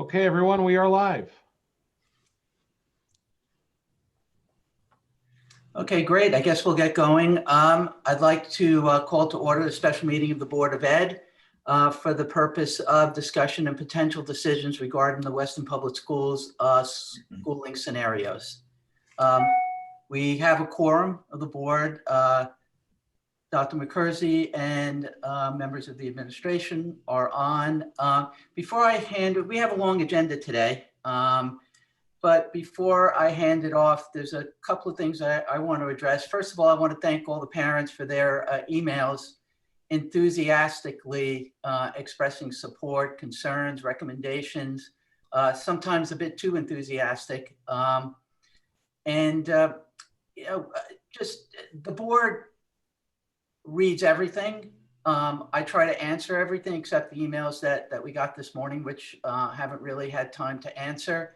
Okay, everyone, we are live. Okay, great. I guess we'll get going. I'd like to call to order the special meeting of the Board of Ed for the purpose of discussion and potential decisions regarding the Weston Public Schools schooling scenarios. We have a quorum of the board, Dr. McCursey and members of the administration are on. Before I hand it, we have a long agenda today. But before I hand it off, there's a couple of things I want to address. First of all, I want to thank all the parents for their emails, enthusiastically expressing support, concerns, recommendations, sometimes a bit too enthusiastic. Just the board reads everything. I try to answer everything except the emails that we got this morning, which haven't really had time to answer.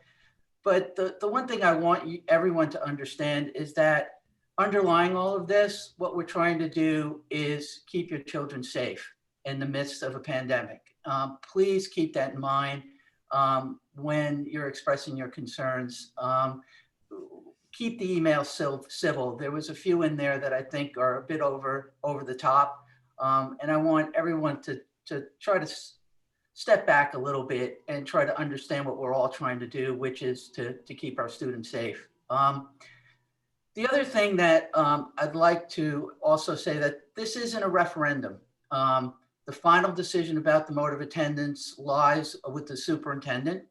But the one thing I want everyone to understand is that underlying all of this, what we're trying to do is keep your children safe in the midst of a pandemic. Please keep that in mind when you're expressing your concerns. Keep the email civil. There was a few in there that I think are a bit over the top. And I want everyone to try to step back a little bit and try to understand what we're all trying to do, which is to keep our students safe. The other thing that I'd like to also say that this isn't a referendum. The final decision about the mode of attendance lies with the superintendent.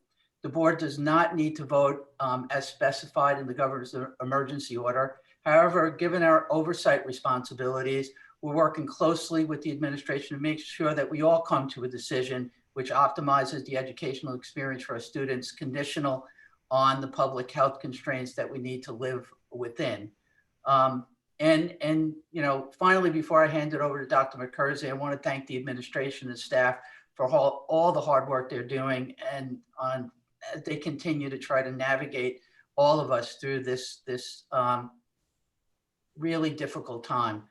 The board does not need to vote as specified in the governor's emergency order. However, given our oversight responsibilities, we're working closely with the administration to make sure that we all come to a decision which optimizes the educational experience for our students, conditional on the public health constraints that we need to live within. Finally, before I hand it over to Dr. McCursey, I want to thank the administration and staff for all the hard work they're doing and they continue to try to navigate all of us through this really difficult time.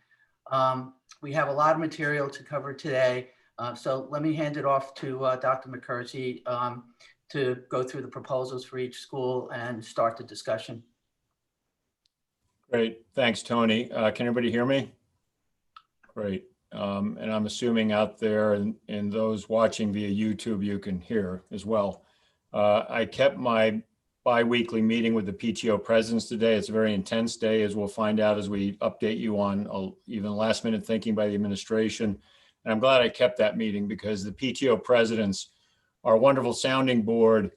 We have a lot of material to cover today. So let me hand it off to Dr. McCursey to go through the proposals for each school and start the discussion. Great, thanks, Tony. Can everybody hear me? Great, and I'm assuming out there and those watching via YouTube, you can hear as well. I kept my bi-weekly meeting with the PTO presidents today. It's a very intense day, as we'll find out as we update you on even last minute thinking by the administration. And I'm glad I kept that meeting because the PTO presidents are a wonderful sounding board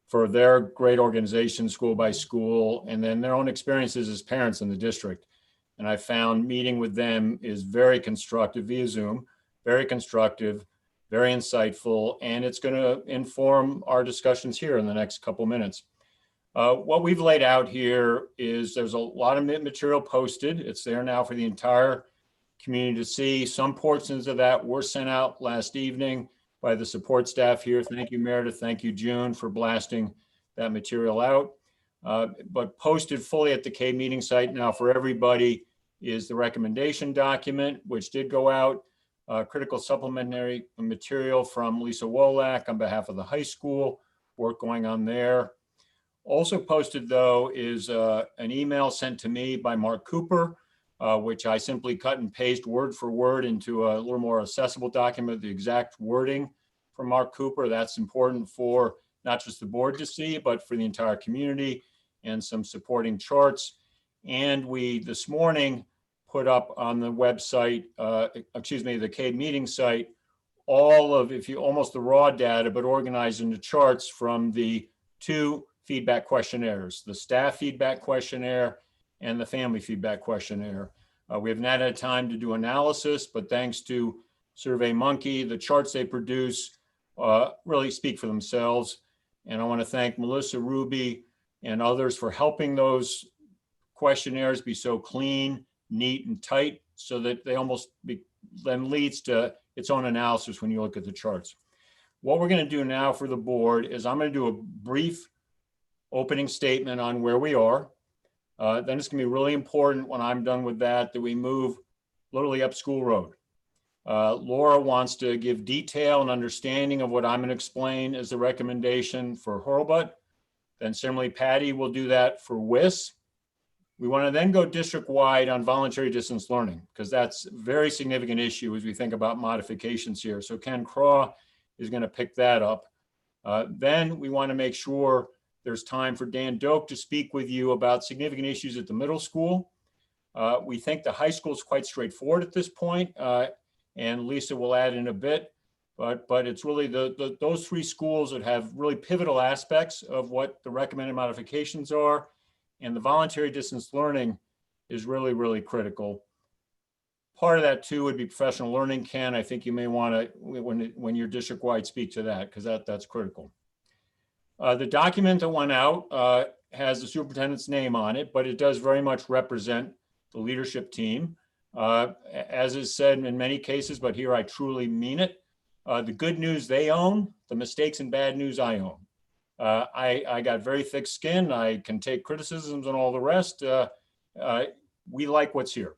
for their great organization, school by school, and then their own experiences as parents in the district. And I found meeting with them is very constructive via Zoom, very constructive, very insightful, and it's going to inform our discussions here in the next couple minutes. What we've laid out here is there's a lot of material posted. It's there now for the entire community to see. Some portions of that were sent out last evening by the support staff here. Thank you, Meredith. Thank you, June, for blasting that material out. But posted fully at the K meeting site now for everybody is the recommendation document, which did go out. Critical supplementary material from Lisa Wolak on behalf of the high school, work going on there. Also posted, though, is an email sent to me by Mark Cooper, which I simply cut and paste word for word into a little more accessible document, the exact wording from Mark Cooper. That's important for not just the board to see, but for the entire community, and some supporting charts. And we, this morning, put up on the website, the K meeting site, all of, almost the raw data, but organized into charts from the two feedback questionnaires, the staff feedback questionnaire and the family feedback questionnaire. We have not had time to do analysis, but thanks to SurveyMonkey, the charts they produce really speak for themselves. And I want to thank Melissa Ruby and others for helping those questionnaires be so clean, neat, and tight, so that they almost then leads to its own analysis when you look at the charts. What we're going to do now for the board is I'm going to do a brief opening statement on where we are. Then it's going to be really important when I'm done with that we move literally up School Road. Laura wants to give detail and understanding of what I'm going to explain as the recommendation for Hurlbut. Then similarly, Patty will do that for WIS. We want to then go district-wide on voluntary distance learning, because that's a very significant issue as we think about modifications here. So Ken Craw is going to pick that up. Then we want to make sure there's time for Dan Doak to speak with you about significant issues at the middle school. We think the high school is quite straightforward at this point, and Lisa will add in a bit, but it's really those three schools that have really pivotal aspects of what the recommended modifications are, and the voluntary distance learning is really, really critical. Part of that too would be professional learning. Ken, I think you may want to, when you're district-wide, speak to that, because that's critical. The document that went out has the superintendent's name on it, but it does very much represent the leadership team. As is said in many cases, but here I truly mean it. The good news they own, the mistakes and bad news I own. I got very thick skin. I can take criticisms and all the rest. We like what's here.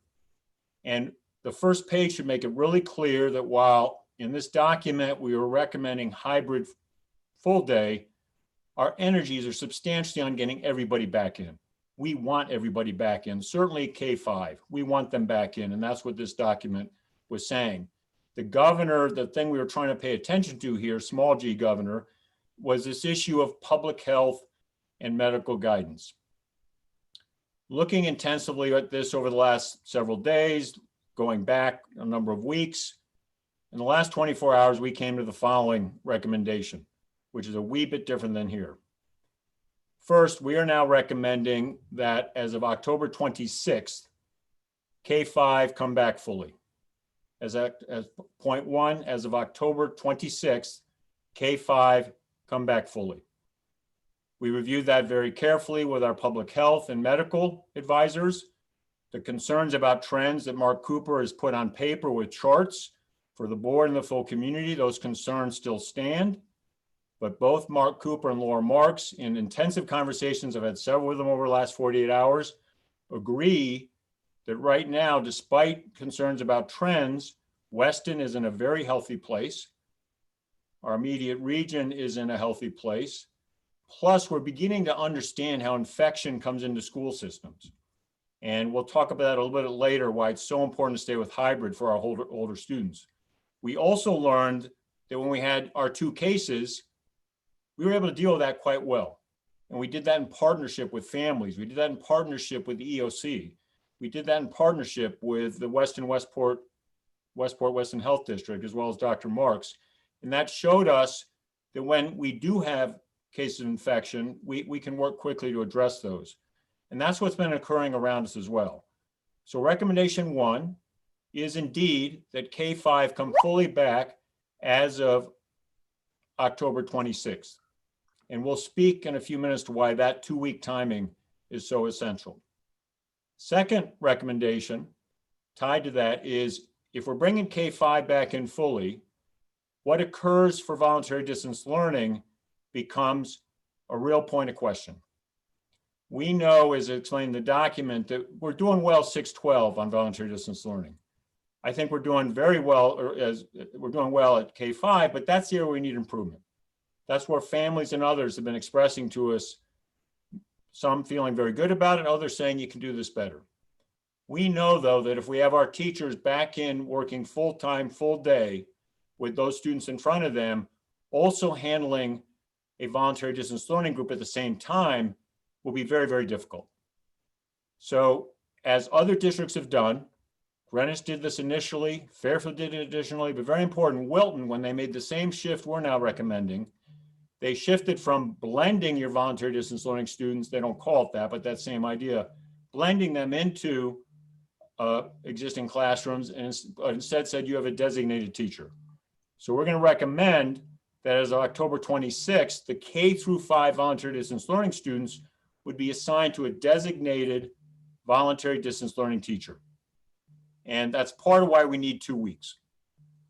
And the first page should make it really clear that while in this document we were recommending hybrid full day, our energies are substantially on getting everybody back in. We want everybody back in, certainly K-5. We want them back in, and that's what this document was saying. The governor, the thing we were trying to pay attention to here, small g governor, was this issue of public health and medical guidance. Looking intensively at this over the last several days, going back a number of weeks, in the last 24 hours, we came to the following recommendation, which is a wee bit different than here. First, we are now recommending that as of October 26th, K-5 come back fully. As point one, as of October 26th, K-5 come back fully. We reviewed that very carefully with our public health and medical advisors. The concerns about trends that Mark Cooper has put on paper with charts for the board and the full community, those concerns still stand. But both Mark Cooper and Laura Marks, in intensive conversations, I've had several with them over the last 48 hours, agree that right now, despite concerns about trends, Weston is in a very healthy place. Our immediate region is in a healthy place. Plus, we're beginning to understand how infection comes into school systems. And we'll talk about that a little bit later, why it's so important to stay with hybrid for our older students. We also learned that when we had our 2 cases, we were able to deal with that quite well. And we did that in partnership with families. We did that in partnership with the EOC. We did that in partnership with the Westport Weston Health District, as well as Dr. Marks. And that showed us that when we do have cases of infection, we can work quickly to address those. And that's what's been occurring around us as well. So recommendation 1 is indeed that K-5 come fully back as of October 26th. And we'll speak in a few minutes to why that 2-week timing is so essential. Second recommendation tied to that is, if we're bringing K-5 back in fully, what occurs for voluntary distance learning becomes a real point of question. We know, as explained in the document, that we're doing well 6-12 on voluntary distance learning. I think we're doing very well, or as we're doing well at K-5, but that's the area we need improvement. That's where families and others have been expressing to us, some feeling very good about it, others saying you can do this better. We know, though, that if we have our teachers back in working full-time, full day with those students in front of them, also handling a voluntary distance learning group at the same time will be very, very difficult. So as other districts have done, Greenwich did this initially, Fairfield did it additionally, but very important, Wilton, when they made the same shift we're now recommending, they shifted from blending your voluntary distance learning students, they don't call it that, but that same idea, blending them into existing classrooms, and instead said you have a designated teacher. So we're going to recommend that as of October 26th, the K-5 voluntary distance learning students would be assigned to a designated voluntary distance learning teacher. And that's part of why we need 2 weeks.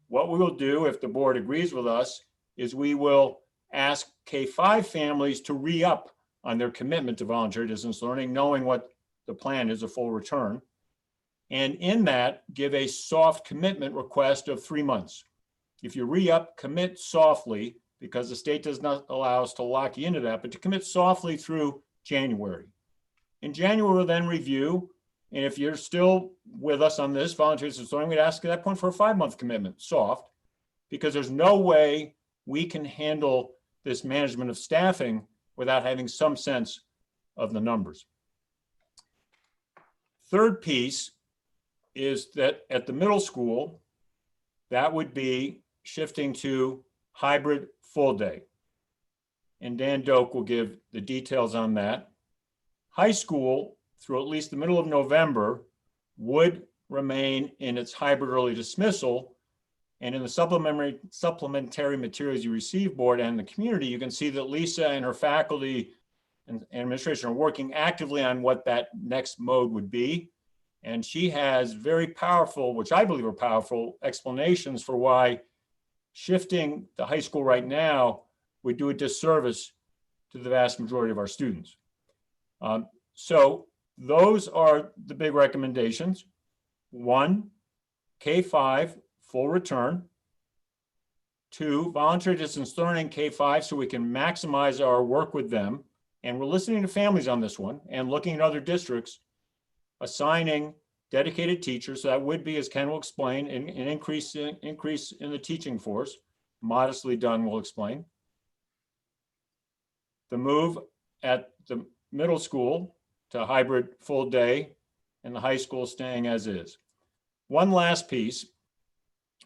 What we will do, if the board agrees with us, is we will ask K-5 families to re-up on their commitment to voluntary distance learning, knowing what the plan is, a full return. And in that, give a soft commitment request of 3 months. If you re-up, commit softly, because the state does not allow us to lock you into that, but to commit softly through January. In January, we'll then review. And if you're still with us on this voluntary distance learning, we'd ask at that point for a 5-month commitment, soft, because there's no way we can handle this management of staffing without having some sense of the numbers. Third piece is that at the middle school, that would be shifting to hybrid full day. And Dan Doak will give the details on that. High school, through at least the middle of November, would remain in its hybrid early dismissal. And in the supplementary materials you receive, board and the community, you can see that Lisa and her faculty and administration are working actively on what that next mode would be. And she has very powerful, which I believe are powerful, explanations for why shifting the high school right now would do a disservice to the vast majority of our students. So those are the big recommendations. 1, K-5, full return. 2, voluntary distance learning, K-5, so we can maximize our work with them. And we're listening to families on this one and looking at other districts, assigning dedicated teachers. So that would be, as Ken will explain, an increase in the teaching force, modestly done, we'll explain. The move at the middle school to hybrid full day, and the high school staying as is. One last piece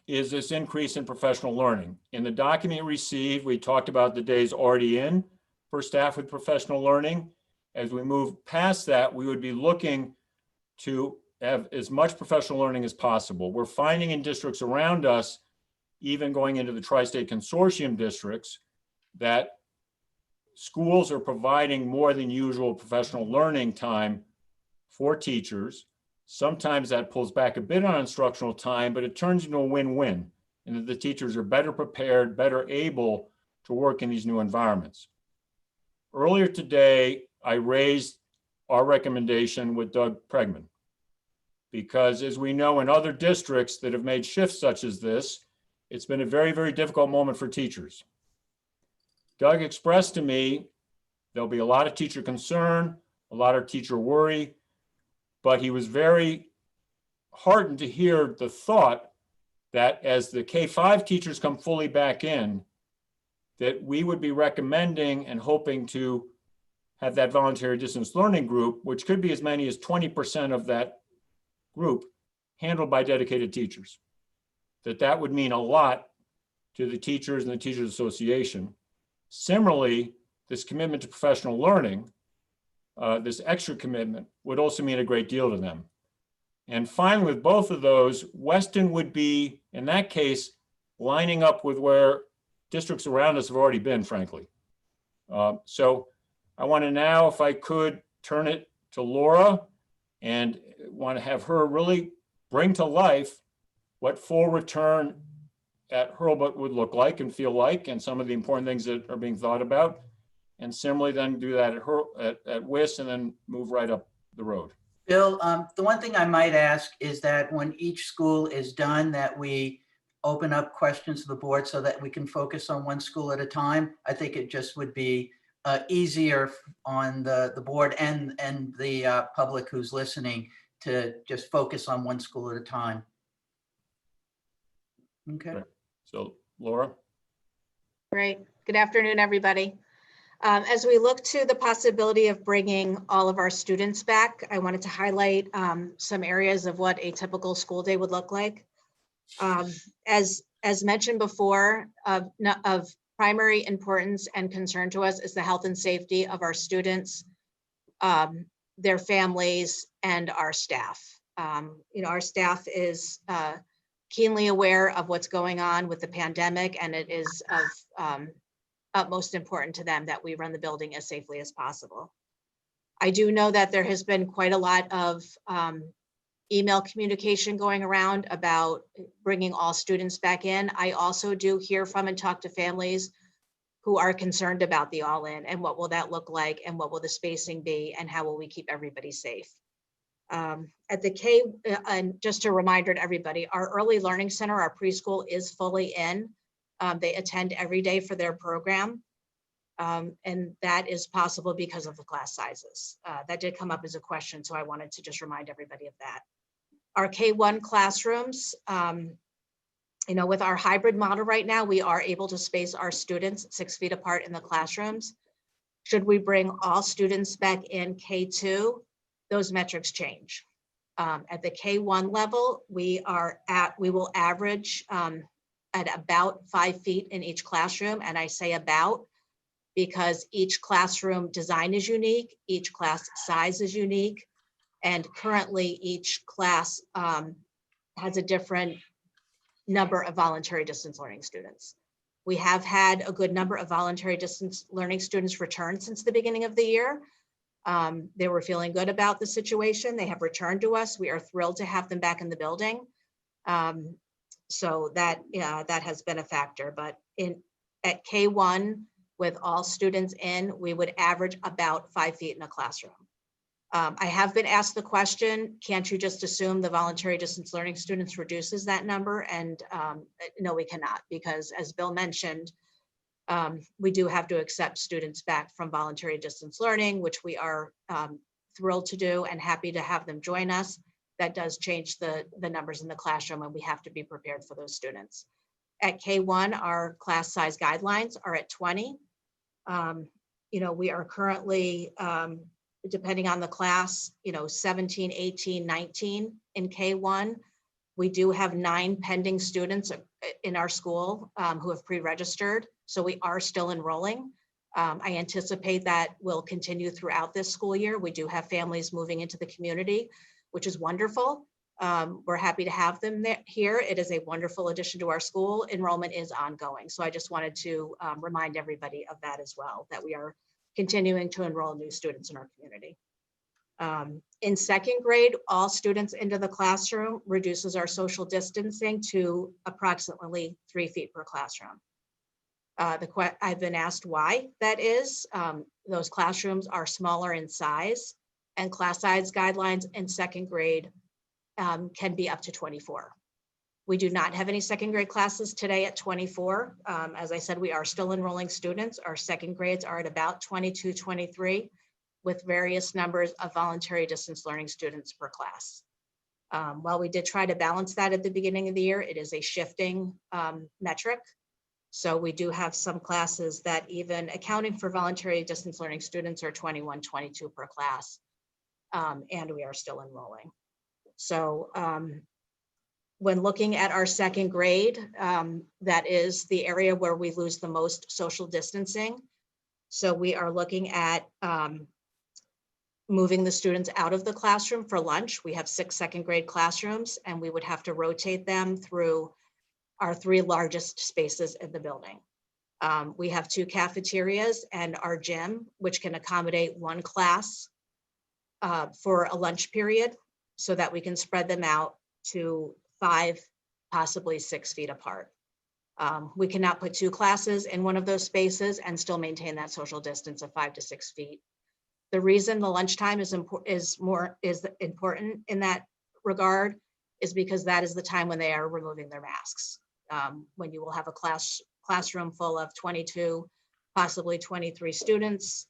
is this increase in professional learning. In the document received, we talked about the days already in for staff with professional learning. As we move past that, we would be looking to have as much professional learning as possible. We're finding in districts around us, even going into the Tri-State Consortium districts, that schools are providing more than usual professional learning time for teachers. Sometimes that pulls back a bit on instructional time, but it turns into a win-win, and that the teachers are better prepared, better able to work in these new environments. Earlier today, I raised our recommendation with Doug Pregman, because as we know in other districts that have made shifts such as this, it's been a very, very difficult moment for teachers. Doug expressed to me there'll be a lot of teacher concern, a lot of teacher worry, but he was very heartened to hear the thought that as the K-5 teachers come fully back in, that we would be recommending and hoping to have that voluntary distance learning group, which could be as many as 20% of that group, handled by dedicated teachers. That would mean a lot to the teachers and the Teachers Association. Similarly, this commitment to professional learning, this extra commitment, would also mean a great deal to them. And finally, with both of those, Weston would be, in that case, lining up with where districts around us have already been, frankly. So I want to now, if I could, turn it to Laura and want to have her really bring to life what full return at Hurlbut would look like and feel like, and some of the important things that are being thought about. And similarly then do that at WIS and then move right up the road. Bill, the one thing I might ask is that when each school is done, that we open up questions to the board so that we can focus on one school at a time. I think it just would be easier on the board and the public who's listening to just focus on one school at a time. Okay. Right. So Laura. Great. Good afternoon, everybody. As we look to the possibility of bringing all of our students back, I wanted to highlight some areas of what a typical school day would look like. As mentioned before, of primary importance and concern to us is the health and safety of our students, their families, and our staff. Our staff is keenly aware of what's going on with the pandemic, and it is of utmost important to them that we run the building as safely as possible. I do know that there has been quite a lot of email communication going around about bringing all students back in. I also do hear from and talk to families who are concerned about the all-in and what will that look like and what will the spacing be and how will we keep everybody safe. At the K, and just a reminder to everybody, our early learning center, our preschool is fully in. They attend every day for their program. And that is possible because of the class sizes. That did come up as a question, so I wanted to just remind everybody of that. Our K-1 classrooms, with our hybrid model right now, we are able to space our students 6 feet apart in the classrooms. Should we bring all students back in K2, those metrics change. At the K1 level, we will average at about 5 feet in each classroom. And I say about because each classroom design is unique, each class size is unique, and currently each class has a different number of voluntary distance learning students. We have had a good number of voluntary distance learning students return since the beginning of the year. They were feeling good about the situation. They have returned to us. We are thrilled to have them back in the building. So that has been a factor, but at K1, with all students in, we would average about 5 feet in a classroom. I have been asked the question, can't you just assume the voluntary distance learning students reduces that number? And no, we cannot, because as Bill mentioned, we do have to accept students back from voluntary distance learning, which we are thrilled to do and happy to have them join us. That does change the numbers in the classroom, and we have to be prepared for those students. At K1, our class size guidelines are at 20. We are currently, depending on the class, 17, 18, 19 in K1. We do have 9 pending students in our school who have pre-registered. So we are still enrolling. I anticipate that will continue throughout this school year. We do have families moving into the community, which is wonderful. We're happy to have them here. It is a wonderful addition to our school. Enrollment is ongoing. So I just wanted to remind everybody of that as well, that we are continuing to enroll new students in our community. In second grade, all students into the classroom reduces our social distancing to approximately 3 feet per classroom. I've been asked why that is. Those classrooms are smaller in size, and class size guidelines in second grade can be up to 24. We do not have any second grade classes today at 24. As I said, we are still enrolling students. Our second grades are at about 22, 23, with various numbers of voluntary distance learning students per class. While we did try to balance that at the beginning of the year, it is a shifting metric. So we do have some classes that even accounting for voluntary distance learning students are 21, 22 per class, and we are still enrolling. So when looking at our second grade, that is the area where we lose the most social distancing. So we are looking at moving the students out of the classroom for lunch. We have 6 second grade classrooms, and we would have to rotate them through our 3 largest spaces in the building. We have 2 cafeterias and our gym, which can accommodate 1 class for a lunch period, so that we can spread them out to 5, possibly 6 feet apart. We cannot put 2 classes in one of those spaces and still maintain that social distance of 5 to 6 feet. The reason the lunchtime is important in that regard is because that is the time when they are removing their masks. When you will have a classroom full of 22, possibly 23 students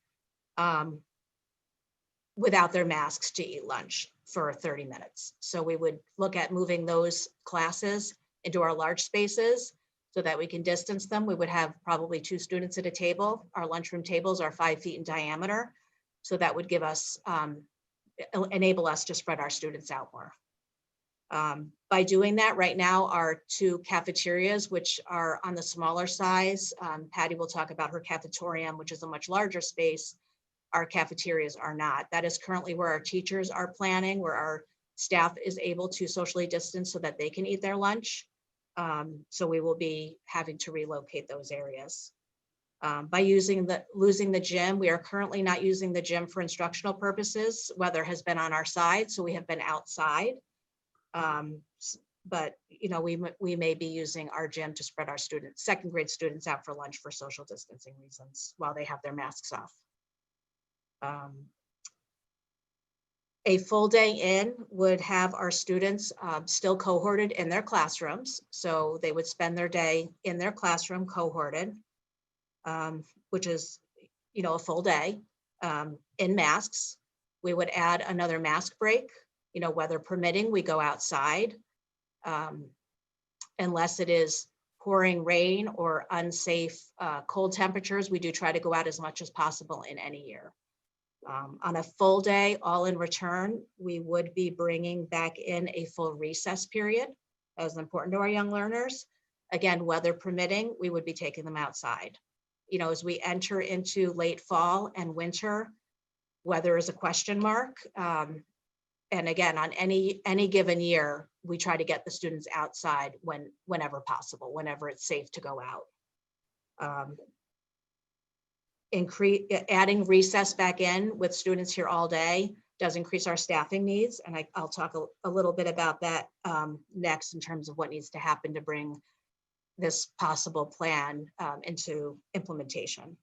without their masks to eat lunch for 30 minutes. So we would look at moving those classes into our large spaces so that we can distance them. We would have probably 2 students at a table. Our lunchroom tables are 5 feet in diameter. So that would give us, enable us to spread our students out more. By doing that, right now, our 2 cafeterias, which are on the smaller size, Patty will talk about her cafetorium, which is a much larger space. Our cafeterias are not. That is currently where our teachers are planning, where our staff is able to socially distance so that they can eat their lunch. So we will be having to relocate those areas. By losing the gym, we are currently not using the gym for instructional purposes. Weather has been on our side, so we have been outside. But we may be using our gym to spread our students, second grade students, out for lunch for social distancing reasons while they have their masks off. A full day in would have our students still cohorted in their classrooms. So they would spend their day in their classroom cohorted, which is, a full day in masks. We would add another mask break, weather permitting, we go outside. Unless it is pouring rain or unsafe cold temperatures, we do try to go out as much as possible in any year. On a full day, all in return, we would be bringing back in a full recess period. That is important to our young learners. Again, weather permitting, we would be taking them outside. As we enter into late fall and winter, weather is a question mark. And again, on any given year, we try to get the students outside whenever possible, whenever it's safe to go out. Adding recess back in with students here all day does increase our staffing needs. And I'll talk a little bit about that next in terms of what needs to happen to bring this possible plan into implementation.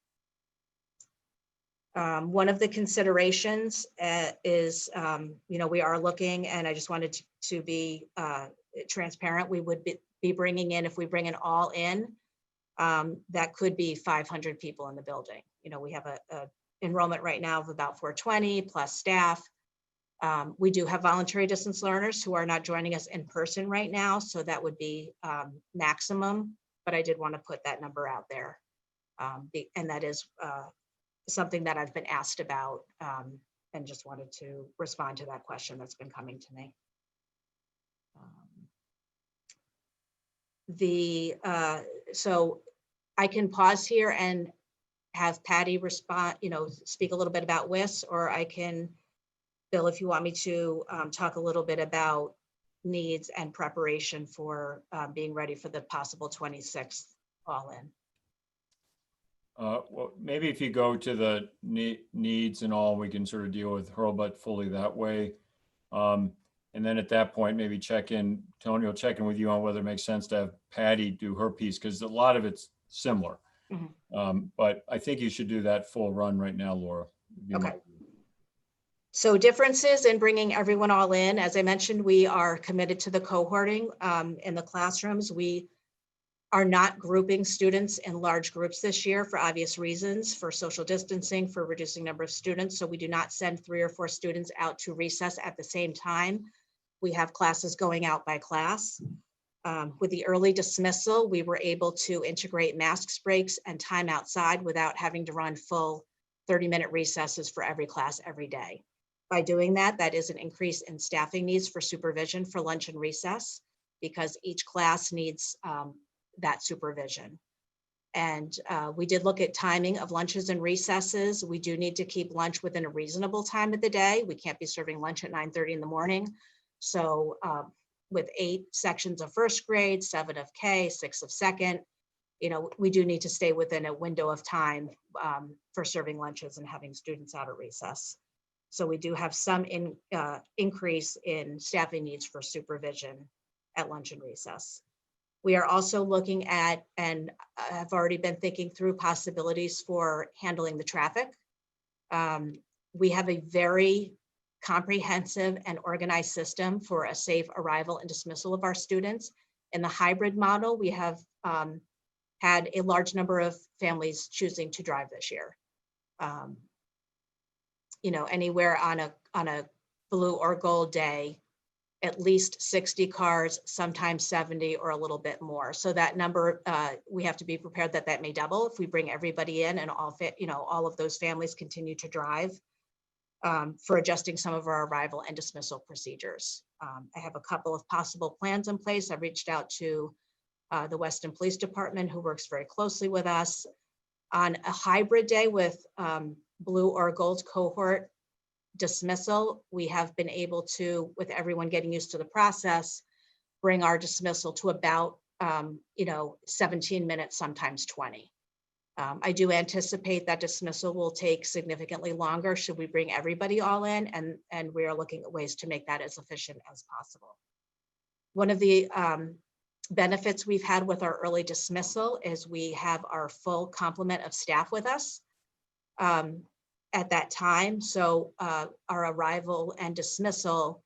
One of the considerations is, we are looking, and I just wanted to be transparent, we would be bringing in, if we bring it all in, that could be 500 people in the building. We have a enrollment right now of about 420 plus staff. We do have voluntary distance learners who are not joining us in person right now, so that would be maximum, but I did want to put that number out there. And that is something that I've been asked about, and just wanted to respond to that question that's been coming to me. So I can pause here and have Patty respond, speak a little bit about WIS, or I can, Bill, if you want me to talk a little bit about needs and preparation for being ready for the possible 26th all in. Well, maybe if you go to the needs and all, we can sort of deal with Hurlbut fully that way. And then at that point, maybe Tony will check in with you on whether it makes sense to have Patty do her piece, because a lot of it's similar. Mm-hmm. But I think you should do that full run right now, Laura. Okay. So differences in bringing everyone all in, as I mentioned, we are committed to the cohorting in the classrooms. We are not grouping students in large groups this year for obvious reasons, for social distancing, for reducing number of students. So we do not send 3 or 4 students out to recess at the same time. We have classes going out by class. With the early dismissal, we were able to integrate masks breaks and time outside without having to run full 30-minute recesses for every class every day. By doing that, that is an increase in staffing needs for supervision for lunch and recess, because each class needs that supervision. And we did look at timing of lunches and recesses. We do need to keep lunch within a reasonable time of the day. We can't be serving lunch at 9:30 in the morning. So with 8 sections of first grade, 7 of K, 6 of second, we do need to stay within a window of time for serving lunches and having students out at recess. So we do have some increase in staffing needs for supervision at lunch and recess. We are also looking at, and have already been thinking through possibilities for handling the traffic. We have a very comprehensive and organized system for a safe arrival and dismissal of our students. In the hybrid model, we have had a large number of families choosing to drive this year. Anywhere on a blue or gold day, at least 60 cars, sometimes 70 or a little bit more. So that number, we have to be prepared that may double if we bring everybody in and all of those families continue to drive, for adjusting some of our arrival and dismissal procedures. I have a couple of possible plans in place. I've reached out to the Weston Police Department, who works very closely with us. On a hybrid day with blue or gold cohort dismissal, we have been able to, with everyone getting used to the process, bring our dismissal to about 17 minutes, sometimes 20. I do anticipate that dismissal will take significantly longer should we bring everybody all in, and we are looking at ways to make that as efficient as possible. One of the benefits we've had with our early dismissal is we have our full complement of staff with us. at that time. So our arrival and dismissal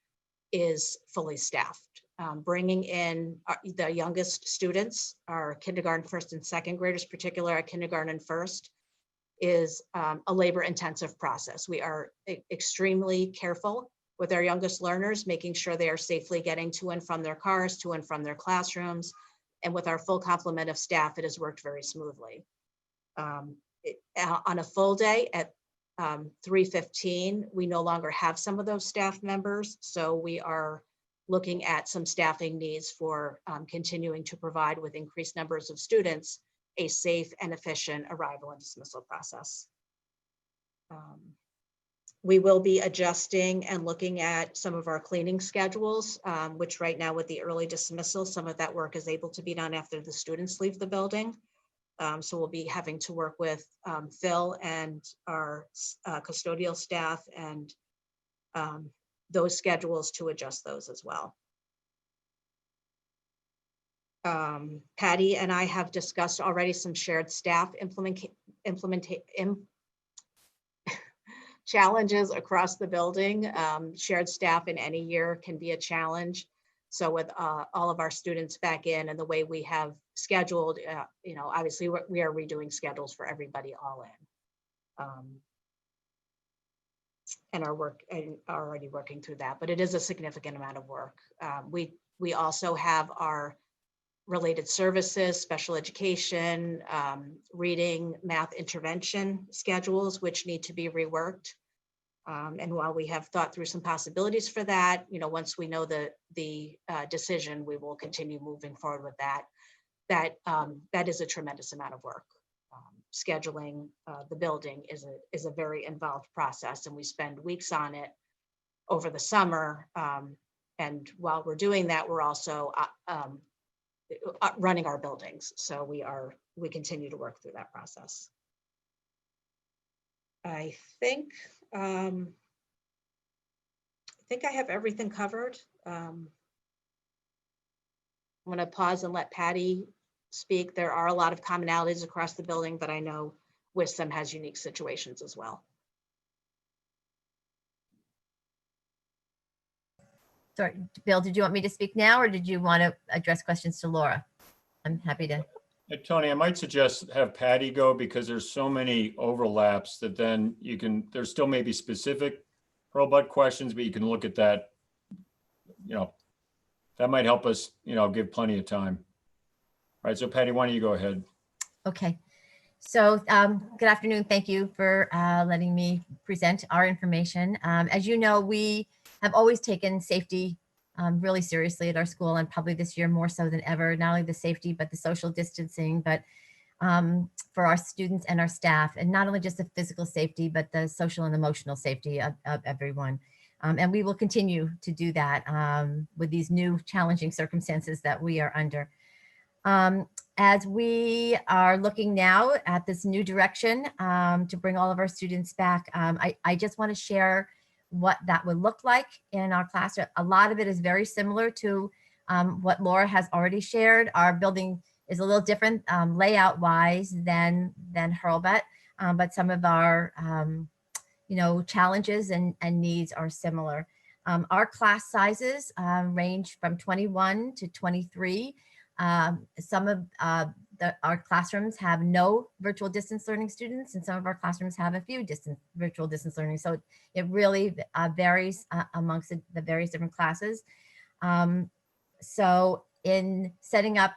is fully staffed. Bringing in the youngest students, our kindergarten first and second graders, particularly our kindergarten and first, is a labor intensive process. We are extremely careful with our youngest learners, making sure they are safely getting to and from their cars, to and from their classrooms. And with our full complement of staff, it has worked very smoothly. On a full day at 3:15, we no longer have some of those staff members. So we are looking at some staffing needs for continuing to provide, with increased numbers of students, a safe and efficient arrival and dismissal process. We will be adjusting and looking at some of our cleaning schedules, which right now with the early dismissal, some of that work is able to be done after the students leave the building. So we'll be having to work with Phil and our custodial staff and those schedules to adjust those as well. Patty and I have discussed already some shared staff challenges across the building. Shared staff in any year can be a challenge. So with all of our students back in and the way we have scheduled, obviously we are redoing schedules for everybody all in. And are already working through that, but it is a significant amount of work. We also have our related services, special education, reading, math intervention schedules, which need to be reworked. And while we have thought through some possibilities for that, once we know the decision, we will continue moving forward with that. That is a tremendous amount of work. Scheduling the building is a very involved process, and we spend weeks on it over the summer. And while we're doing that, we're also running our buildings. So we continue to work through that process. I think I have everything covered. I'm going to pause and let Patty speak. There are a lot of commonalities across the building, but I know WISDOM has unique situations as well. Sorry, Bill, did you want me to speak now, or did you want to address questions to Laura? I'm happy to. Tony, I might suggest have Patty go, because there's so many overlaps that then there still may be specific Hurlbut questions, but you can look at that, that might help us, give plenty of time. All right, so Patty, why don't you go ahead? Okay. So good afternoon. Thank you for letting me present our information. As you know, we have always taken safety really seriously at our school, and probably this year more so than ever, not only the safety, but the social distancing, but for our students and our staff, and not only just the physical safety, but the social and emotional safety of everyone. And we will continue to do that with these new challenging circumstances that we are under. As we are looking now at this new direction to bring all of our students back, I just want to share what that would look like in our classroom. A lot of it is very similar to what Laura has already shared. Our building is a little different layout wise than Hurlbut, but some of our challenges and needs are similar. Our class sizes range from 21 to 23. Some of our classrooms have no virtual distance learning students, and some of our classrooms have a few virtual distance learning. So it really varies amongst the various different classes. So in setting up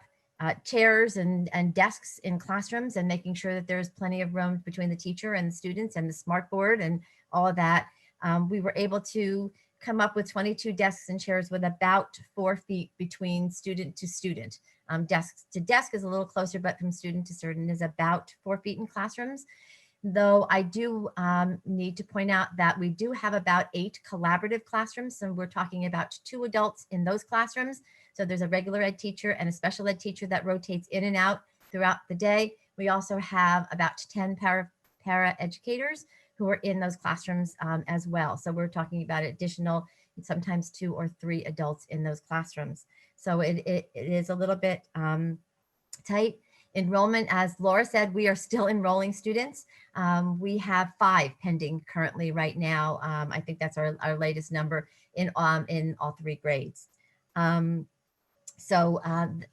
chairs and desks in classrooms and making sure that there's plenty of room between the teacher and the students and the smart board and all of that, we were able to come up with 22 desks and chairs with about 4 feet between student to student. Desk to desk is a little closer, but from student to student is about 4 feet in classrooms. Though I do need to point out that we do have about 8 collaborative classrooms. So we're talking about 2 adults in those classrooms. So there's a regular ed teacher and a special ed teacher that rotates in and out throughout the day. We also have about 10 para educators who are in those classrooms as well. So we're talking about additional, sometimes 2 or 3 adults in those classrooms. So it is a little bit tight. Enrollment, as Laura said, we are still enrolling students. We have 5 pending currently right now. I think that's our latest number in all 3 grades. So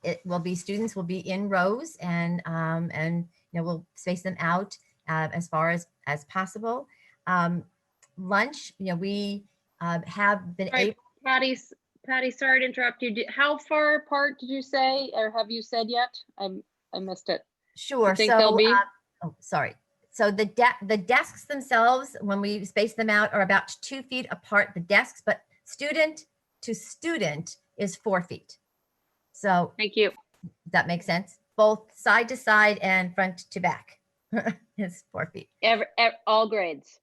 it will be, students will be in rows, and we'll space them out as far as possible. Lunch, we have been Right, able. Patty, sorry to interrupt you. How far apart did you say, or have you said yet? I missed it. Sure. You think So, they'll be? oh, sorry. So the desks themselves, when we space them out, are about 2 feet apart, the desks, but student to student is 4 feet. So Thank you. that makes sense. Both side to side and front to back is 4 feet. All grades.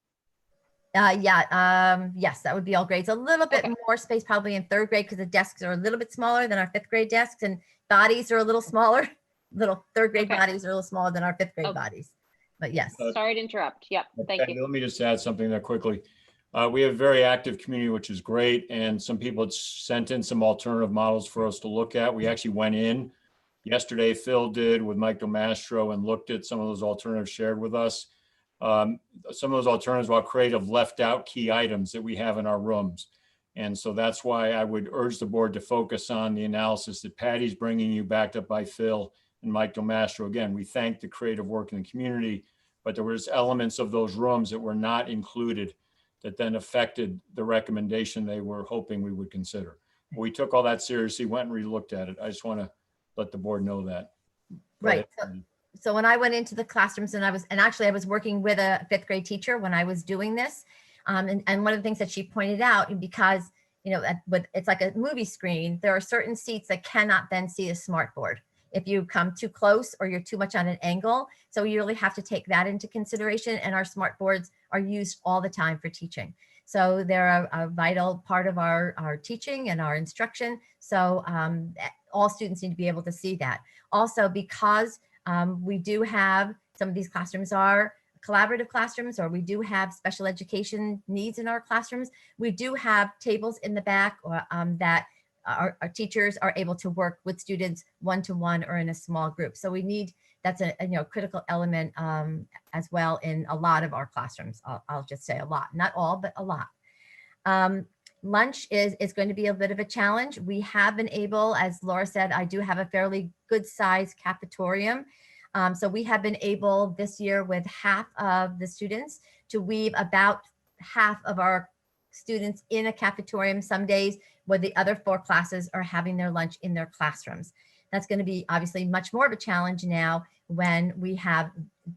Yes, that would be all grades. A little bit Okay. more space probably in 3rd grade because the desks are a little bit smaller than our 5th grade desks, and bodies are a little smaller. Little 3rd grade Okay. bodies are a little smaller than our 5th grade Oh. bodies. But yes. Sorry to interrupt. Yep, thank Patty, you. let me just add something there quickly. We have a very active community, which is great. And some people had sent in some alternative models for us to look at. We actually went in yesterday, Phil did with Mike Domastro, and looked at some of those alternatives shared with us. Some of those alternatives, while creative, left out key items that we have in our rooms. And so that's why I would urge the board to focus on the analysis that Patty's bringing you, backed up by Phil and Mike Domastro. Again, we thank the creative work in the community, but there was elements of those rooms that were not included that then affected the recommendation they were hoping we would consider. But we took all that seriously, went and re-looked at it. I just want to let the board know that. Go Right. ahead. So when I went into the classrooms, and actually I was working with a 5th grade teacher when I was doing this. And one of the things that she pointed out, because, it's like a movie screen, there are certain seats that cannot then see a smart board if you come too close or you're too much on an angle. So you really have to take that into consideration. And our smart boards are used all the time for teaching. So they're a vital part of our teaching and our instruction. So all students need to be able to see that. Also, because we do have, some of these classrooms are collaborative classrooms, or we do have special education needs in our classrooms. We do have tables in the back, or that our teachers are able to work with students one-to-one or in a small group. So we need, that's a critical element as well in a lot of our classrooms. I'll just say a lot, not all, but a lot. Lunch is going to be a bit of a challenge. We have been able, as Laura said, I do have a fairly good sized cafetorium. So we have been able this year with half of the students to weave about half of our students in a cafetorium some days, where the other 4 classes are having their lunch in their classrooms. That's going to be obviously much more of a challenge now when we have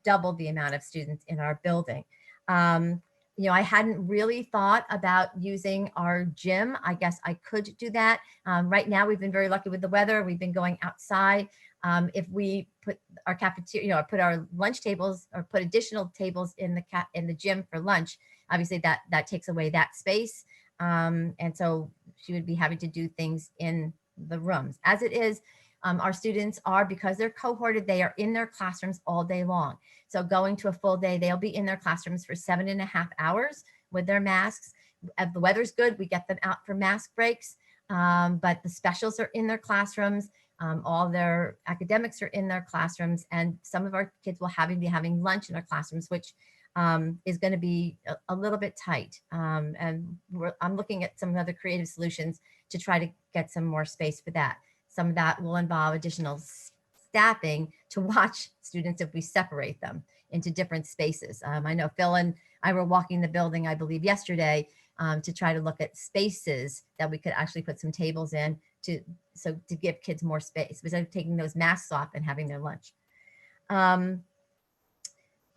double the amount of students in our building. I hadn't really thought about using our gym. I guess I could do that. Right now, we've been very lucky with the weather. We've been going outside. If we put our cafeteria, or put our lunch tables, or put additional tables in the gym for lunch, obviously that takes away that space. And so she would be having to do things in the rooms. As it is, our students are, because they're cohorted, they are in their classrooms all day long. So going to a full day, they'll be in their classrooms for 7.5 hours with their masks. If the weather's good, we get them out for mask breaks, but the specials are in their classrooms. All their academics are in their classrooms, and some of our kids will be having lunch in our classrooms, which is going to be a little bit tight. And I'm looking at some other creative solutions to try to get some more space for that. Some of that will involve additional staffing to watch students if we separate them into different spaces. I know Phil and I were walking the building, I believe yesterday, to try to look at spaces that we could actually put some tables in to give kids more space, instead of taking those masks off and having their lunch.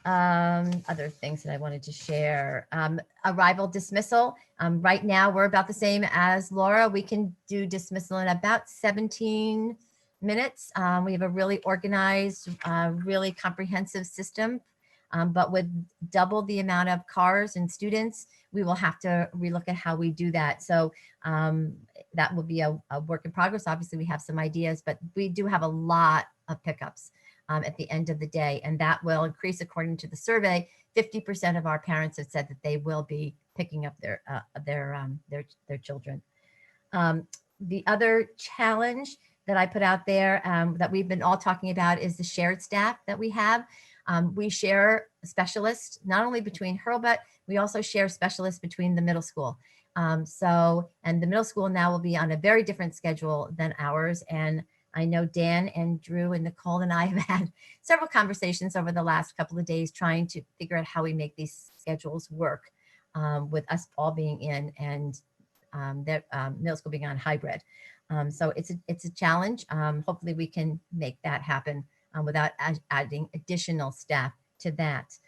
Other things that I wanted to share. Arrival dismissal. Right now, we're about the same as Laura. We can do dismissal in about 17 minutes. We have a really organized, really comprehensive system. But with double the amount of cars and students, we will have to relook at how we do that. So that will be a work in progress. Obviously, we have some ideas, but we do have a lot of pickups at the end of the day, and that will increase. According to the survey, 50% of our parents have said that they will be picking up their children. The other challenge that I put out there that we've been all talking about is the shared staff that we have. We share specialists, not only between Hurlbut, we also share specialists between the middle school. And the middle school now will be on a very different schedule than ours. And I know Dan and Drew and Nicole and I have had several conversations over the last couple of days trying to figure out how we make these schedules work with us all being in and that middle school being on hybrid. So it's a challenge. Hopefully we can make that happen without adding additional staff to that.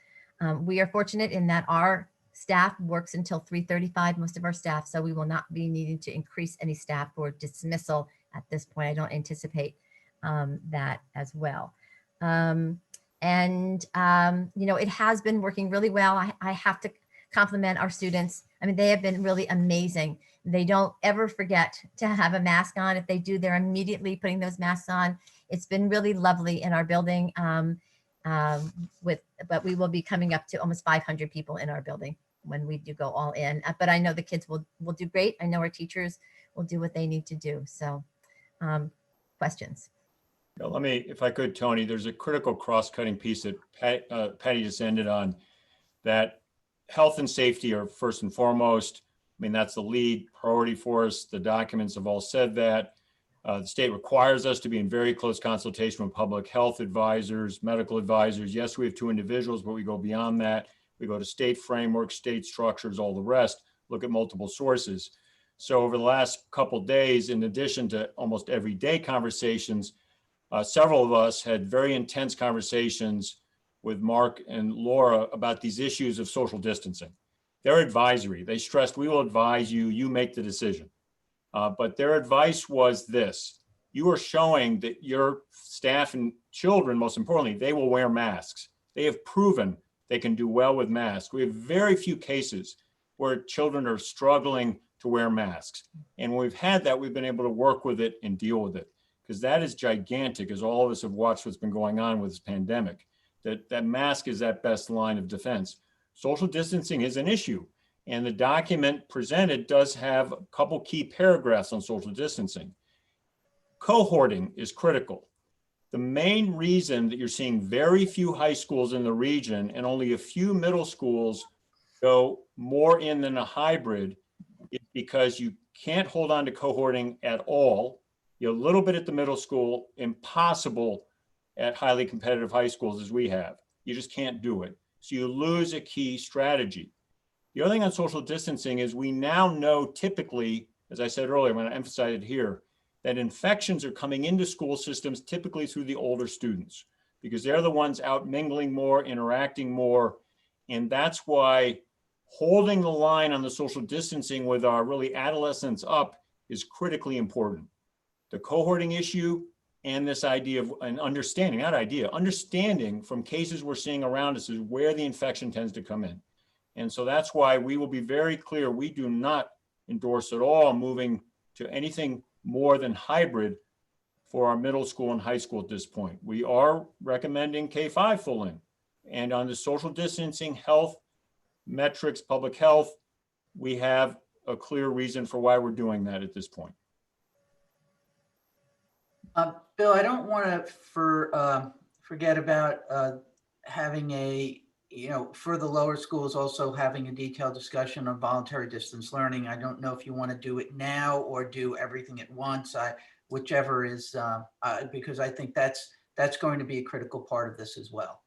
We are fortunate in that our staff works until 3:35, most of our staff, so we will not be needing to increase any staff or dismissal at this point. I don't anticipate that as well. You know, it has been working really well. I have to compliment our students. I mean, they have been really amazing. They don't ever forget to have a mask on. If they do, they're immediately putting those masks on. It's been really lovely in our building. But we will be coming up to almost 500 people in our building when we do go all in. But I know the kids will do great. I know our teachers will do what they need to do. So questions? Now, let me, if I could, Tony, there's a critical cross-cutting piece that Patty just ended on, that health and safety are first and foremost. I mean, that's the lead priority for us. The documents have all said that. The state requires us to be in very close consultation with public health advisors, medical advisors. Yes, we have 2 individuals, but we go beyond that. We go to state frameworks, state structures, all the rest, look at multiple sources. So over the last couple of days, in addition to almost everyday conversations, several of us had very intense conversations with Mark and Laura about these issues of social distancing. Their advisory, they stressed, we will advise you, you make the decision. But their advice was this: you are showing that your staff and children, most importantly, they will wear masks. They have proven they can do well with masks. We have very few cases where children are struggling to wear masks. And when we've had that, we've been able to work with it and deal with it, because that is gigantic, as all of us have watched what's been going on with this pandemic, that mask is that best line of defense. Social distancing is an issue. And the document presented does have a couple key paragraphs on social distancing. Cohorting is critical. The main reason that you're seeing very few high schools in the region and only a few middle schools go more in than a hybrid is because you can't hold on to cohorting at all. You're a little bit at the middle school, impossible at highly competitive high schools as we have. You just can't do it. So you lose a key strategy. The other thing on social distancing is we now know typically, as I said earlier, I'm going to emphasize it here, that infections are coming into school systems typically through the older students, because they're the ones out mingling more, interacting more. And that's why holding the line on the social distancing with our really adolescents up is critically important. The cohorting issue and this idea of an understanding, not idea, understanding from cases we're seeing around us is where the infection tends to come in. And so that's why we will be very clear. We do not endorse at all moving to anything more than hybrid for our middle school and high school at this point. We are recommending K-5 full in. And on the social distancing, health, metrics, public health, we have a clear reason for why we're doing that at this point. Bill, I don't want to forget about having a, for the lower schools, also having a detailed discussion on voluntary distance learning. I don't know if you want to do it now or do everything at once, whichever is, because I think that's going to be a critical part of this as well.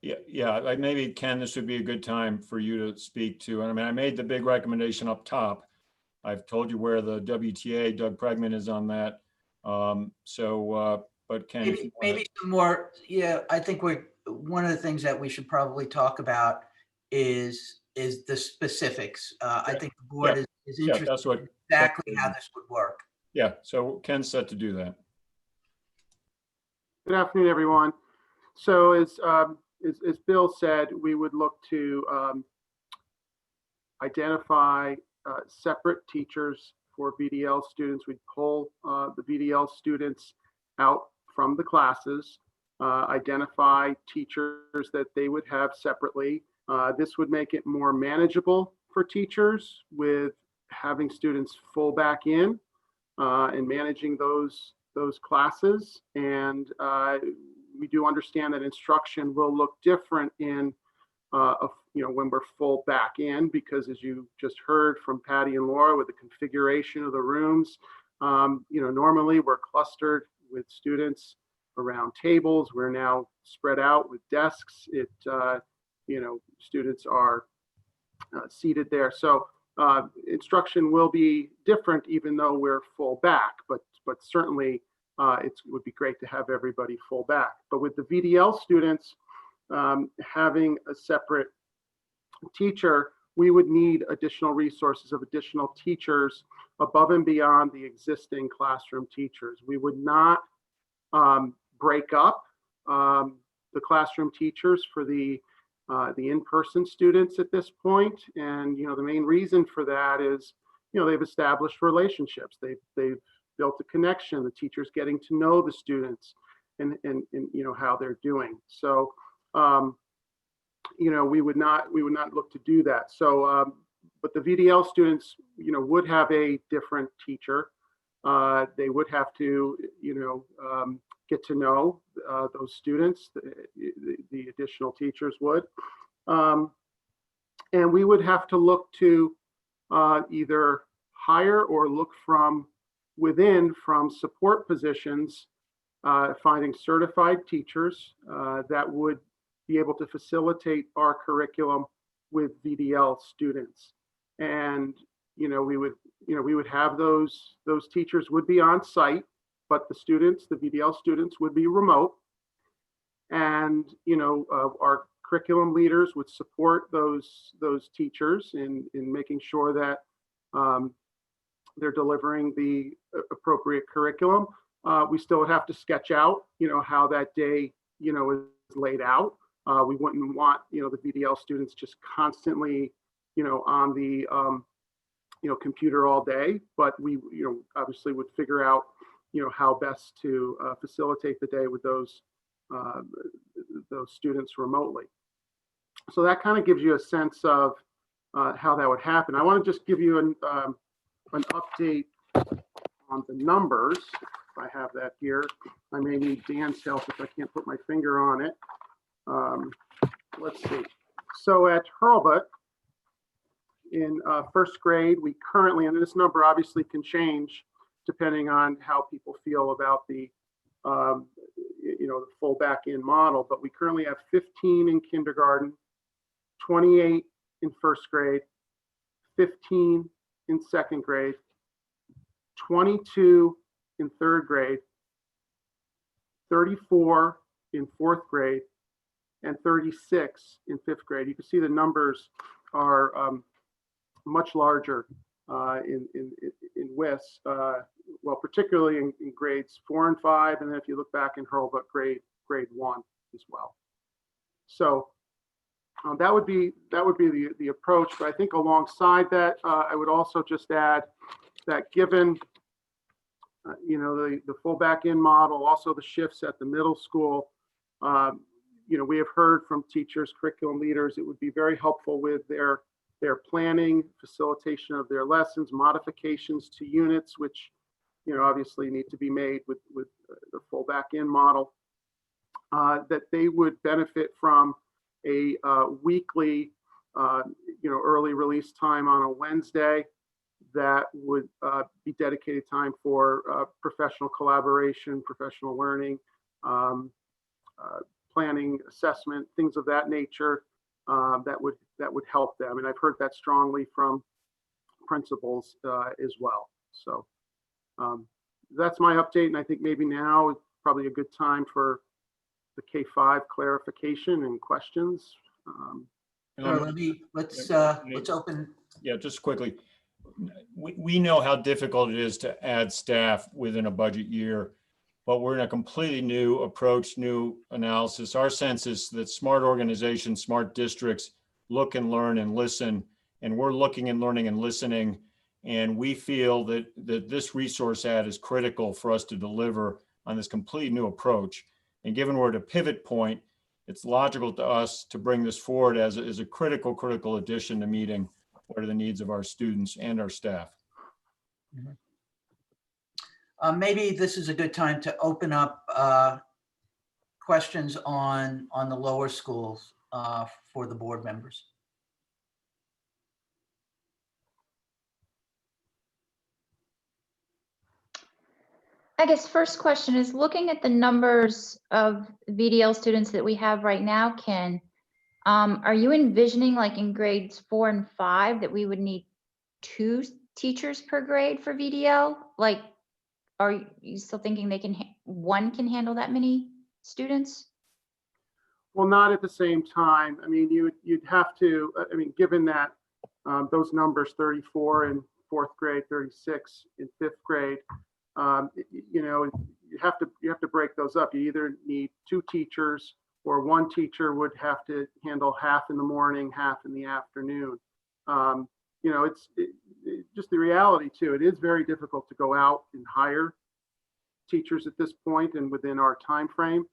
Yeah. Maybe, Ken, this would be a good time for you to speak to. I mean, I made the big recommendation up top. I've told you where the WTA, Doug Pregman, is on that. But Ken, maybe some more. Yeah, I think one of the things that we should probably talk about is the specifics. I think the board is interested in exactly how this would work. Yeah, so Ken's set to do that. Good afternoon, everyone. So as Bill said, we would look to identify separate teachers for VDL students. We'd pull the VDL students out from the classes, identify teachers that they would have separately. This would make it more manageable for teachers with having students full back in and managing those those classes, and we do understand that instruction will look different in when we're full back in, because as you just heard from Patty and Laura with the configuration of the rooms, normally we're clustered with students around tables. We're now spread out with desks. Students are seated there. So instruction will be different, even though we're full back, but certainly it would be great to have everybody full back. But with the VDL students having a separate teacher, we would need additional resources of additional teachers above and beyond the existing classroom teachers. We would not break up the classroom teachers for the in-person students at this point. And, the main reason for that is, they've established relationships. They've built a connection. The teacher's getting to know the students and how they're doing. So, we would not look to do that. So, but the VDL students, would have a different teacher. They would have to, get to know those students. The additional teachers would, and we would have to look to either hire or look from within, from support positions, finding certified teachers that would be able to facilitate our curriculum with VDL students. And we would have those teachers would be on site, but the VDL students would be remote. And our curriculum leaders would support those teachers in making sure that they're delivering the appropriate curriculum. We still would have to sketch out how that day is laid out. We wouldn't want the VDL students just constantly on the computer all day, but we obviously would figure out how best to facilitate the day with those students remotely. So that kind of gives you a sense of how that would happen. I want to just give you an update on the numbers. If I have that here, I may need Dan's help if I can't put my finger on it. Let's see. So at Hurlbut, in first grade, we currently, and this number obviously can change depending on how people feel about the the full back-in model, but we currently have 15 in kindergarten, 28 in first grade, 15 in second grade, 22 in third grade, 34 in fourth grade, and 36 in fifth grade. You can see the numbers are much larger in WIS, well, particularly in grades 4 and 5, and then if you look back in Hurlbut, grade 1 as well. So that would be the approach. But I think alongside that, I would also just add that given the full back-in model, also the shifts at the middle school, we have heard from teachers, curriculum leaders, it would be very helpful with their planning, facilitation of their lessons, modifications to units, which obviously need to be made with the full back-in model, that they would benefit from a weekly early release time on a Wednesday that would be dedicated time for professional collaboration, professional learning, planning, assessment, things of that nature, that would help them. And I've heard that strongly from principals as well. So that's my update. And I think maybe now is probably a good time for the K-5 clarification and questions. Let's open. Yeah, just quickly. We know how difficult it is to add staff within a budget year, but we're in a completely new approach, new analysis. Our sense is that smart organizations, smart districts look and learn and listen, and we're looking and learning and listening. And we feel that this resource add is critical for us to deliver on this completely new approach. And given we're at a pivot point, it's logical to us to bring this forward as a critical addition to meeting what are the needs of our students and our staff. Maybe this is a good time to open up questions on the lower schools for the board members. I guess first question is, looking at the numbers of VDL students that we have right now, Ken, are you envisioning, like in grades 4 and 5, that we would need 2 teachers per grade for VDL? Like, are you still thinking they can, one can handle that many students? Well, not at the same time. I mean, you'd have to, I mean, given that those numbers, 34 in 4th grade, 36 in 5th grade, you know, you have to break those up. You either need 2 teachers, or 1 teacher would have to handle half in the morning, half in the afternoon. You know, it's just the reality too. It is very difficult to go out and hire teachers at this point and within our time frame.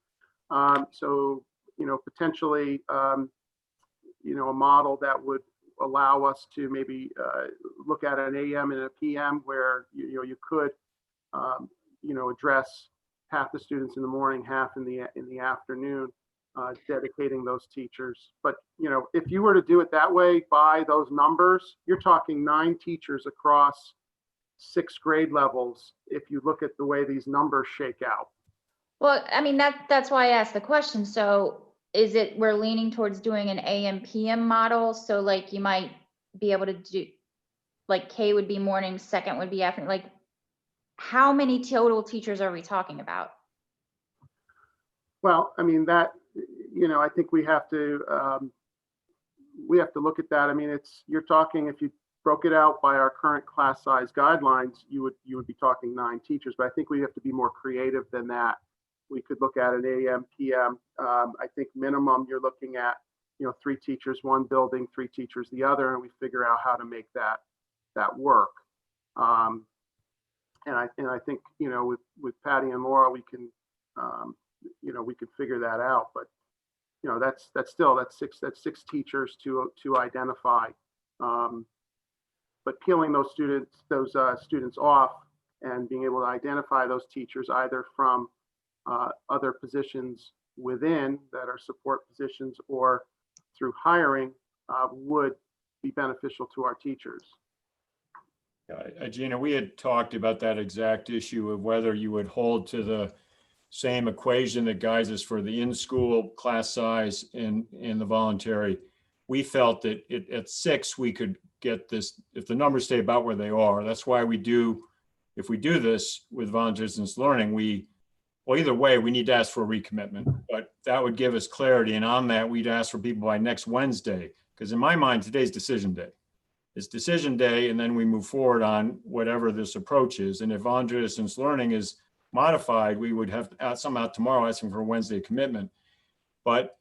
So, you know, potentially, you know, a model that would allow us to maybe look at an AM and a PM where you know, you could you know, address half the students in the morning, half in the afternoon, dedicating those teachers. But you know, if you were to do it that way by those numbers, you're talking 9 teachers across 6 grade levels if you look at the way these numbers shake out. Well, I mean, that's why I asked the question. So is it, we're leaning towards doing an AM PM model? So like you might be able to do, like K would be morning, second would be afternoon. Like, how many total teachers are we talking about? Well, I mean, that, you know, I think we have to look at that. I mean, you're talking, if you broke it out by our current class size guidelines, you would be talking 9 teachers, but I think we have to be more creative than that. We could look at an AM, PM. I think minimum you're looking at, you know, 3 teachers, 1 building, 3 teachers, the other, and we figure out how to make that work. And I think, you know, with Patty and Laura, we can, you know, we could figure that out. But you know, that's 6 teachers to identify. But peeling those students off and being able to identify those teachers either from other positions within that are support positions or through hiring would be beneficial to our teachers. Gina, we had talked about that exact issue of whether you would hold to the same equation that guides us for the in-school class size in the voluntary. We felt that at 6, we could get this, if the numbers stay about where they are. That's why we do, if we do this with voluntary distance learning, well, either way, we need to ask for a recommitment, but that would give us clarity. And on that, we'd ask for people by next Wednesday, because in my mind, today's decision day. It's decision day, and then we move forward on whatever this approach is. And if voluntary distance learning is modified, we would have some out tomorrow asking for a Wednesday commitment. But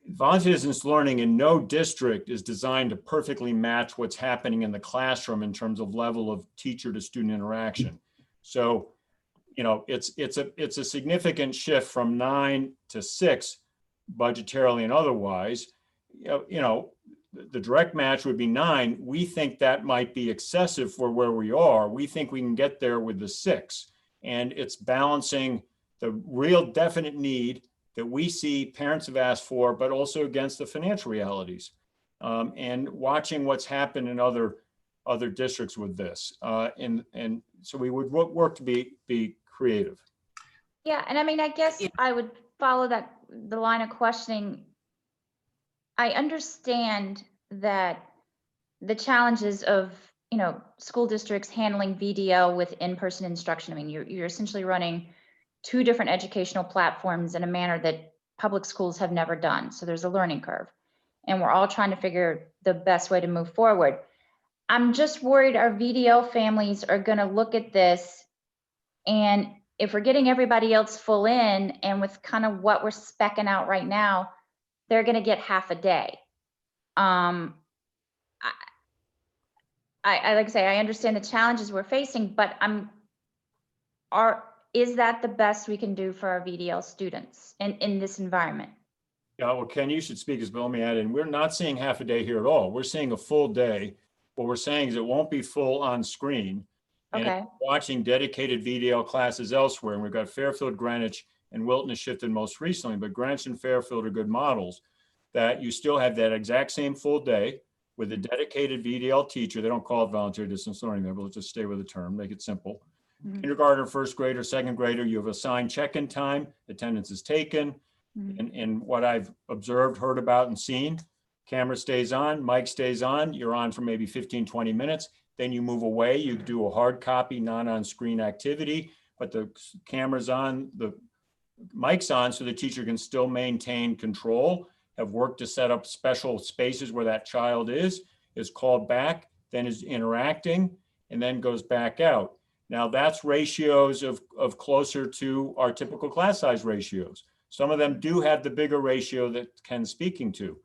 voluntary distance learning in no district is designed to perfectly match what's happening in the classroom in terms of level of teacher to student interaction. So, you know, it's a significant shift from 9 to 6 budgetarily and otherwise. You know, the direct match would be 9. We think that might be excessive for where we are. We think we can get there with the 6. And it's balancing the real definite need that we see parents have asked for, but also against the financial realities, and watching what's happened in other districts with this. And so we would work to be creative. Yeah, and I mean, I guess I would follow the line of questioning. I understand that the challenges of, you know, school districts handling VDL with in-person instruction. I mean, you're essentially running 2 different educational platforms in a manner that public schools have never done. So there's a learning curve, and we're all trying to figure the best way to move forward. I'm just worried our VDL families are going to look at this, and if we're getting everybody else full in, and with kind of what we're speccing out right now, they're going to get half a day. I like I say, I understand the challenges we're facing, but is that the best we can do for our VDL students in this environment? Yeah, well, Ken, you should speak as well. Let me add in, we're not seeing half a day here at all. We're seeing a full day. What we're saying is it won't be full on screen. And if Okay. you're watching dedicated VDL classes elsewhere, and we've got Fairfield, Greenwich, and Wilton has shifted most recently, but Greenwich and Fairfield are good models, that you still have that exact same full day with a dedicated VDL teacher. They don't call it voluntary distance learning there, but let's just stay with the term, make it simple. Mhm. Kindergarten, first grader, second grader, you have assigned check-in time, attendance is taken. Mhm. And what I've observed, heard about, and seen, camera stays on, mic stays on, you're on for maybe 15, 20 minutes. Then you move away, you do a hard copy, not on screen activity, but the camera's on, the mic's on, so the teacher can still maintain control, have worked to set up special spaces where that child is called back, then is interacting, and then goes back out. Now that's ratios of closer to our typical class size ratios. Some of them do have the bigger ratio that Ken's speaking to.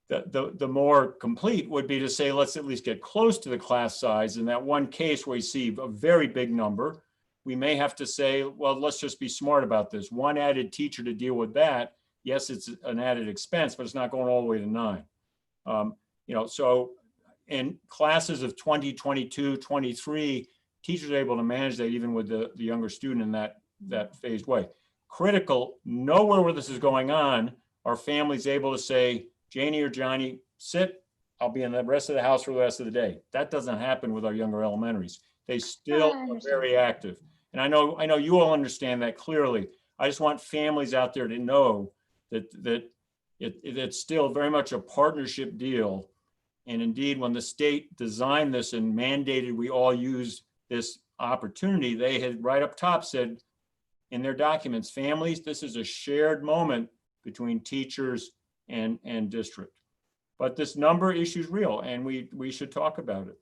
The more complete would be to say, let's at least get close to the class size. In that one case where you see a very big number, we may have to say, well, let's just be smart about this. One added teacher to deal with that. Yes, it's an added expense, but it's not going all the way to 9. So in classes of 20, 22, 23, teachers are able to manage that even with the younger student in that phased way. Critical, nowhere where this is going on, are families able to say, Janie or Johnny, sit, I'll be in the rest of the house for the rest of the day. That doesn't happen with our younger elementaries. They still are very active. And I know you all understand that clearly. I just want families out there to know that it's still very much a partnership deal. And indeed, when the state designed this and mandated we all use this opportunity, they had right up top said in their documents, families, this is a shared moment between teachers and district. But this number issue is real, and we should talk about it.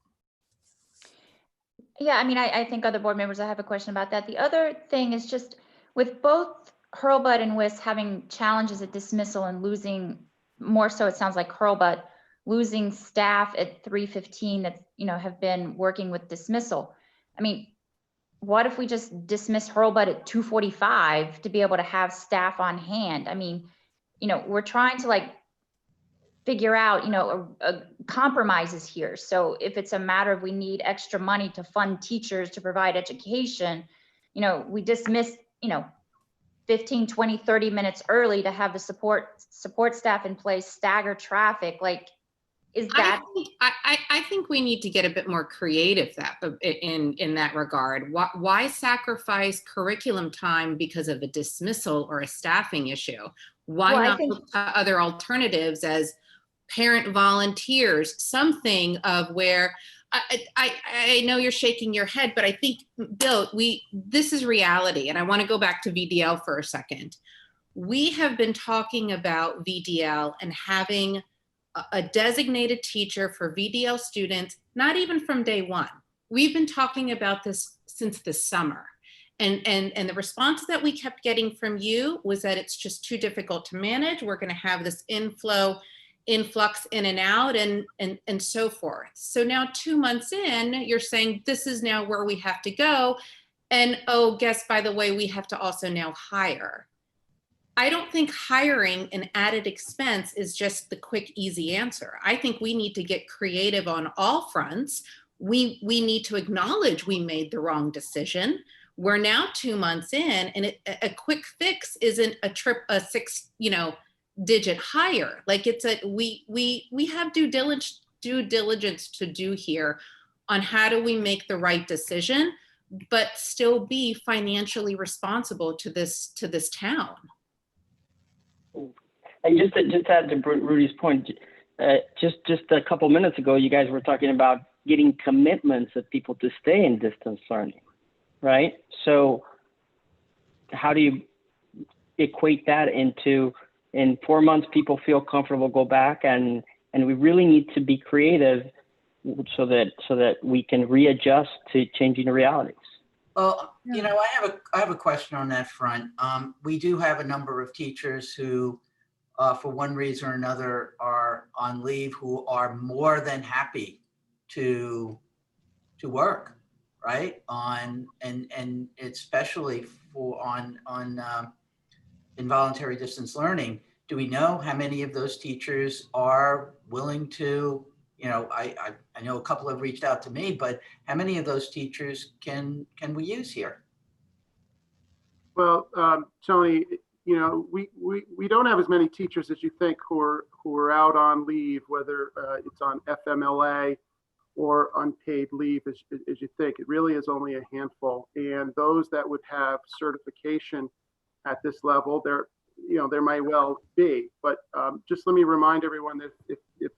Yeah, I mean, I think other board members, I have a question about that. The other thing is just with both Hurlbut and WIS having challenges at dismissal and losing, more so it sounds like Hurlbut, losing staff at 3:15 that, have been working with dismissal. I mean, what if we just dismiss Hurlbut at 2:45 to be able to have staff on hand? I mean, we're trying to figure out, compromises here. So if it's a matter of we need extra money to fund teachers to provide education, we dismiss, 15, 20, 30 minutes early to have the support staff in place, stagger traffic. Is that? I think we need to get a bit more creative in that regard. Why sacrifice curriculum time because of a dismissal or a staffing issue? Why not look to other alternatives as parent volunteers, something of where I know you're shaking your head, but I think, Bill, this is reality. And I want to go back to VDL for a second. We have been talking about VDL and having a designated teacher for VDL students, not even from day one. We've been talking about this since the summer. And the response that we kept getting from you was that it's just too difficult to manage. We're going to have this influx in and out and so forth. So now 2 months in, you're saying this is now where we have to go. And oh, guess, by the way, we have to also now hire. I don't think hiring an added expense is just the quick, easy answer. I think we need to get creative on all fronts. We need to acknowledge we made the wrong decision. We're now 2 months in, and a quick fix isn't a 6, digit hire. We have due diligence to do here on how do we make the right decision, but still be financially responsible to this town. And just to add to Rudy's point, just a couple minutes ago, you guys were talking about getting commitments of people to stay in distance learning, right? So how do you equate that into, in 4 months, people feel comfortable, go back, and we really need to be creative so that we can readjust to changing the realities. Well, I have a question on that front. We do have a number of teachers who, for one reason or another, are on leave, who are more than happy to work, right? And especially on involuntary distance learning. Do we know how many of those teachers are willing to, you know, I know a couple have reached out to me, but how many of those teachers can we use here? Well, Tony, you know, we don't have as many teachers as you think who are out on leave, whether it's on FMLA or unpaid leave as you think. It really is only a handful. And those that would have certification at this level, there may well be. But just let me remind everyone that if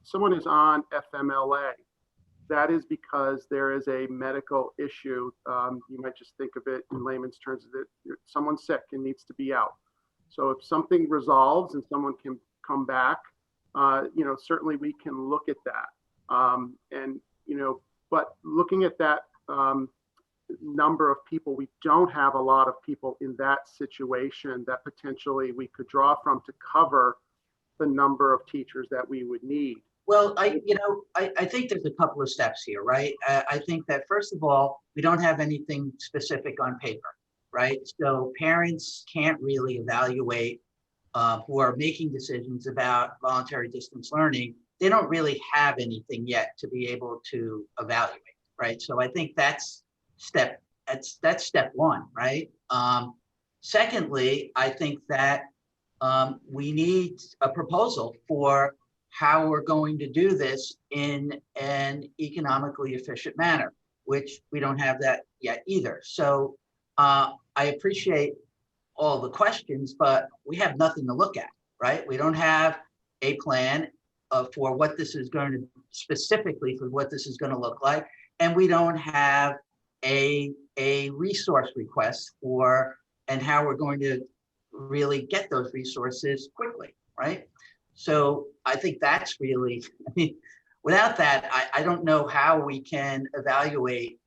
someone is on FMLA, that is because there is a medical issue. You might just think of it in layman's terms that someone's sick and needs to be out. So if something resolves and someone can come back, you know, certainly we can look at that. And, you know, but looking at that number of people, we don't have a lot of people in that situation that potentially we could draw from to cover the number of teachers that we would need. Well, I think there's a couple of steps here, right? I think that first of all, we don't have anything specific on paper, right? So parents can't really evaluate who are making decisions about voluntary distance learning. They don't really have anything yet to be able to evaluate, right? So I think that's step one, right? Secondly, I think that we need a proposal for how we're going to do this in an economically efficient manner, which we don't have that yet either. So I appreciate all the questions, but we have nothing to look at, right? We don't have a plan for what this is going to, specifically for what this is going to look like. And we don't have a resource request for, and how we're going to really get those resources quickly, right? So I think that's really, I mean, without that, I don't know how we can evaluate.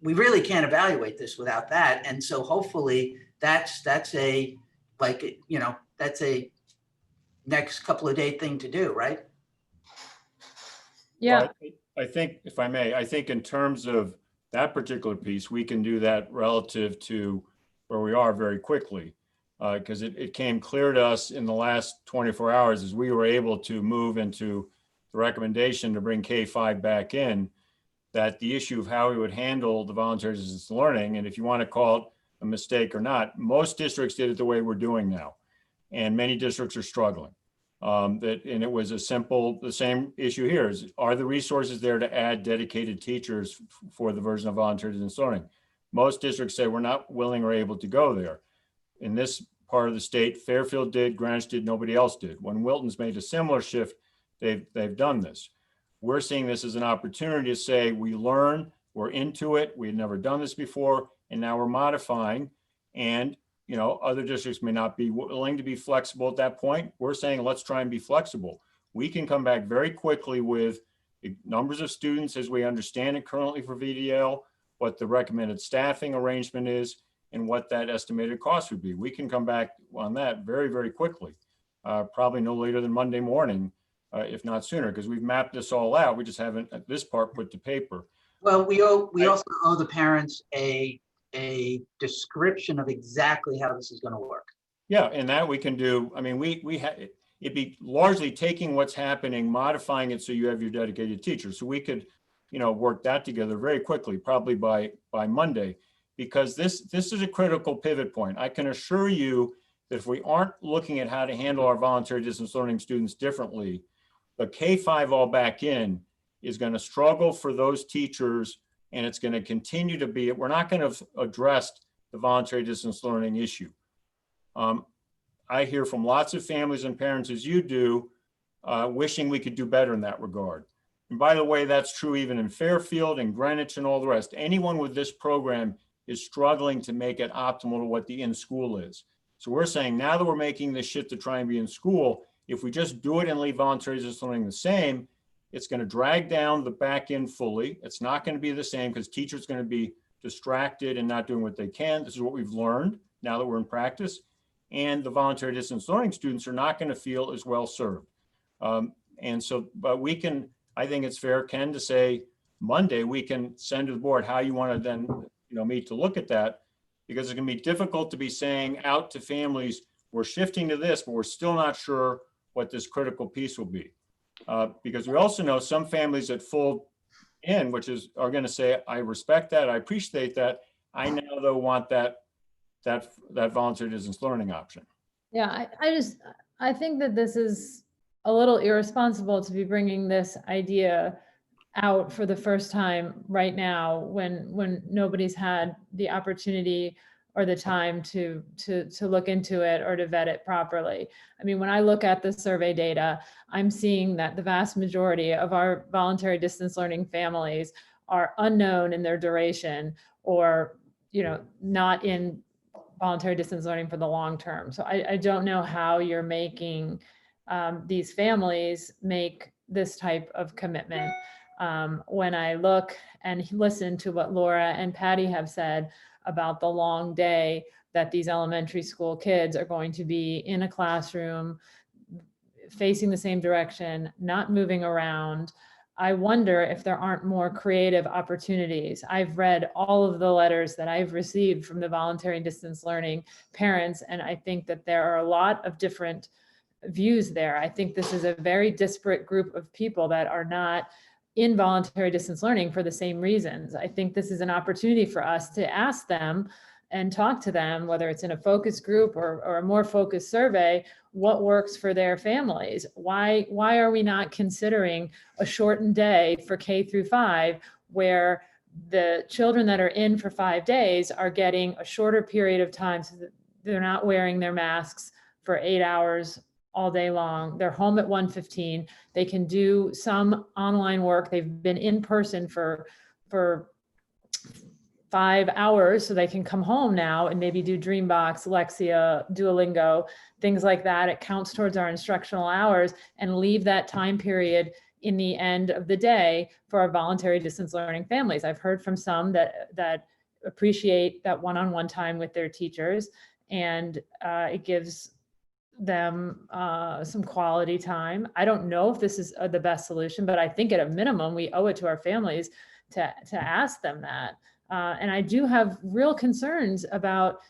We really can't evaluate this without that. And so hopefully that's a, like, you know, that's a next couple of day thing to do, right? Yeah. Well, I think, if I may, I think in terms of that particular piece, we can do that relative to where we are very quickly. Because it came clear to us in the last 24 hours as we were able to move into the recommendation to bring K-5 back in, that the issue of how we would handle the voluntary distance learning, and if you want to call it a mistake or not, most districts did it the way we're doing now. And many districts are struggling. And it was the same issue here is, are the resources there to add dedicated teachers for the version of voluntary distance learning? Most districts say we're not willing or able to go there. In this part of the state, Fairfield did, Greenwich did, nobody else did. When Wilton's made a similar shift, they've done this. We're seeing this as an opportunity to say, we learn, we're into it, we've never done this before, and now we're modifying. And, you know, other districts may not be willing to be flexible at that point. We're saying, let's try and be flexible. We can come back very quickly with numbers of students as we understand it currently for VDL, what the recommended staffing arrangement is, and what that estimated cost would be. We can come back on that very, very quickly, probably no later than Monday morning, if not sooner, because we've mapped this all out. We just haven't, at this part, put to paper. Well, we also owe the parents a description of exactly how this is going to work. Yeah, and that we can do. I mean, it'd be largely taking what's happening, modifying it so you have your dedicated teachers. So we could, you know, work that together very quickly, probably by Monday. Because this is a critical pivot point. I can assure you that if we aren't looking at how to handle our voluntary distance learning students differently, the K-5 all back in is going to struggle for those teachers, and it's going to continue to be, we're not going to address the voluntary distance learning issue. I hear from lots of families and parents, as you do, wishing we could do better in that regard. And by the way, that's true even in Fairfield and Greenwich and all the rest. Anyone with this program is struggling to make it optimal to what the in-school is. So we're saying now that we're making this shift to try and be in school, if we just do it and leave voluntary distance learning the same, it's going to drag down the back end fully. It's not going to be the same because teachers are going to be distracted and not doing what they can. This is what we've learned now that we're in practice. And the voluntary distance learning students are not going to feel as well served. And so, but we can, I think it's fair, Ken, to say Monday, we can send to the board how you want to then, you know, meet to look at that, because it's going to be difficult to be saying out to families, we're shifting to this, but we're still not sure what this critical piece will be. Because we also know some families that fold in, are going to say, I respect that, I appreciate that. I now though want that voluntary distance learning option. Yeah, I think that this is a little irresponsible to be bringing this idea out for the first time right now when nobody's had the opportunity or the time to look into it or to vet it properly. I mean, when I look at the survey data, I'm seeing that the vast majority of our voluntary distance learning families are unknown in their duration, or, you know, not in voluntary distance learning for the long term. So I don't know how you're making these families make this type of commitment. When I look and listen to what Laura and Patty have said about the long day that these elementary school kids are going to be in a classroom, facing the same direction, not moving around, I wonder if there aren't more creative opportunities. I've read all of the letters that I've received from the voluntary distance learning parents, and I think that there are a lot of different views there. I think this is a very disparate group of people that are not in voluntary distance learning for the same reasons. I think this is an opportunity for us to ask them and talk to them, whether it's in a focus group or a more focused survey, what works for their families. Why are we not considering a shortened day for K through 5, where the children that are in for 5 days are getting a shorter period of time so that they're not wearing their masks for 8 hours all day long. They're home at 1:15. They can do some online work. They've been in person for 5 hours, so they can come home now and maybe do Dreambox, Lexia, Duolingo, things like that. It counts towards our instructional hours, and leave that time period in the end of the day for our voluntary distance learning families. I've heard from some that appreciate that one-on-one time with their teachers, and it gives them some quality time. I don't know if this is the best solution, but I think at a minimum, we owe it to our families to ask them that. And I do have real concerns about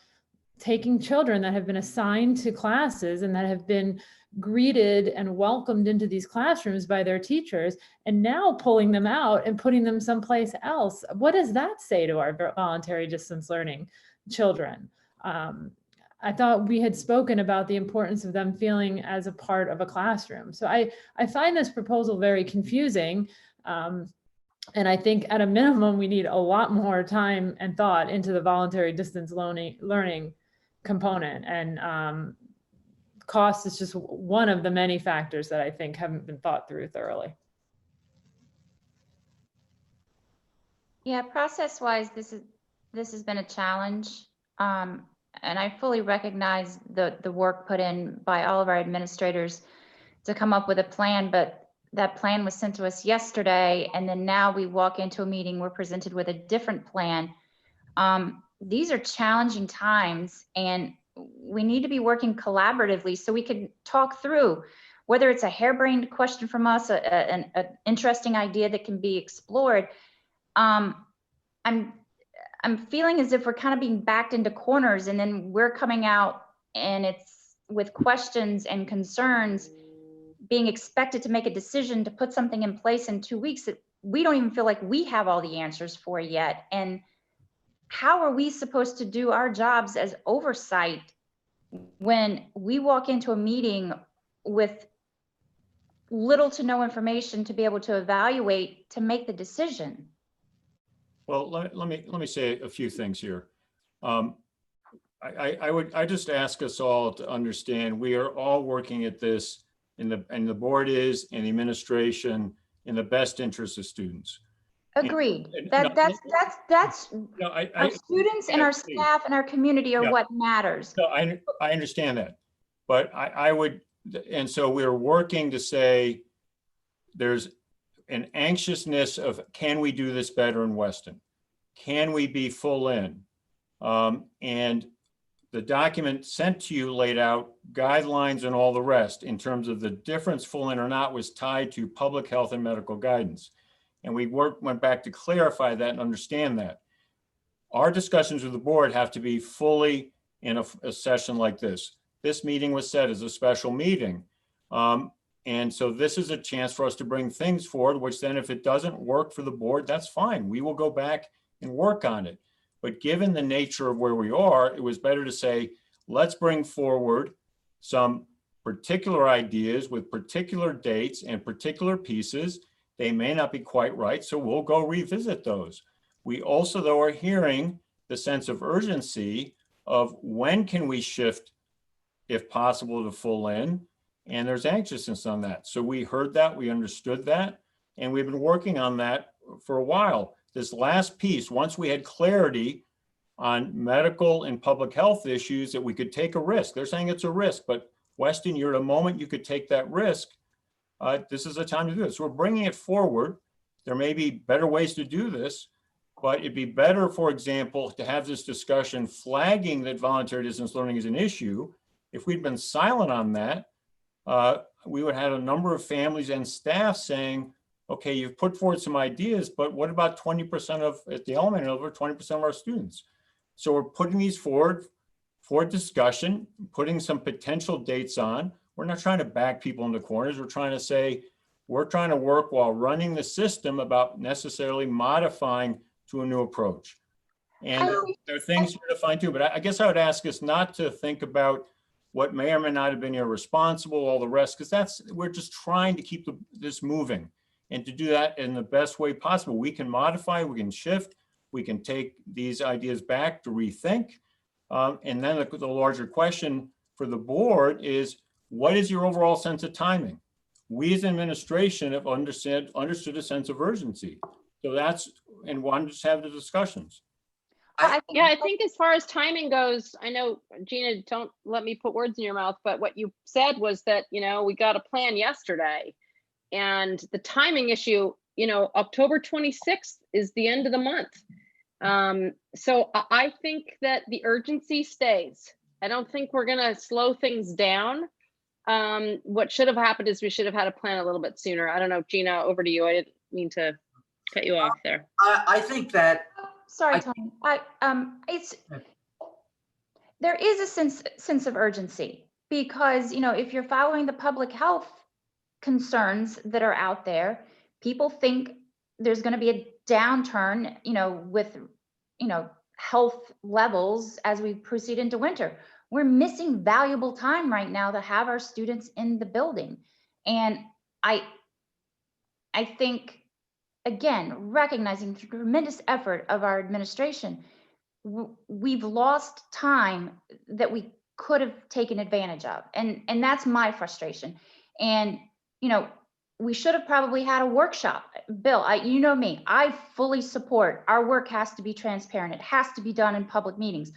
taking children that have been assigned to classes and that have been greeted and welcomed into these classrooms by their teachers, and now pulling them out and putting them someplace else. What does that say to our voluntary distance learning children? I thought we had spoken about the importance of them feeling as a part of a classroom. So I find this proposal very confusing. And I think at a minimum, we need a lot more time and thought into the voluntary distance learning component. And cost is just one of the many factors that I think haven't been thought through thoroughly. Yeah, process-wise, this has been a challenge. And I fully recognize the work put in by all of our administrators to come up with a plan, but that plan was sent to us yesterday, and then now we walk into a meeting, we're presented with a different plan. These are challenging times, and we need to be working collaboratively so we can talk through whether it's a harebrained question from us, an interesting idea that can be explored. I'm feeling as if we're kind of being backed into corners, and then we're coming out and it's with questions and concerns, being expected to make a decision to put something in place in 2 weeks that we don't even feel like we have all the answers for yet. And how are we supposed to do our jobs as oversight when we walk into a meeting with little to no information to be able to evaluate, to make the decision? Well, let me say a few things here. I just ask us all to understand we are all working at this, and the board is, and the administration, in the best interest of students. Agreed. That's No, our students and our staff and our community are what matters. No, I understand that, but I would, and so we're working to say there's an anxiousness of, can we do this better in Weston? Can we be full in? And the document sent to you laid out guidelines and all the rest in terms of the difference, full in or not, was tied to public health and medical guidance. And we went back to clarify that and understand that. Our discussions with the board have to be fully in a session like this. This meeting was set as a special meeting. And so this is a chance for us to bring things forward, which then if it doesn't work for the board, that's fine. We will go back and work on it. But given the nature of where we are, it was better to say, let's bring forward some particular ideas with particular dates and particular pieces. They may not be quite right, so we'll go revisit those. We also, though, are hearing the sense of urgency of when can we shift, if possible, to full in, and there's anxiousness on that. So we heard that, we understood that, and we've been working on that for a while. This last piece, once we had clarity on medical and public health issues that we could take a risk. They're saying it's a risk, but Weston, you're at a moment you could take that risk. This is the time to do it. So we're bringing it forward. There may be better ways to do this, but it'd be better, for example, to have this discussion flagging that voluntary distance learning is an issue. If we'd been silent on that, we would have a number of families and staff saying, okay, you've put forward some ideas, but what about 20% of, at the elementary level, 20% of our students? So we're putting these forward for discussion, putting some potential dates on. We're not trying to back people into corners. We're trying to say, we're trying to work while running the system about necessarily modifying to a new approach. And there are things here to find too, but I guess I would ask us not to think about what may or may not have been irresponsible, all the rest, because we're just trying to keep this moving. And to do that in the best way possible. We can modify, we can shift, we can take these ideas back to rethink. And then the larger question for the board is, what is your overall sense of timing? We as administration have understood a sense of urgency. So that's, and want to just have the discussions. Yeah, I think as far as timing goes, I know, Gina, don't let me put words in your mouth, but what you said was that, we got a plan yesterday. And the timing issue, October 26th is the end of the month. So I think that the urgency stays. I don't think we're going to slow things down. What should have happened is we should have had a plan a little bit sooner. I don't know, Gina, over to you. I didn't mean to cut you off there. I think that. Sorry, Tony. There is a sense of urgency because, if you're following the public health concerns that are out there, people think there's going to be a downturn, with, health levels as we proceed into winter. We're missing valuable time right now to have our students in the building. And I think, again, recognizing the tremendous effort of our administration, we've lost time that we could have taken advantage of. And that's my frustration. And, we should have probably had a workshop. Bill, you know me, I fully support our work has to be transparent. It has to be done in public meetings.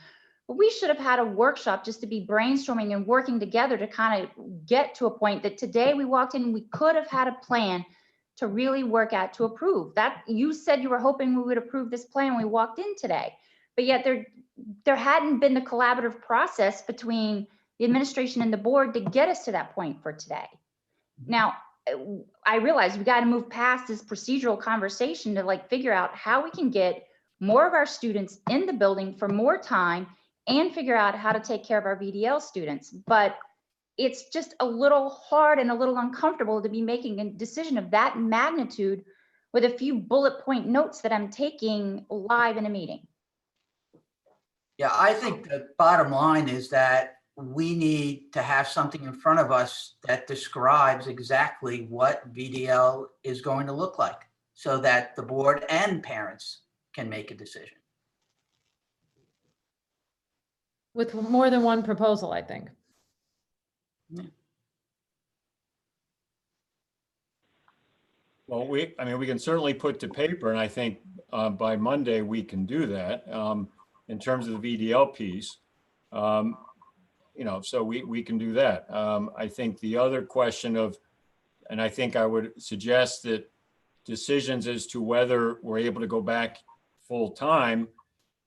But we should have had a workshop just to be brainstorming and working together to kind of get to a point that today we walked in and we could have had a plan to really work out to approve. That you said you were hoping we would approve this plan when we walked in today. But yet there hadn't been the collaborative process between the administration and the board to get us to that point for today. Now, I realize we got to move past this procedural conversation to figure out how we can get more of our students in the building for more time and figure out how to take care of our VDL students. But it's just a little hard and a little uncomfortable to be making a decision of that magnitude with a few bullet point notes that I'm taking live in a meeting. Yeah, I think the bottom line is that we need to have something in front of us that describes exactly what VDL is going to look like so that the board and parents can make a decision. With more than one proposal, I think. Yeah. Well, we can certainly put to paper, and I think by Monday we can do that in terms of the VDL piece. So we can do that. I think the other question and I think I would suggest that decisions as to whether we're able to go back full time.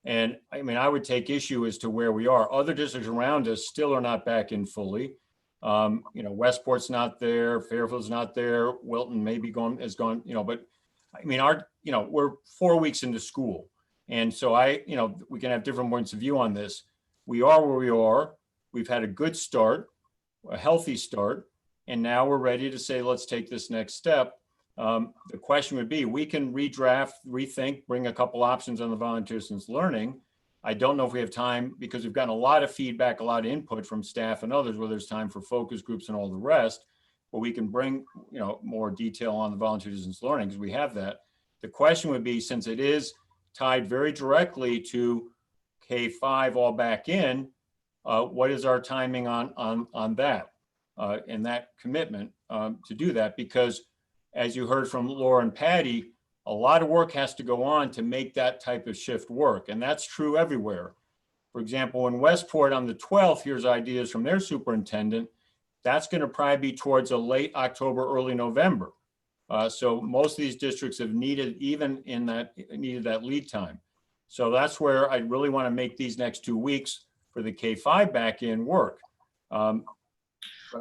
And I would take issue as to where we are. Other districts around us still are not back in fully. Westport's not there, Fairfield's not there, Wilton maybe is gone, but we're 4 weeks into school. And so we can have different points of view on this. We are where we are. We've had a good start, a healthy start. And now we're ready to say, let's take this next step. The question would be, we can redraft, rethink, bring a couple options on the volunteer distance learning. I don't know if we have time because we've gotten a lot of feedback, a lot of input from staff and others, where there's time for focus groups and all the rest, but we can bring, more detail on the volunteer distance learning because we have that. The question would be, since it is tied very directly to K-5 all back in, what is our timing on that and that commitment to do that? Because as you heard from Laura and Patty, a lot of work has to go on to make that type of shift work. And that's true everywhere. For example, in Westport on the 12th, here's ideas from their superintendent. That's going to probably be towards a late October, early November. So most of these districts have needed that lead time. So that's where I really want to make these next 2 weeks for the K-5 back in work.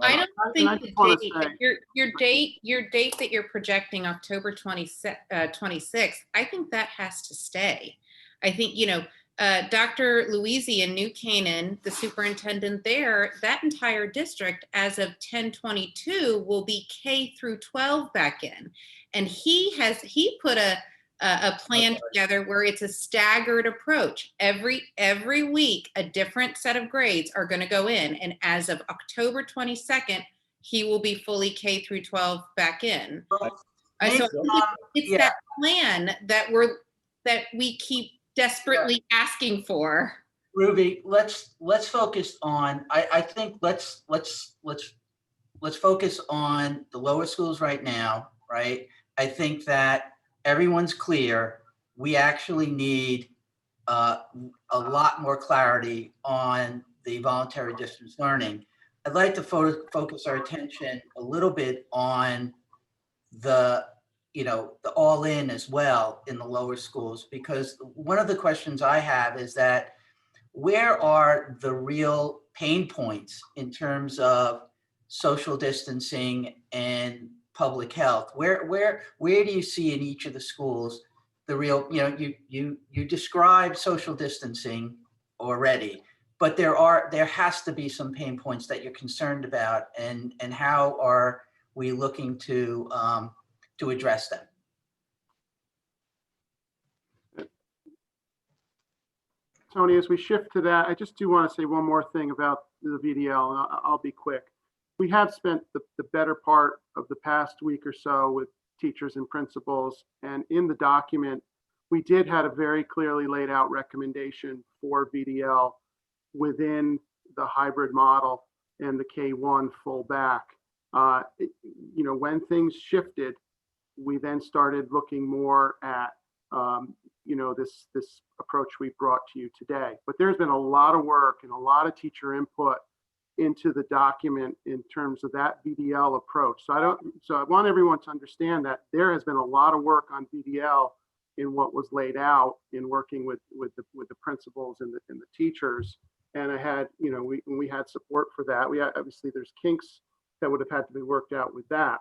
I don't think your date that you're projecting, October 26th, I think that has to stay. I think, Dr. Louisi in New Canaan, the superintendent there, that entire district as of 10/22 will be K through 12 back in. And he put a plan together where it's a staggered approach. Every week, a different set of grades are going to go in. And as of October 22nd, he will be fully K through 12 back in. So it's that plan that we keep desperately asking for. Ruby, let's focus on, I think let's focus on the lower schools right now, right? I think that everyone's clear. We actually need a lot more clarity on the voluntary distance learning. I'd like to focus our attention a little bit on the all-in as well in the lower schools, because one of the questions I have is that where are the real pain points in terms of social distancing and public health? Where do you see in each of the schools the real, you describe social distancing already, but there has to be some pain points that you're concerned about, and how are we looking to address them? Tony, as we shift to that, I just do want to say one more thing about the VDL, and I'll be quick. We have spent the better part of the past week or so with teachers and principals, and in the document, we did have a very clearly laid out recommendation for VDL within the hybrid model and the K1 full back. When things shifted, we then started looking more at this approach we brought to you today. But there's been a lot of work and a lot of teacher input into the document in terms of that VDL approach. So I want everyone to understand that there has been a lot of work on VDL in what was laid out in working with the principals and the teachers. And I had, we had support for that. Obviously there's kinks that would have had to be worked out with that.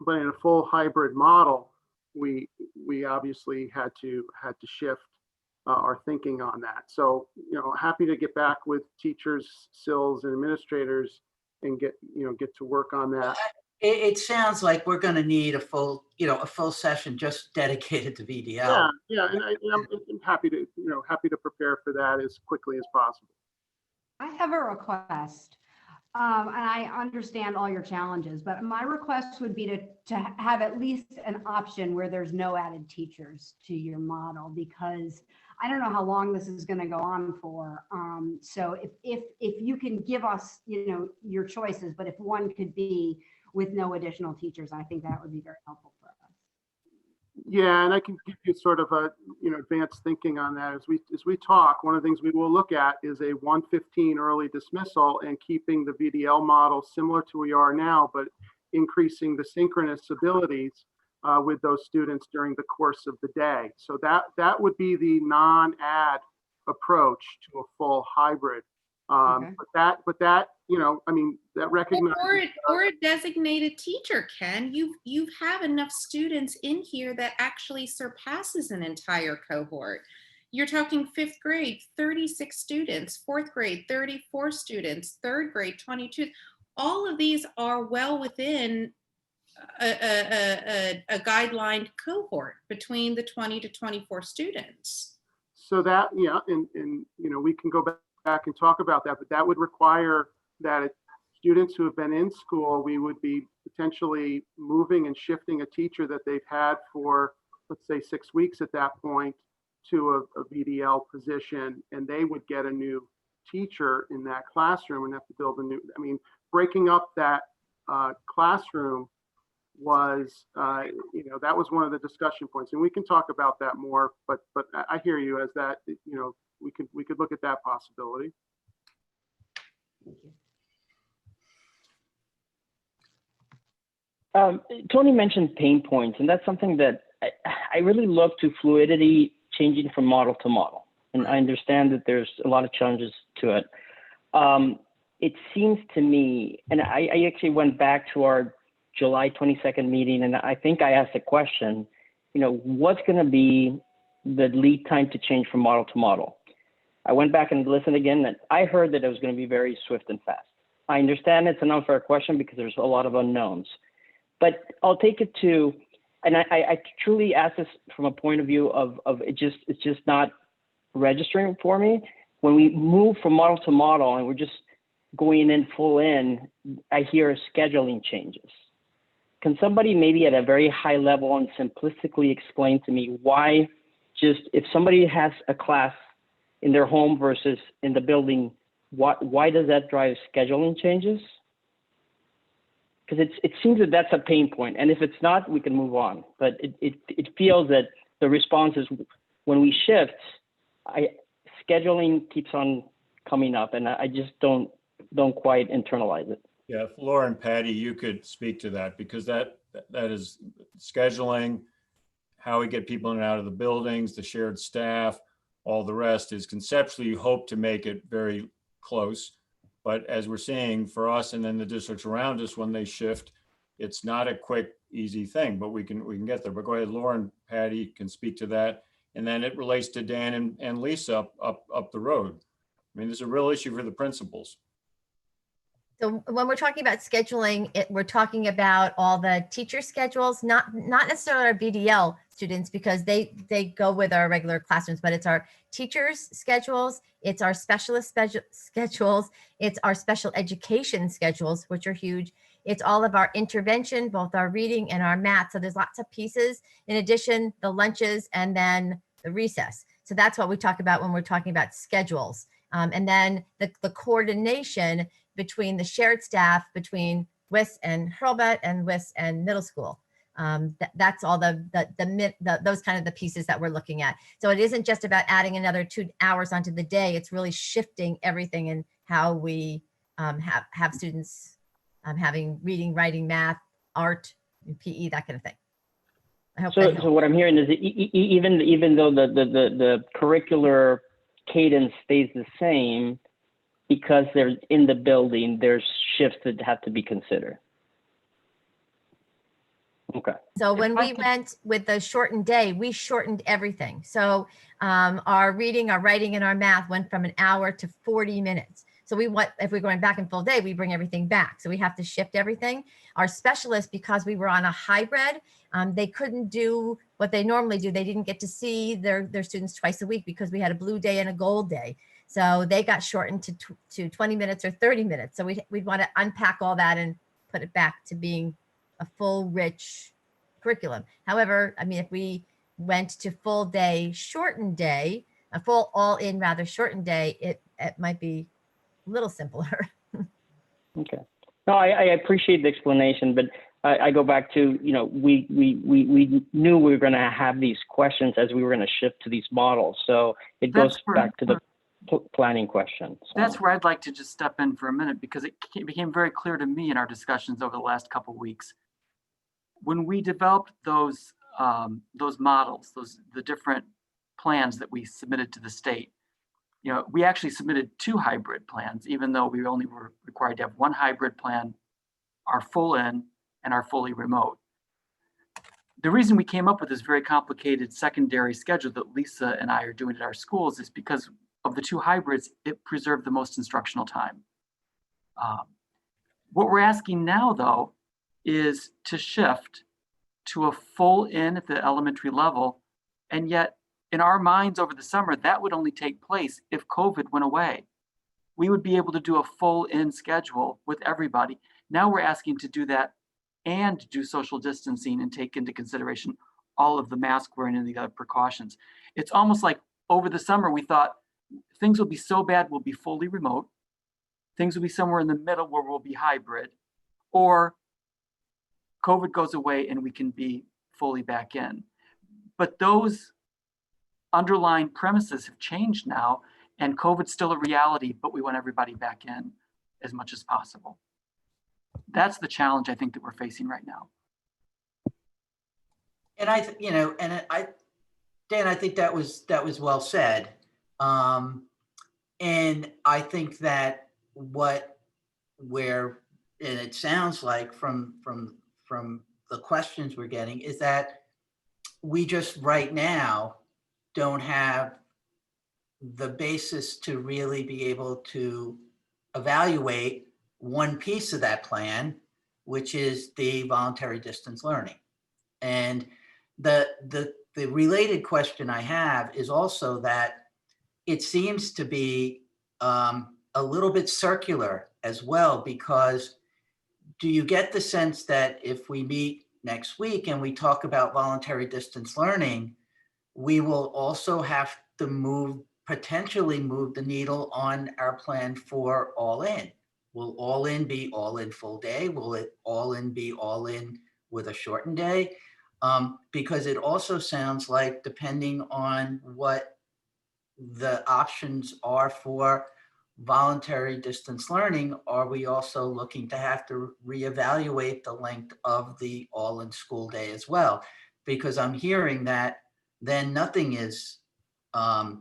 But in a full hybrid model, we obviously had to shift our thinking on that. So, happy to get back with teachers, SILs, and administrators and get to work on that. It sounds like we're going to need a full session just dedicated to VDL. Yeah, and I'm happy to prepare for that as quickly as possible. I have a request. And I understand all your challenges, but my request would be to have at least an option where there's no added teachers to your model, because I don't know how long this is going to go on for. So if you can give us, your choices, but if one could be with no additional teachers, I think that would be very helpful for us. Yeah, and I can give you sort of a advanced thinking on that. As we talk, one of the things we will look at is a 1:15 early dismissal and keeping the VDL model similar to we are now, but increasing the synchronous abilities with those students during the course of the day. So that would be the non-add approach to a full hybrid. Okay. But that that recognizes or a designated teacher, Ken. You have enough students in here that actually surpasses an entire cohort. You're talking 5th grade, 36 students, 4th grade, 34 students, 3rd grade, 22. all of these are well within a guideline cohort between the 20 to 24 students. So that, yeah, and we can go back and talk about that, but that would require that students who have been in school, we would be potentially moving and shifting a teacher that they've had for, let's say, 6 weeks at that point to a VDL position, and they would get a new teacher in that classroom and have to build a new, I mean, breaking up that classroom was, that was one of the discussion points, and we can talk about that more, but I hear you as that, we could look at that possibility. Tony mentioned pain points, and that's something that I really look to fluidity changing from model to model. And I understand that there's a lot of challenges to it. It seems to me, and I actually went back to our July 22nd meeting, and I think I asked a question, what's going to be the lead time to change from model to model? I went back and listened again, and I heard that it was going to be very swift and fast. I understand it's an unfair question because there's a lot of unknowns. But I'll take it to, and I truly ask this from a point of view of it's just not registering for me. When we move from model to model and we're just going in full in, I hear scheduling changes. Can somebody maybe at a very high level and simplistically explain to me why just, if somebody has a class in their home versus in the building, why does that drive scheduling changes? Because it seems that that's a pain point, and if it's not, we can move on. But it feels that the response is when we shift, scheduling keeps on coming up, and I just don't quite internalize it. Yeah, if Laura and Patty, you could speak to that, because that is scheduling, how we get people in and out of the buildings, the shared staff, all the rest is conceptually, you hope to make it very close. But as we're seeing for us and then the districts around us, when they shift, it's not a quick, easy thing, but we can get there. But go ahead, Laura and Patty can speak to that. And then it relates to Dan and Lisa up the road. I mean, there's a real issue for the principals. So when we're talking about scheduling, we're talking about all the teacher schedules, not necessarily our BDL students, because they go with our regular classrooms, but it's our teachers' schedules, it's our specialist schedules, it's our special education schedules, which are huge. It's all of our intervention, both our reading and our math. So there's lots of pieces. In addition, the lunches and then the recess. So that's what we talk about when we're talking about schedules. And then the coordination between the shared staff, between WIS and Hurlbut and WIS and middle school. That's all those kind of the pieces that we're looking at. So it isn't just about adding another 2 hours onto the day. It's really shifting everything in how we have students having reading, writing, math, art, PE, that kind of thing. I hope so what I'm hearing is that even though the curricular cadence stays the same, because they're in the building, there's shifts that have to be considered. Okay. So when we went with the shortened day, we shortened everything. So our reading, our writing, and our math went from an hour to 40 minutes. So if we're going back in full day, we bring everything back. So we have to shift everything. Our specialists, because we were on a hybrid, they couldn't do what they normally do. They didn't get to see their students twice a week because we had a blue day and a gold day. So they got shortened to 20 minutes or 30 minutes. So we'd want to unpack all that and put it back to being a full, rich curriculum. However, I mean, if we went to full day, shortened day, a full all-in rather shortened day, it might be a little simpler. Okay. No, I appreciate the explanation, but I go back to, we knew we were going to have these questions as we were going to shift to these models. So it goes back to the planning question. So. That's where I'd like to just step in for a minute, because it became very clear to me in our discussions over the last couple of weeks. When we developed those models, the different plans that we submitted to the state, we actually submitted 2 hybrid plans, even though we only were required to have 1 hybrid plan, our full in and our fully remote. The reason we came up with this very complicated secondary schedule that Lisa and I are doing at our schools is because of the 2 hybrids, it preserved the most instructional time. What we're asking now, though, is to shift to a full in at the elementary level. And yet, in our minds over the summer, that would only take place if COVID went away. We would be able to do a full in schedule with everybody. Now we're asking to do that and do social distancing and take into consideration all of the mask wearing and the other precautions. It's almost like over the summer, we thought things will be so bad, we'll be fully remote. Things will be somewhere in the middle where we'll be hybrid, or COVID goes away and we can be fully back in. But those underlying premises have changed now, and COVID's still a reality, but we want everybody back in as much as possible. That's the challenge I think that we're facing right now. And Dan, I think that was well said. And I think that and it sounds like from the questions we're getting is that we just right now don't have the basis to really be able to evaluate one piece of that plan, which is the voluntary distance learning. And the related question I have is also that it seems to be a little bit circular as well, because do you get the sense that if we meet next week and we talk about voluntary distance learning, we will also have to potentially move the needle on our plan for all in? Will all in be all in full day? Will it all in be all in with a shortened day? Because it also sounds like, depending on what the options are for voluntary distance learning, are we also looking to have to reevaluate the length of the all in school day as well? Because I'm hearing that then nothing is, I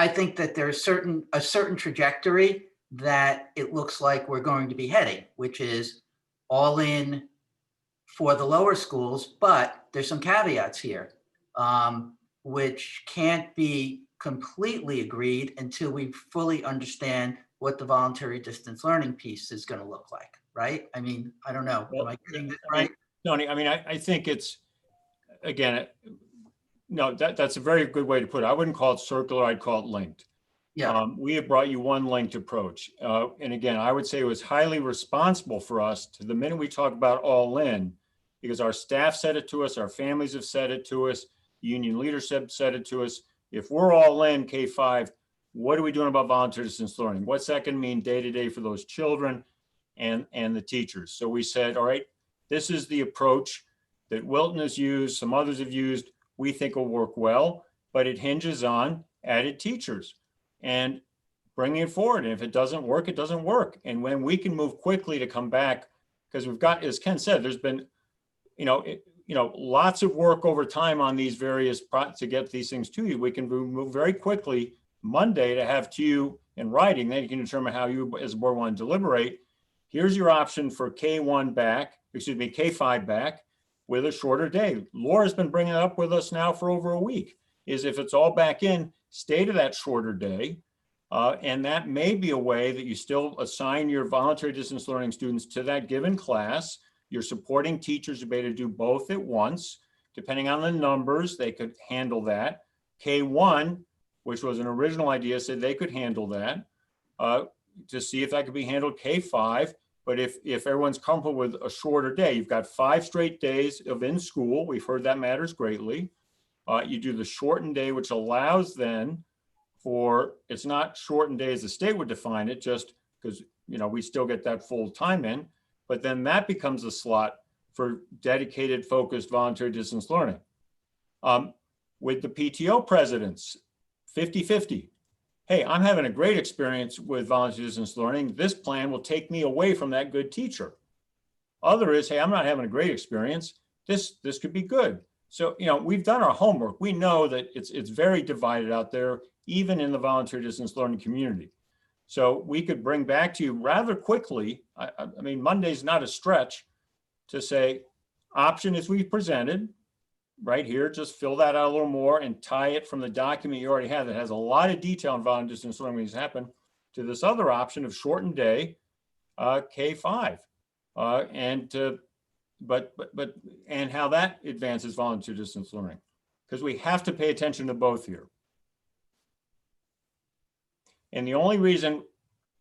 think that there's a certain trajectory that it looks like we're going to be heading, which is all in for the lower schools, but there's some caveats here, which can't be completely agreed until we fully understand what the voluntary distance learning piece is going to look like, right? I mean, I don't know. Am I getting this right? Tony, I mean, I think it's, again, no, that's a very good way to put it. I wouldn't call it circular, I'd call it linked. Yeah. We have brought you one linked approach. And again, I would say it was highly responsible for us to the minute we talk about all in, because our staff said it to us, our families have said it to us, union leadership said it to us. If we're all in K-5, what are we doing about voluntary distance learning? What's that going to mean day to day for those children and the teachers? So we said, all right, this is the approach that Wilton has used, some others have used, we think will work well, but it hinges on added teachers and bringing it forward. And if it doesn't work, it doesn't work. And when we can move quickly to come back, because we've got, as Ken said, there's been, lots of work over time on these various to get these things to you. We can move very quickly Monday to have to you in writing. Then you can determine how you as a board want to deliberate. Here's your option for K5 back with a shorter day. Laura's been bringing it up with us now for over a week, is if it's all back in, stay to that shorter day. And that may be a way that you still assign your voluntary distance learning students to that given class. You're supporting teachers to be able to do both at once. Depending on the numbers, they could handle that. K1, which was an original idea, said they could handle that to see if that could be handled. K5, but if everyone's comfortable with a shorter day, you've got 5 straight days of in school. We've heard that matters greatly. You do the shortened day, which allows then for, it's not shortened day as the state would define it, just because, we still get that full time in. But then that becomes a slot for dedicated, focused voluntary distance learning. With the PTO presidents, 50-50. Hey, I'm having a great experience with voluntary distance learning. This plan will take me away from that good teacher. Other is, hey, I'm not having a great experience. This could be good. So, we've done our homework. We know that it's very divided out there, even in the voluntary distance learning community. So we could bring back to you rather quickly. I mean, Monday's not a stretch to say, option as we presented right here, just fill that out a little more and tie it from the document you already have that has a lot of detail on voluntary distance learning has happened to this other option of shortened day. K-5. And how that advances volunteer distance learning, because we have to pay attention to both here. And the only reason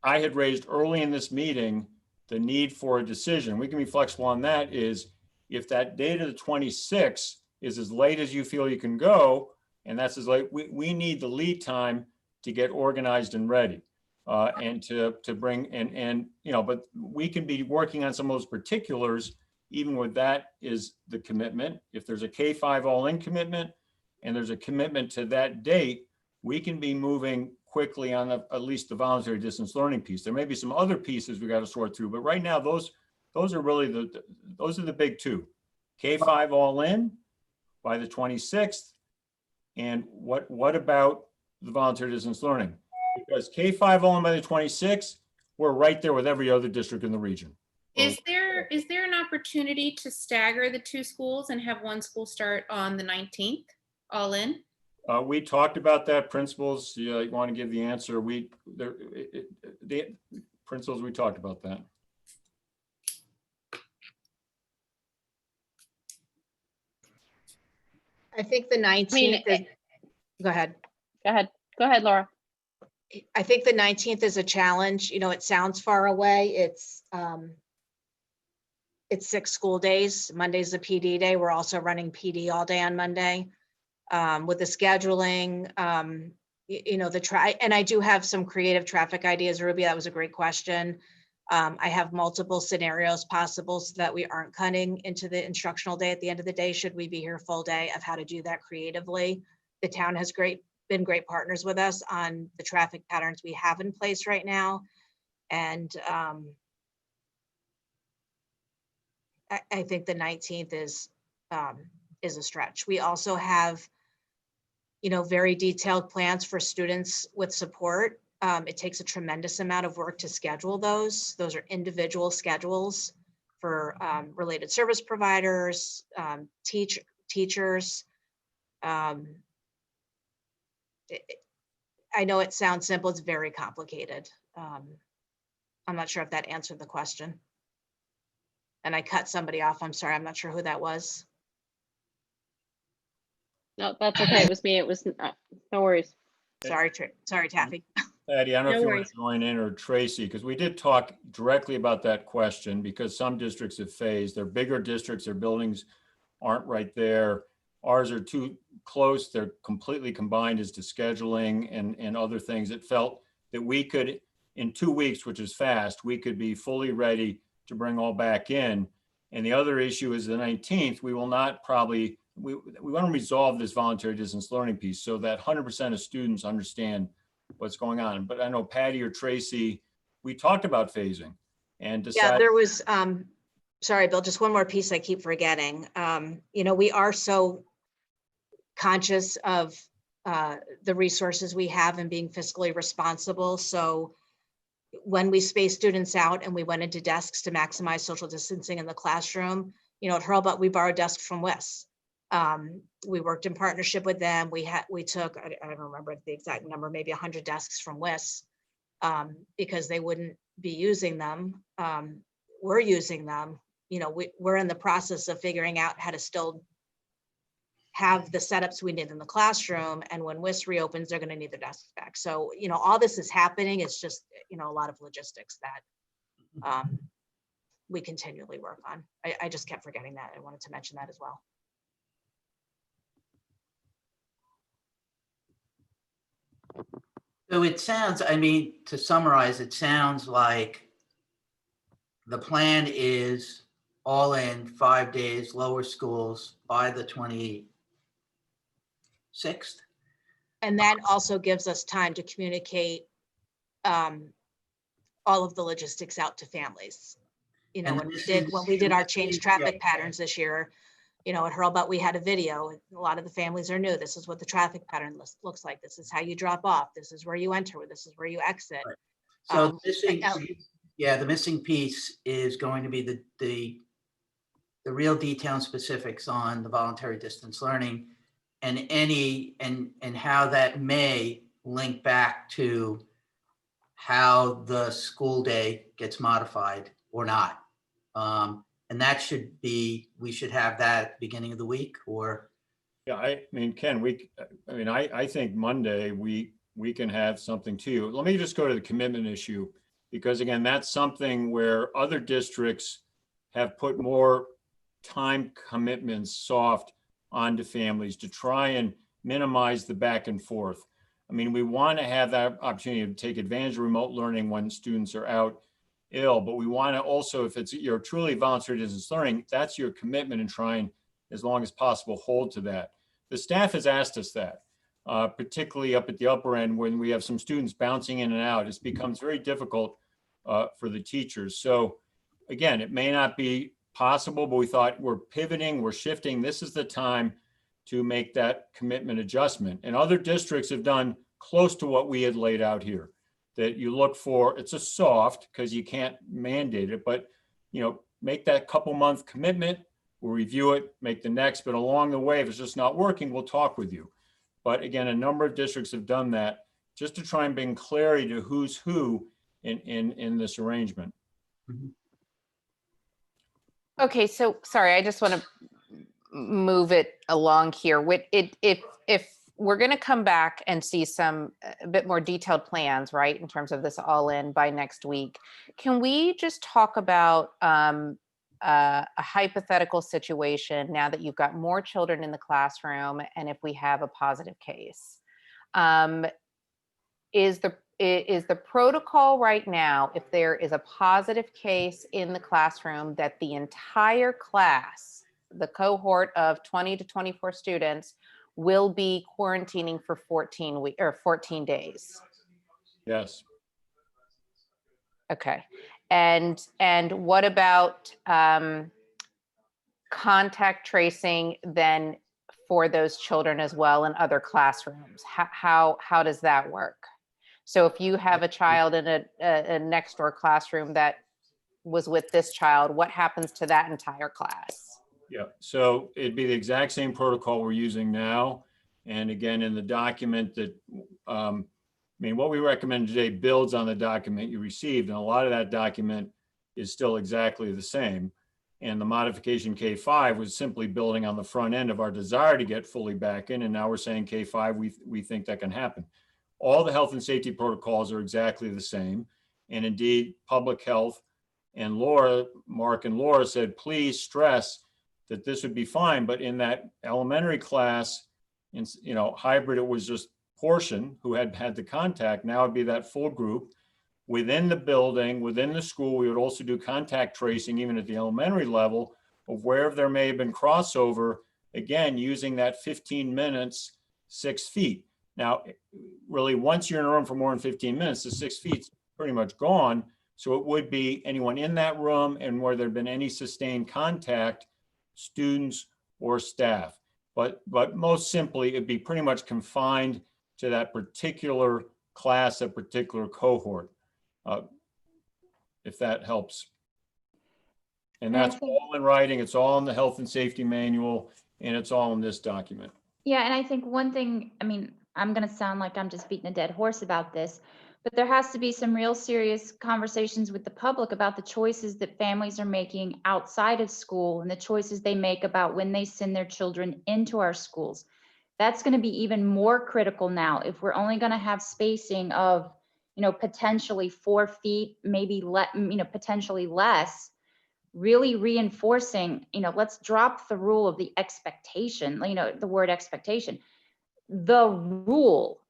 I had raised early in this meeting the need for a decision, we can be flexible on that, is if that date of the 26th is as late as you feel you can go, and that's as late, we need the lead time to get organized and ready. And to bring and you know, but we can be working on some of those particulars. Even with that is the commitment. If there's a K-5 all-in commitment and there's a commitment to that date, we can be moving quickly on at least the voluntary distance learning piece. There may be some other pieces we got to sort through, but right now those are really those are the big two. K-5 all-in by the 26th, and what about the voluntary distance learning? Because K-5 all-in by the 26th, we're right there with every other district in the region. Is there an opportunity to stagger the two schools and have one school start on the 19th, all in? We talked about that. Principals, you want to give the answer? The principals, we talked about that. I think the 19th is, go ahead. Go ahead, Laura. I think the 19th is a challenge. You know, it sounds far away. It's 6 school days. Monday's the PD day. We're also running PD all day on Monday. With the scheduling, you know, and I do have some creative traffic ideas, Ruby. That was a great question. I have multiple scenarios possible so that we aren't cutting into the instructional day at the end of the day, should we be here full day, of how to do that creatively. The town has been great partners with us on the traffic patterns we have in place right now. And I think the 19th is a stretch. We also have, you know, very detailed plans for students with support. It takes a tremendous amount of work to schedule those. Those are individual schedules for related service providers, teachers. I know it sounds simple, it's very complicated. I'm not sure if that answered the question. And I cut somebody off, I'm sorry, I'm not sure who that was. No, that's okay. It was me. It was no worries. Sorry, Taffy. Patty, I don't know No if you want worries. to join in, or Tracy, because we did talk directly about that question, because some districts have phased. They're bigger districts, their buildings aren't right there. Ours are too close. They're completely combined as to scheduling and other things. It felt that we could, in 2 weeks, which is fast, we could be fully ready to bring all back in. And the other issue is the 19th, we will not probably, we want to resolve this voluntary distance learning piece so that 100% of students understand what's going on. But I know Patty or Tracy, we talked about phasing and decided. Yeah, there was, sorry, Bill, just one more piece I keep forgetting. You know, we are so conscious of the resources we have and being fiscally responsible. So when we spaced students out and we went into desks to maximize social distancing in the classroom, you know, at Hurlbut, we borrowed desks from WIS. We worked in partnership with them. We took, I don't remember the exact number, maybe 100 desks from WIS because they wouldn't be using them. We're using them. You know, we're in the process of figuring out how to still have the setups we need in the classroom. And when WIS reopens, they're going to need their desks back. So, you know, all this is happening. It's just, you know, a lot of logistics that we continually work on. I just kept forgetting that. I wanted to mention that as well. So it sounds, I mean, to summarize, it sounds like the plan is all in 5 days, lower schools by the 26th. And that also gives us time to communicate all of the logistics out to families. You know, when we did our change traffic patterns this year, you know, at Hurlbut, we had a video. A lot of the families are new. This is what the traffic pattern looks like. This is how you drop off. This is where you enter. This is where you exit. Right. So the missing piece is going to be the real detail and specifics on the voluntary distance learning and how that may link back to how the school day gets modified or not. And that should be, we should have that at the beginning of the week, or Yeah, I mean, Ken, I think Monday, we can have something too. Let me just go to the commitment issue, because again, that's something where other districts have put more time commitments soft onto families to try and minimize the back and forth. I mean, we want to have that opportunity to take advantage of remote learning when students are out ill, but we want to also, if it's you're truly voluntary distance learning, that's your commitment, and trying as long as possible hold to that. The staff has asked us that, particularly up at the upper end when we have some students bouncing in and out. It becomes very difficult for the teachers. So again, it may not be possible, but we thought we're pivoting, we're shifting. This is the time to make that commitment adjustment. And other districts have done close to what we had laid out here, that you look for. It's a soft, because you can't mandate it, but make that couple month commitment. We'll review it, make the next, but along the way, if it's just not working, we'll talk with you. But again, a number of districts have done that just to try and bring clarity to who's who in this arrangement. Okay, so sorry, I just want to move it along here. If we're going to come back and see some a bit more detailed plans, right, in terms of this all in by next week, can we just talk about a hypothetical situation now that you've got more children in the classroom, and if we have a positive case? Is the protocol right now, if there is a positive case in the classroom, that the entire class, the cohort of 20 to 24 students, will be quarantining for 14 days? Yes. Okay. And what about contact tracing then for those children as well in other classrooms? How does that work? So if you have a child in a next door classroom that was with this child, what happens to that entire class? Yeah, so it'd be the exact same protocol we're using now. And again, in the document that, what we recommend today builds on the document you received. And a lot of that document is still exactly the same. And the modification K5 was simply building on the front end of our desire to get fully back in. And now we're saying K5, we think that can happen. All the health and safety protocols are exactly the same. And indeed, public health and Mark and Laura said, please stress that this would be fine. But in that elementary class, in hybrid, it was just portion who had the contact. Now it'd be that full group within the building, within the school. We would also do contact tracing, even at the elementary level, of wherever there may have been crossover, again, using that 15 minutes, 6 feet. Now, really, once you're in a room for more than 15 minutes, the 6 feet's pretty much gone. So it would be anyone in that room and where there'd been any sustained contact, students or staff. But most simply, it'd be pretty much confined to that particular class, a particular cohort, if that helps. And that's all in writing. It's all in the health and safety manual, and it's all in this document. Yeah, and I think one thing, I'm going to sound like I'm just beating a dead horse about this, but there has to be some real serious conversations with the public about the choices that families are making outside of school and the choices they make about when they send their children into our schools. That's going to be even more critical now if we're only going to have spacing of, potentially 4 feet, maybe potentially less. Really reinforcing, let's drop the rule of the expectation, the word expectation. The rule,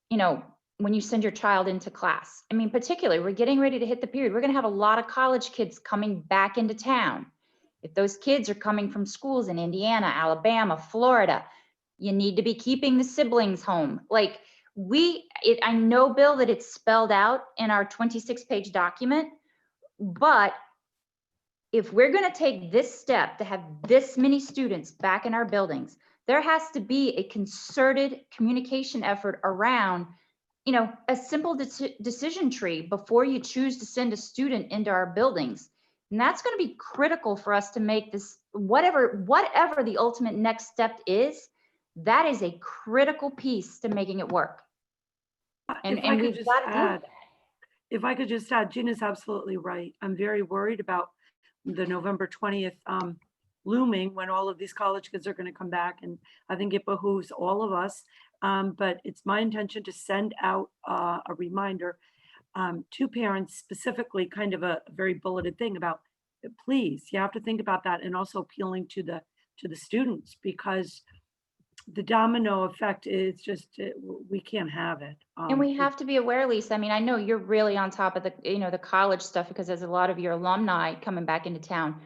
when you send your child into class. Particularly, we're getting ready to hit the period. We're going to have a lot of college kids coming back into town. If those kids are coming from schools in Indiana, Alabama, Florida, you need to be keeping the siblings home. I know, Bill, that it's spelled out in our 26-page document, but if we're going to take this step to have this many students back in our buildings, there has to be a concerted communication effort around, a simple decision tree before you choose to send a student into our buildings. And that's going to be critical for us to make this, whatever the ultimate next step is, that is a critical piece to making it work. And we've got to do it. if I could just add, Gina's absolutely right. I'm very worried about the November 20th looming, when all of these college kids are going to come back. And I think it behooves all of us. But it's my intention to send out a reminder to parents, specifically kind of a very bulleted thing about, please, you have to think about that, and also appealing to the students, because the domino effect is just, we can't have it. And we have to be aware, Lisa. I mean, I know you're really on top of the, the college stuff, because there's a lot of your alumni coming back into town.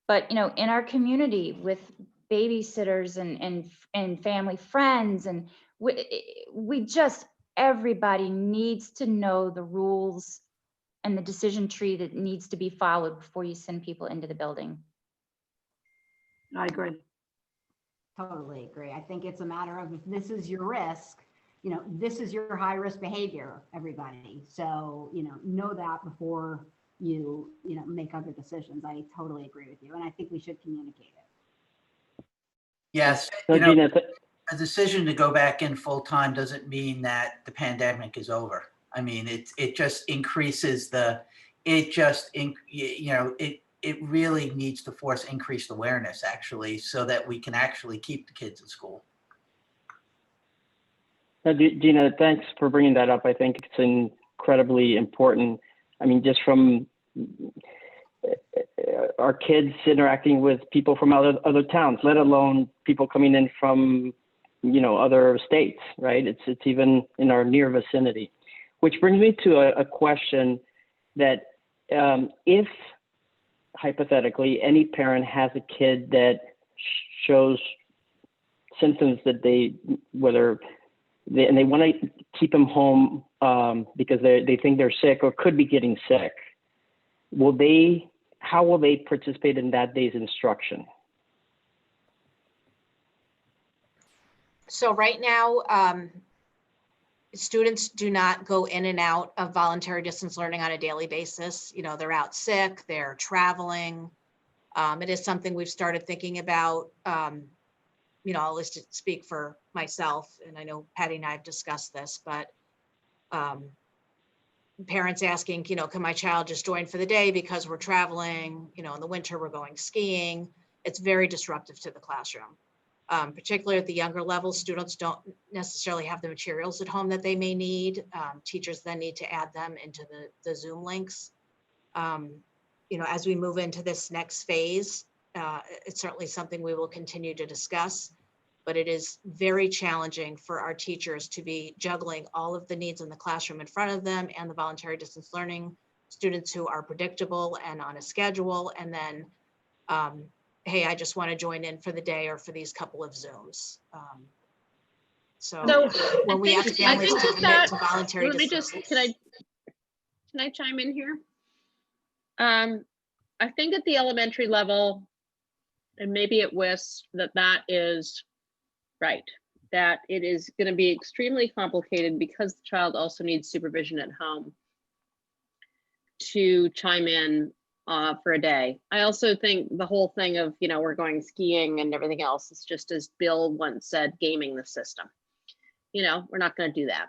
But, in our community with babysitters and family friends, and we just, everybody needs to know the rules and the decision tree that needs to be followed before you send people into the building. I agree. Totally agree. I think it's a matter of, if this is your risk, this is your high risk behavior, everybody. So, know that before you, make other decisions. I totally agree with you. And I think we should communicate it. Yes. So, Gina, a decision to go back in full time doesn't mean that the pandemic is over. I mean, it just increases it really needs to force increased awareness, actually, so that we can actually keep the kids in school. Gina, thanks for bringing that up. I think it's incredibly important. I mean, just from our kids interacting with people from other towns, let alone people coming in from, other states, right? It's even in our near vicinity, which brings me to a question that if hypothetically any parent has a kid that shows symptoms that they want to keep them home because they think they're sick or could be getting sick, how will they participate in that day's instruction? So right now, students do not go in and out of voluntary distance learning on a daily basis. They're out sick, they're traveling. It is something we've started thinking about. I'll just speak for myself, and I know Patty and I have discussed this, but parents asking, can my child just join for the day because we're traveling, in the winter we're going skiing. It's very disruptive to the classroom. Particularly at the younger levels, students don't necessarily have the materials at home that they may need. Teachers then need to add them into the Zoom links. As we move into this next phase, it's certainly something we will continue to discuss, but it is very challenging for our teachers to be juggling all of the needs in the classroom in front of them and the voluntary distance learning students who are predictable and on a schedule, and then hey, I just want to join in for the day or for these couple of Zooms. So when we ask families to commit to voluntary distance. Can I chime in here? I think at the elementary level, and maybe at WIS, that is right, that it is going to be extremely complicated because the child also needs supervision at home to chime in for a day. I also think the whole thing of, we're going skiing and everything else is just, as Bill once said, gaming the system. We're not going to do that.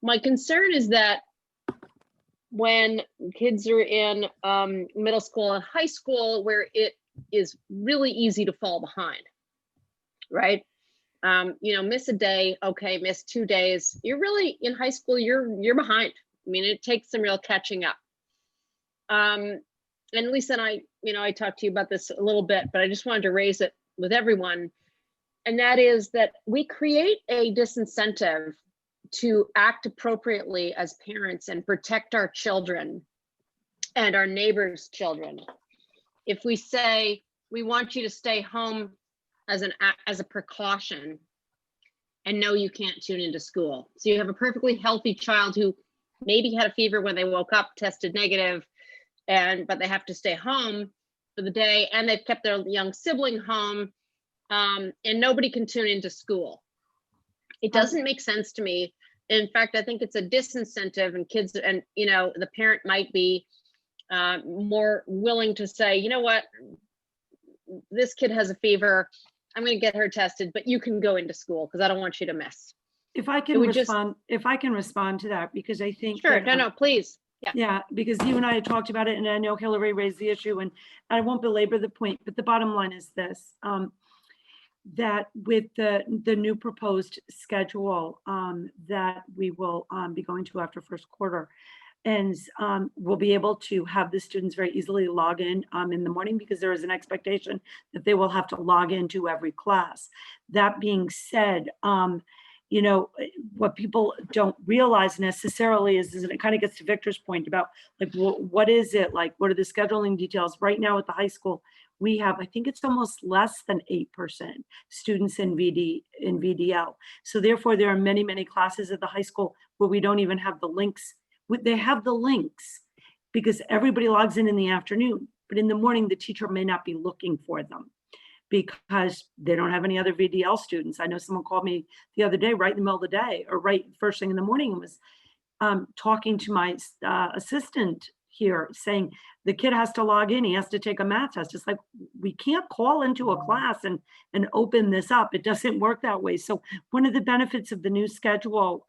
My concern is that when kids are in middle school and high school, where it is really easy to fall behind, right? Miss a day, okay, miss 2 days. You're really, in high school, you're behind. I mean, it takes some real catching up. And Lisa and I talked to you about this a little bit, but I just wanted to raise it with everyone. And that is that we create a disincentive to act appropriately as parents and protect our children and our neighbors' children. If we say, we want you to stay home as a precaution, and no, you can't tune into school. So you have a perfectly healthy child who maybe had a fever when they woke up, tested negative, but they have to stay home for the day, and they've kept their young sibling home, and nobody can tune into school. It doesn't make sense to me. In fact, I think it's a disincentive, and kids, and the parent might be more willing to say, you know what, this kid has a fever, I'm going to get her tested, but you can go into school because I don't want you to miss. If I It can would just- respond, if I can respond to that, because I think. Sure, that, no, please. Yeah. Yeah, because you and I had talked about it, and I know Hillary raised the issue, and I won't belabor the point, but the bottom line is this, that with the new proposed schedule that we will be going to after first quarter, and we'll be able to have the students very easily log in the morning, because there is an expectation that they will have to log into every class. That being said, you know, what people don't realize necessarily is and it kind of gets to Victor's point about like, what is it like? What are the scheduling details? Right now at the high school, we have, I think it's almost less than 8% students in VDL. So therefore, there are many, many classes at the high school where we don't even have the links. They have the links because everybody logs in the afternoon, but in the morning, the teacher may not be looking for them because they don't have any other VDL students. I know someone called me the other day, right in the middle of the day or right first thing in the morning, and was talking to my assistant here saying the kid has to log in. He has to take a math test. It's like, we can't call into a class and open this up. It doesn't work that way. So one of the benefits of the new schedule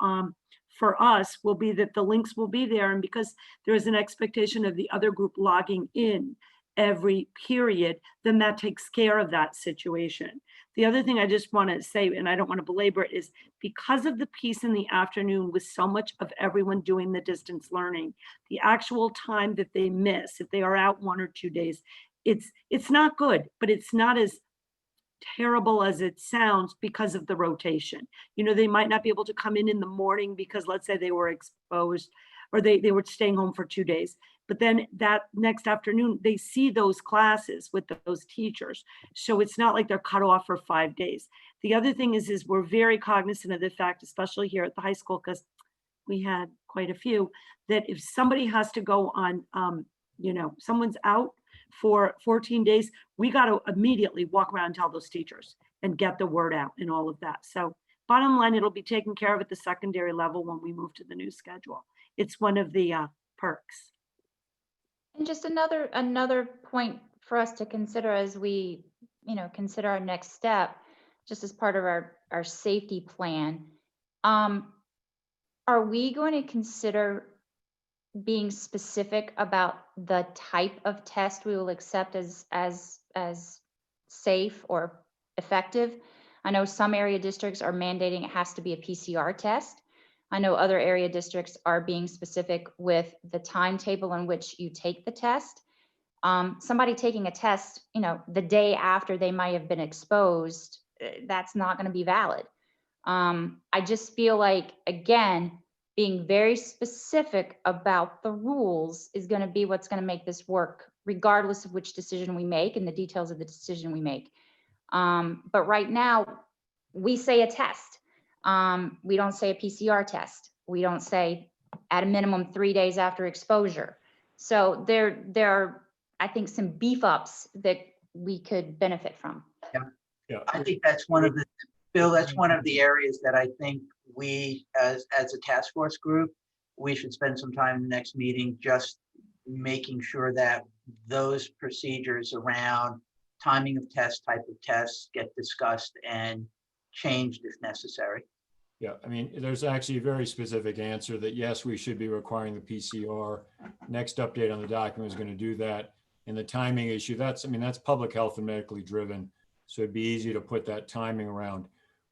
for us will be that the links will be there. And because there is an expectation of the other group logging in every period, then that takes care of that situation. The other thing I just want to say, and I don't want to belabor it, is because of the piece in the afternoon with so much of everyone doing the distance learning, the actual time that they miss, if they are out 1 or 2 days, it's not good, but it's not as terrible as it sounds because of the rotation. You know, they might not be able to come in the morning because let's say they were exposed or they were staying home for 2 days. But then that next afternoon, they see those classes with those teachers. So it's not like they're cut off for 5 days. The other thing is we're very cognizant of the fact, especially here at the high school, because we had quite a few, that if somebody has to go on, you know, someone's out for 14 days, we got to immediately walk around and tell those teachers and get the word out and all of that. So bottom line, it'll be taken care of at the secondary level when we move to the new schedule. It's one of the perks. And just another point for us to consider as we, you know, consider our next step, just as part of our safety plan. Are we going to consider being specific about the type of test we will accept as safe or effective? I know some area districts are mandating it has to be a PCR test. I know other area districts are being specific with the timetable in which you take the test. Somebody taking a test, you know, the day after they might have been exposed, that's not going to be valid. I just feel like, again, being very specific about the rules is going to be what's going to make this work, regardless of which decision we make and the details of the decision we make. But right now, we say a test. We don't say a PCR test. We don't say at a minimum 3 days after exposure. So there are, I think, some beef ups that we could benefit from. Yeah, I think that's one of the, Bill, that's one of the areas that I think we, as a task force group, we should spend some time in the next meeting just making sure that those procedures around timing of tests, type of tests get discussed and changed if necessary. Yeah, I mean, there's actually a very specific answer that yes, we should be requiring the PCR. Next update on the document is going to do that. And the timing issue, that's public health and medically driven. So it'd be easy to put that timing around.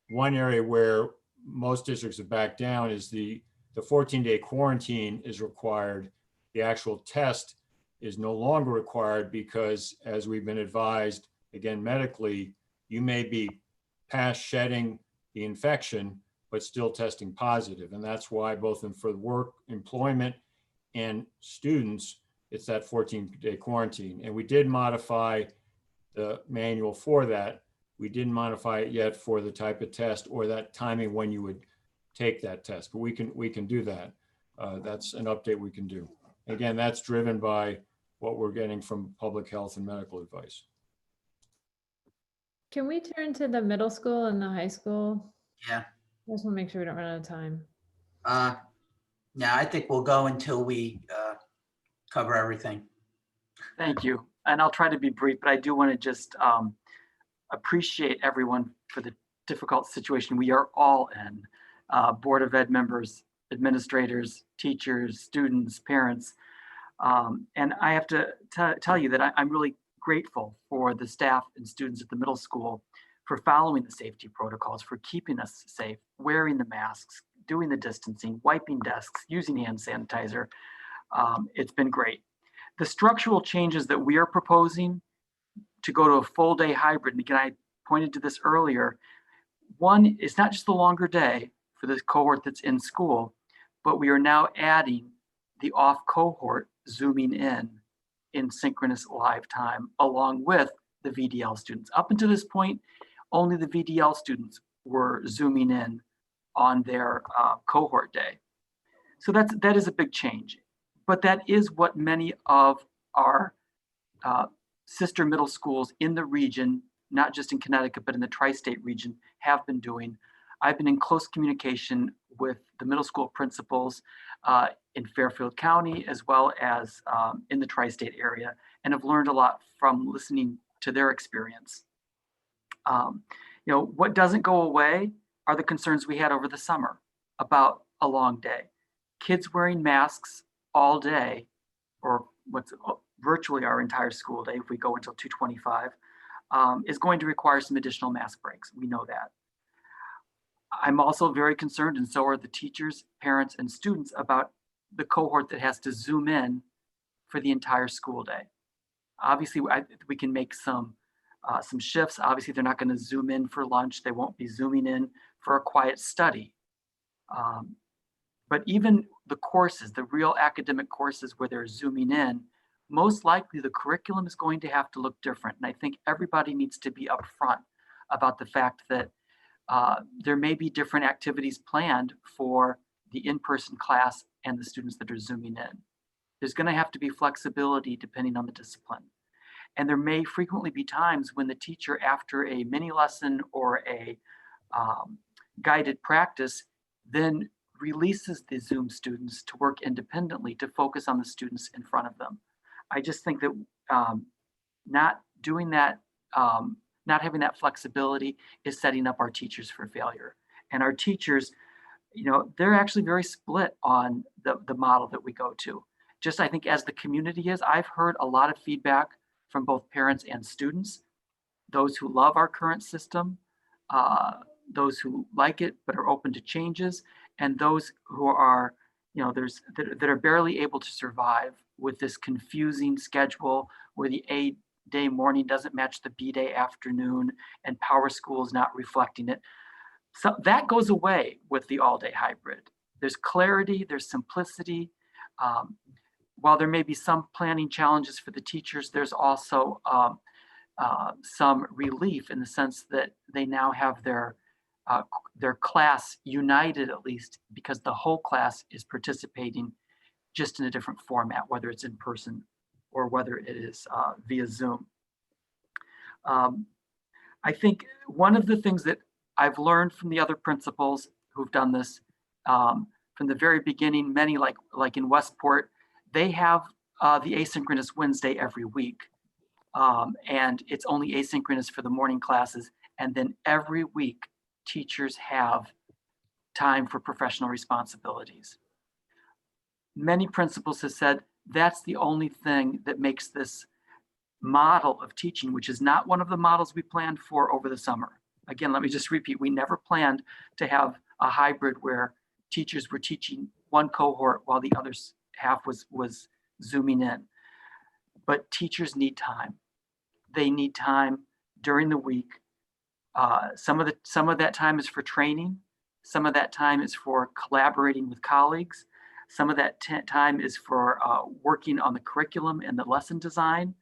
One area where most districts have backed down is the 14-day quarantine is required. The actual test is no longer required because, as we've been advised, again, medically, you may be past shedding the infection, but still testing positive. And that's why both for work, employment, and students, it's that 14-day quarantine. And we did modify the manual for that. We didn't modify it yet for the type of test or that timing when you would take that test, but we can do that. That's an update we can do. Again, that's driven by what we're getting from public health and medical advice. Can we turn to the middle school and the high school? Yeah. I just want to make sure we don't run out of time. Now I think we'll go until we cover everything. Thank you. And I'll try to be brief, but I do want to just appreciate everyone for the difficult situation we are all in. Board of Ed members, administrators, teachers, students, parents. And I have to tell you that I'm really grateful for the staff and students at the middle school for following the safety protocols, for keeping us safe, wearing the masks, doing the distancing, wiping desks, using hand sanitizer. It's been great. The structural changes that we are proposing to go to a full day hybrid, and again, I pointed to this earlier, one, it's not just the longer day for the cohort that's in school, but we are now adding the off cohort zooming in synchronous live time, along with the VDL students. Up until this point, only the VDL students were zooming in on their cohort day. So that is a big change, but that is what many of our sister middle schools in the region, not just in Connecticut, but in the tri-state region, have been doing. I've been in close communication with the middle school principals in Fairfield County, as well as in the tri-state area, and have learned a lot from listening to their experience. What doesn't go away are the concerns we had over the summer about a long day. Kids wearing masks all day, or what's virtually our entire school day, if we go until 2:25, is going to require some additional mask breaks. We know that. I'm also very concerned, and so are the teachers, parents, and students, about the cohort that has to zoom in for the entire school day. Obviously, we can make some shifts. Obviously, they're not going to zoom in for lunch. They won't be zooming in for a quiet study. But even the courses, the real academic courses where they're zooming in, most likely the curriculum is going to have to look different. And I think everybody needs to be upfront about the fact that there may be different activities planned for the in-person class and the students that are zooming in. There's going to have to be flexibility depending on the discipline. And there may frequently be times when the teacher, after a mini lesson or a guided practice, then releases the Zoom students to work independently to focus on the students in front of them. I just think that not doing that, not having that flexibility is setting up our teachers for failure. And our teachers, they're actually very split on the model that we go to. Just, I think, as the community is, I've heard a lot of feedback from both parents and students, those who love our current system, those who like it but are open to changes, and those who are, that are barely able to survive with this confusing schedule where the A-day morning doesn't match the B-day afternoon and Power School is not reflecting it. So that goes away with the all-day hybrid. There's clarity, there's simplicity. While there may be some planning challenges for the teachers, there's also some relief in the sense that they now have their class united, at least, because the whole class is participating just in a different format, whether it's in person or whether it is via Zoom. I think one of the things that I've learned from the other principals who've done this from the very beginning, many like in Westport, they have the asynchronous Wednesday every week. And it's only asynchronous for the morning classes. And then every week, teachers have time for professional responsibilities. Many principals have said that's the only thing that makes this model of teaching, which is not one of the models we planned for over the summer. Again, let me just repeat, we never planned to have a hybrid where teachers were teaching one cohort while the other half was zooming in. But teachers need time. They need time during the week. Some of that time is for training. Some of that time is for collaborating with colleagues. Some of that time is for working on the curriculum and the lesson design.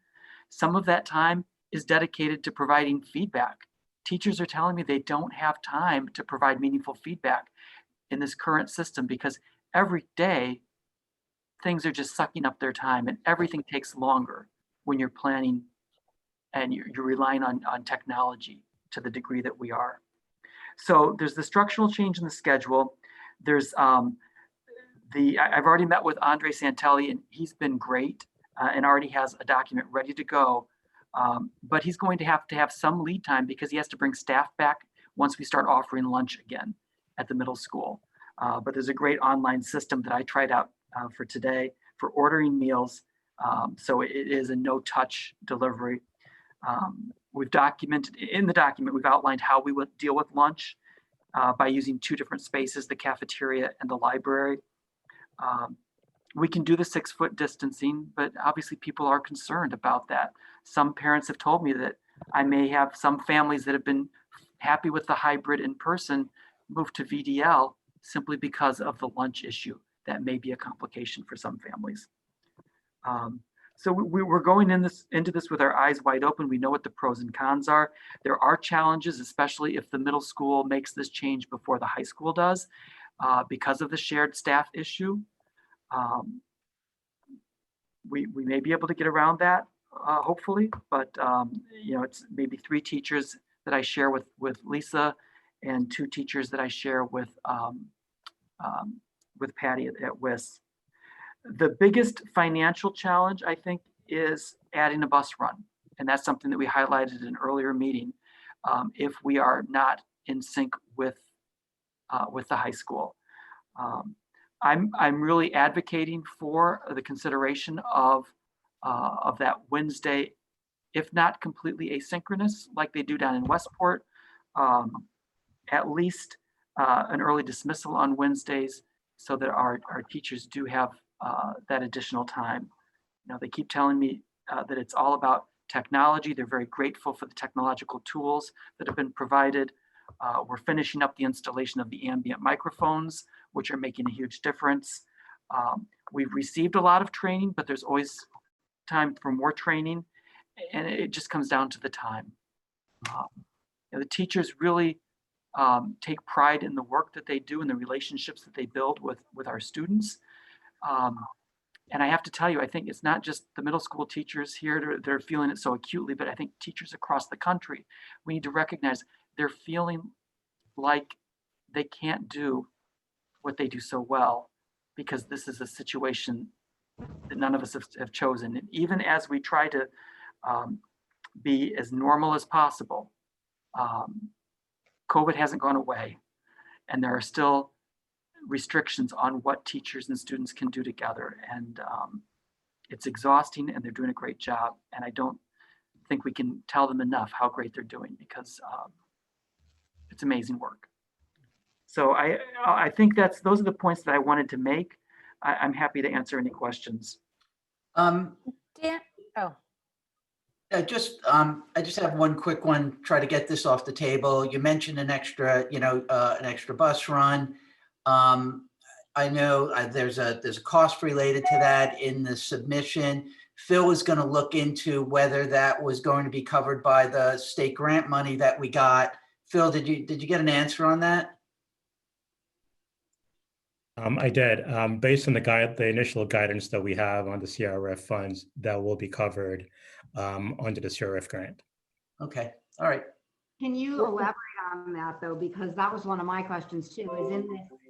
Some of that time is dedicated to providing feedback. Teachers are telling me they don't have time to provide meaningful feedback in this current system because every day things are just sucking up their time and everything takes longer when you're planning and you're relying on technology to the degree that we are. So there's the structural change in the schedule. There's I've already met with Andre Santelli and he's been great and already has a document ready to go. But he's going to have some lead time because he has to bring staff back once we start offering lunch again. at the middle school. But there's a great online system that I tried out for today for ordering meals. So it is a no-touch delivery. We've documented, in the document, we've outlined how we would deal with lunch by using two different spaces, the cafeteria and the library. We can do the 6-foot distancing, but obviously people are concerned about that. Some parents have told me that I may have some families that have been happy with the hybrid in person move to VDL simply because of the lunch issue. That may be a complication for some families. So we're going into this with our eyes wide open. We know what the pros and cons are. There are challenges, especially if the middle school makes this change before the high school does, because of the shared staff issue. We may be able to get around that, hopefully, but you know, it's maybe 3 teachers that I share with Lisa and 2 teachers that I share with Patty at WIS. The biggest financial challenge, I think, is adding a bus run. And that's something that we highlighted in an earlier meeting. If we are not in sync with the high school. I'm really advocating for the consideration of that Wednesday, if not completely asynchronous, like they do down in Westport, at least an early dismissal on Wednesdays so that our teachers do have that additional time. You know, they keep telling me that it's all about technology. They're very grateful for the technological tools that have been provided. We're finishing up the installation of the ambient microphones, which are making a huge difference. We've received a lot of training, but there's always time for more training, and it just comes down to the time. You know, the teachers really take pride in the work that they do and the relationships that they build with our students. And I have to tell you, I think it's not just the middle school teachers here that are feeling it so acutely, but I think teachers across the country, we need to recognize they're feeling like they can't do what they do so well because this is a situation that none of us have chosen. And even as we try to be as normal as possible, COVID hasn't gone away, and there are still restrictions on what teachers and students can do together. And it's exhausting, and they're doing a great job. And I don't think we can tell them enough how great they're doing because it's amazing work. So I think those are the points that I wanted to make. I'm happy to answer any questions. Dan, oh. I just have one quick one, try to get this off the table. You mentioned an extra bus run. I know there's a cost related to that in the submission. Phil was going to look into whether that was going to be covered by the state grant money that we got. Phil, did you get an answer on that? I did. Based on the initial guidance that we have on the CRF funds, that will be covered under the CRF grant. Okay. All right. Can you elaborate on that though? Because that was one of my questions too, is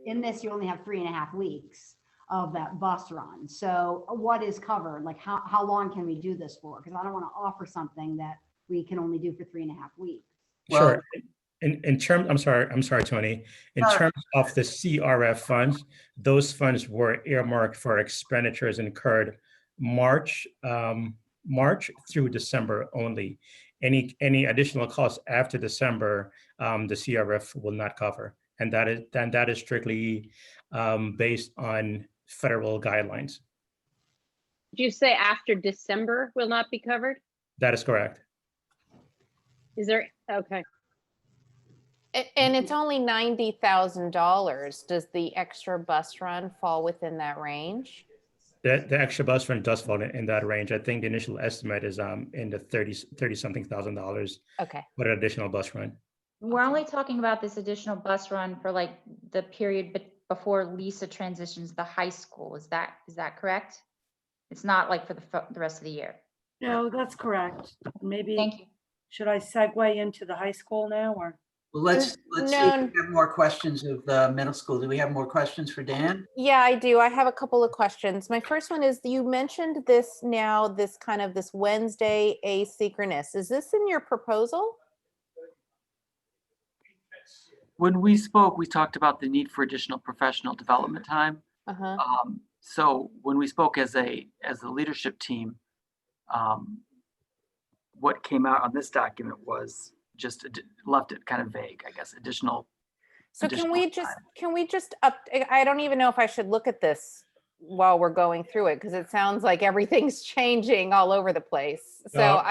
in this, you only have 3.5 weeks of that bus run. So what is covered? Like how long can we do this for? Because I don't want to offer something that we can only do for 3.5 weeks. Sure. In terms, I'm sorry, Tony. In terms of the CRF funds, those funds were earmarked for expenditures incurred March through December only. Any additional costs after December, the CRF will not cover, and that is strictly based on federal guidelines. Did you say after December will not be covered? That is correct. Is there, okay. And it's only $90,000. Does the extra bus run fall within that range? The extra bus run does fall in that range. I think the initial estimate is in the $30-something thousand. Okay. For an additional bus run. We're only talking about this additional bus run for like the period before Lisa transitions to the high school. Is that correct? It's not like for the rest of the year. No, that's correct. Maybe. Thank you. Should I segue into the high school now, or? Well, let's see if we have more questions of the middle school. Do we have more questions for Dan? Yeah, I do. I have a couple of questions. My first one is, you mentioned this Wednesday asynchronous. Is this in your proposal? When we spoke, we talked about the need for additional professional development time. So when we spoke as a leadership team, what came out on this document was just left it kind of vague, I guess, additional. So can we just I don't even know if I should look at this while we're going through it, because it sounds like everything's changing all over the place. So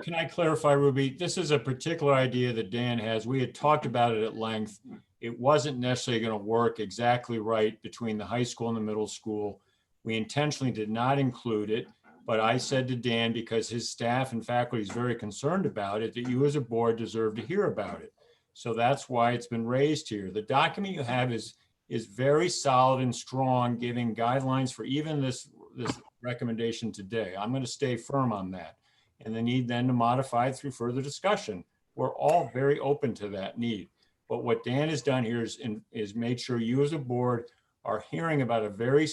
Can I clarify, Ruby? This is a particular idea that Dan has. We had talked about it at length. It wasn't necessarily going to work exactly right between the high school and the middle school. We intentionally did not include it, but I said to Dan, because his staff and faculty is very concerned about it, that you as a board deserve to hear about it. So that's why it's been raised here. The document you have is very solid and strong, giving guidelines for even this recommendation today. I'm going to stay firm on that. And the need then to modify it through further discussion. We're all very open to that need. But what Dan has done here is made sure you as a board are hearing about a very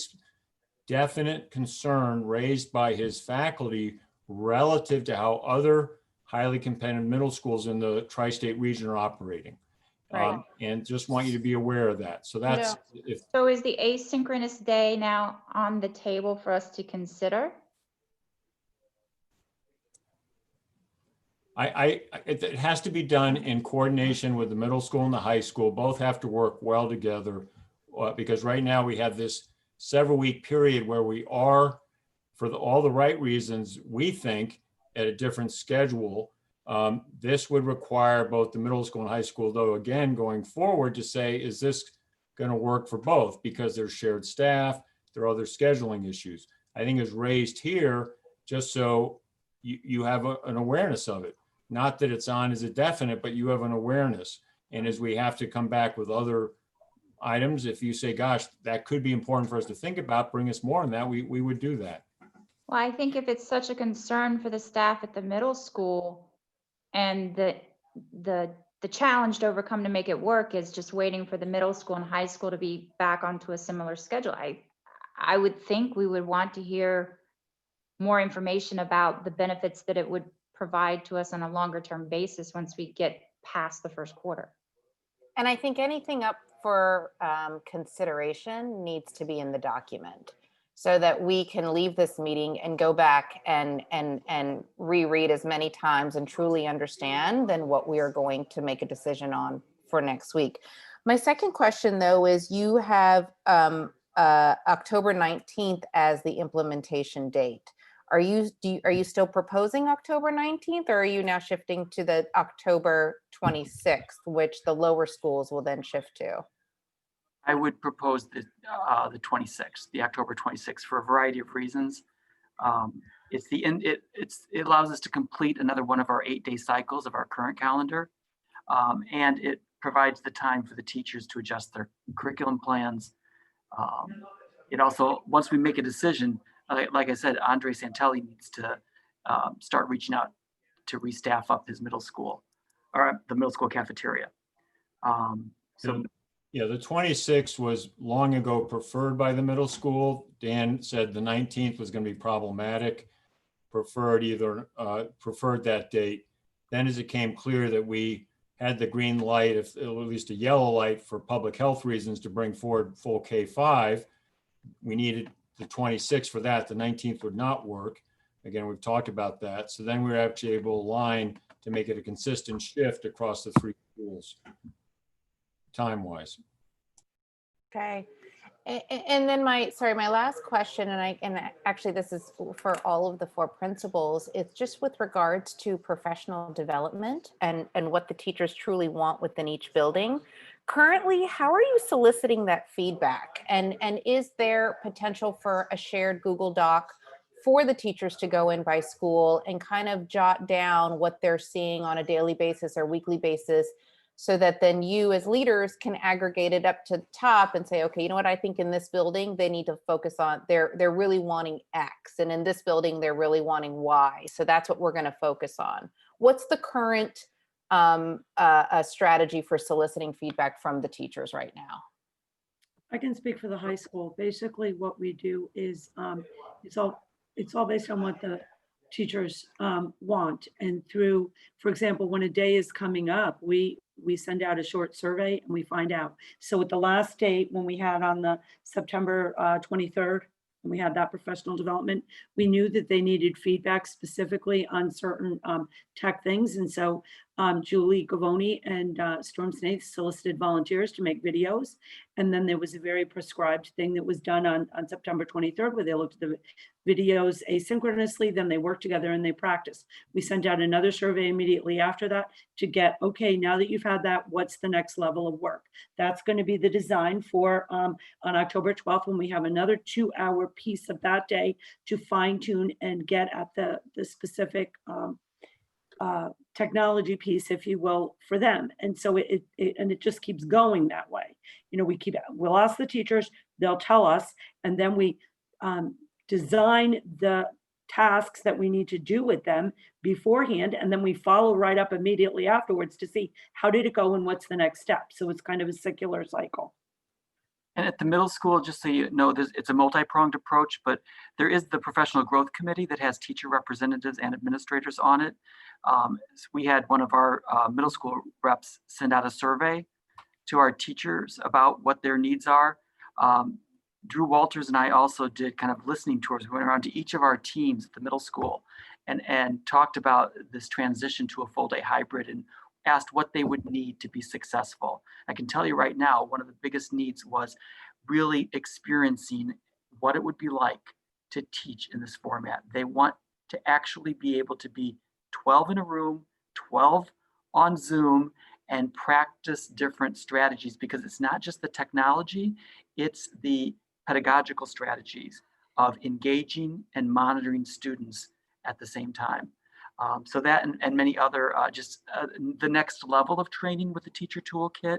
definite concern raised by his faculty relative to how other highly competitive middle schools in the tri-state region are operating. Right. And just want you to be aware of that. So that's So is the asynchronous day now on the table for us to consider? It has to be done in coordination with the middle school and the high school. Both have to work well together because right now we have this several week period where we are, for all the right reasons, we think, at a different schedule. This would require both the middle school and high school, though, again, going forward to say, is this going to work for both? Because there's shared staff, there are other scheduling issues. I think it's raised here just so you have an awareness of it. Not that it's on as a definite, but you have an awareness. And as we have to come back with other items, if you say, gosh, that could be important for us to think about, bring us more on that, we would do that. Well, I think if it's such a concern for the staff at the middle school and the challenge to overcome to make it work is just waiting for the middle school and high school to be back onto a similar schedule, I would think we would want to hear more information about the benefits that it would provide to us on a longer term basis once we get past the first quarter. And I think anything up for consideration needs to be in the document so that we can leave this meeting and go back and reread as many times and truly understand than what we are going to make a decision on for next week. My second question, though, is you have October 19th as the implementation date. Are you still proposing October 19th, or are you now shifting to the October 26th, which the lower schools will then shift to? I would propose the 26th, the October 26th, for a variety of reasons. It allows us to complete another one of our 8-day cycles of our current calendar, and it provides the time for the teachers to adjust their curriculum plans. It also, once we make a decision, like I said, Andre Santelli needs to start reaching out to restaff up his middle school, or the middle school cafeteria. Yeah, the 26th was long ago preferred by the middle school. Dan said the 19th was going to be problematic, preferred that date. Then as it came clear that we had the green light, at least a yellow light for public health reasons to bring forward full K-5, we needed the 26th for that. The 19th would not work. Again, we've talked about that. So then we were actually able to align to make it a consistent shift across the 3 schools, time-wise. Okay. And then my last question, and actually this is for all of the 4 principals, it's just with regards to professional development and what the teachers truly want within each building. Currently, how are you soliciting that feedback? And is there potential for a shared Google Doc for the teachers to go in by school and kind of jot down what they're seeing on a daily basis or weekly basis, so that then you as leaders can aggregate it up to the top and say, okay, you know what, I think in this building, they need to focus on, they're really wanting X, and in this building, they're really wanting Y. So that's what we're going to focus on. What's the current strategy for soliciting feedback from the teachers right now? I can speak for the high school. Basically what we do is it's all based on what the teachers want, and through, for example, when a day is coming up, we we send out a short survey and we find out. So at the last date, when we had on the September 23rd, and we had that professional development, we knew that they needed feedback specifically on certain tech things. And so Julie Gavoni and Storm Snaith solicited volunteers to make videos. And then there was a very prescribed thing that was done on September 23rd, where they looked at the videos asynchronously, then they worked together and they practiced. We sent out another survey immediately after that to get, okay, now that you've had that, what's the next level of work? That's going to be the design for on October 12th, when we have another 2-hour piece of that day to fine tune and get at the specific technology piece, if you will, for them. And so it just keeps going that way. You know, we'll ask the teachers, they'll tell us, and then we design the tasks that we need to do with them beforehand, and then we follow right up immediately afterwards to see how did it go and what's the next step. So it's kind of a circular cycle. And at the middle school, just so you know, it's a multi-pronged approach, but there is the professional growth committee that has teacher representatives and administrators on it. So we had one of our middle school reps send out a survey to our teachers about what their needs are. Drew Walters and I also did kind of listening tours. We went around to each of our teams at the middle school and talked about this transition to a full day hybrid and asked what they would need to be successful. I can tell you right now, one of the biggest needs was really experiencing what it would be like to teach in this format. They want to actually be able to be 12 in a room, 12 on Zoom, and practice different strategies, because it's not just the technology, it's the pedagogical strategies of engaging and monitoring students at the same time. So that and many other, the next level of training with the teacher toolkit,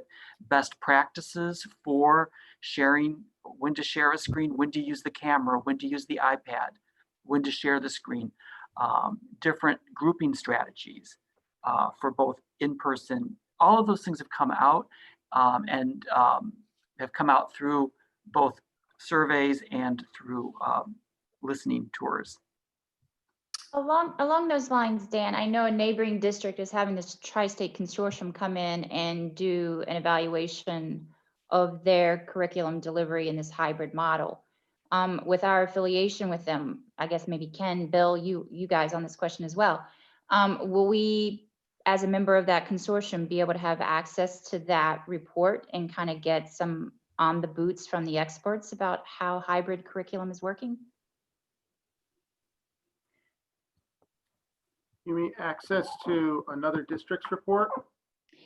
best practices for sharing, when to share a screen, when to use the camera, when to use the iPad, when to share the screen, different grouping strategies for both in-person. All of those things have come out and have come out through both surveys and through listening tours. Along those lines, Dan, I know a neighboring district is having this tri-state consortium come in and do an evaluation of their curriculum delivery in this hybrid model. With our affiliation with them, I guess maybe Ken, Bill, you guys on this question as well. Will we, as a member of that consortium, be able to have access to that report and kind of get some on the boots from the experts about how hybrid curriculum is working? You mean access to another district's report?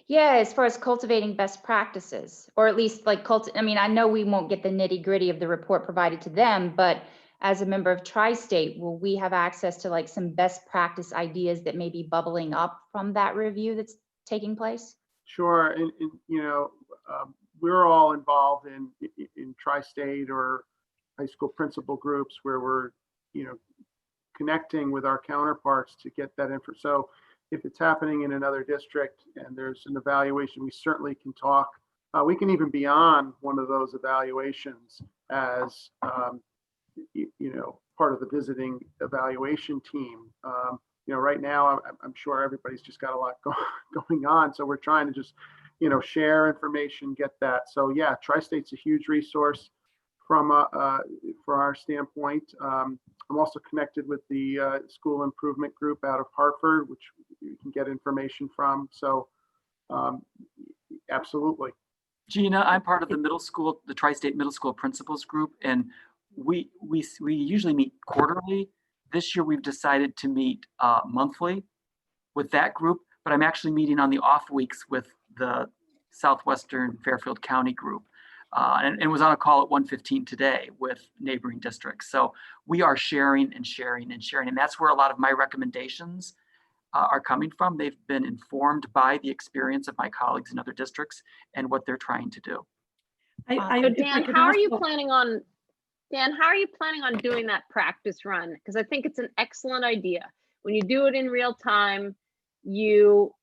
Yeah, as far as cultivating best practices, or at least like I mean, I know we won't get the nitty gritty of the report provided to them, but as a member of Tri-State, will we have access to like some best practice ideas that may be bubbling up from that review that's taking place? Sure, and you know, we're all involved in Tri-State or high school principal groups where we're, you know, connecting with our counterparts to get that info. So if it's happening in another district and there's an evaluation, we certainly can talk. We can even be on one of those evaluations as, you know, part of the visiting evaluation team. You know, right now, I'm sure everybody's just got a lot going on. So we're trying to just, you know, share information, get that. So yeah, Tri-State's a huge resource from our standpoint. I'm also connected with the school improvement group out of Hartford, which you can get information from. So absolutely. Gina, I'm part of the middle school, the Tri-State Middle School Principals Group, and we usually meet quarterly. This year we've decided to meet monthly with that group, but I'm actually meeting on the off weeks with the Southwestern Fairfield County group. And was on a call at 1:15 today with neighboring districts. So we are sharing and sharing and sharing. And that's where a lot of my recommendations are coming from. They've been informed by the experience of my colleagues in other districts and what they're trying to do. So Dan, how are you planning on doing that practice run? Because I think it's an excellent idea. When you do it in real time, you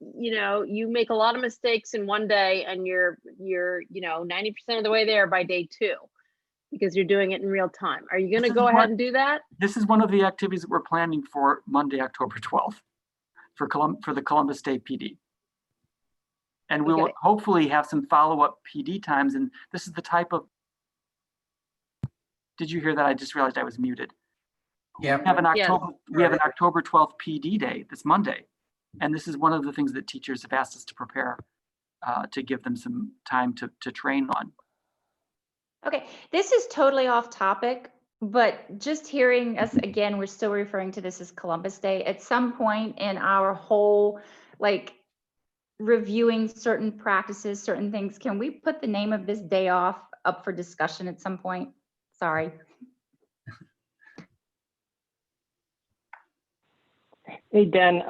know, you make a lot of mistakes in one day and you're, you know, 90% of the way there by day 2 because you're doing it in real time. Are you going to go ahead and do that? This is one of the activities that we're planning for Monday, October 12th for the Columbus State PD. And we will hopefully have some follow-up PD times. And this is the type of, did you hear that? I just realized I was muted. Yeah. We have an October 12th PD day this Monday. And this is one of the things that teachers have asked us to prepare to give them some time to train on. Okay, this is totally off topic, but just hearing us again, we're still referring to this as Columbus Day. At some point in our whole, like, reviewing certain practices, certain things, can we put the name of this day off up for discussion at some point? Sorry. Hey, Dan,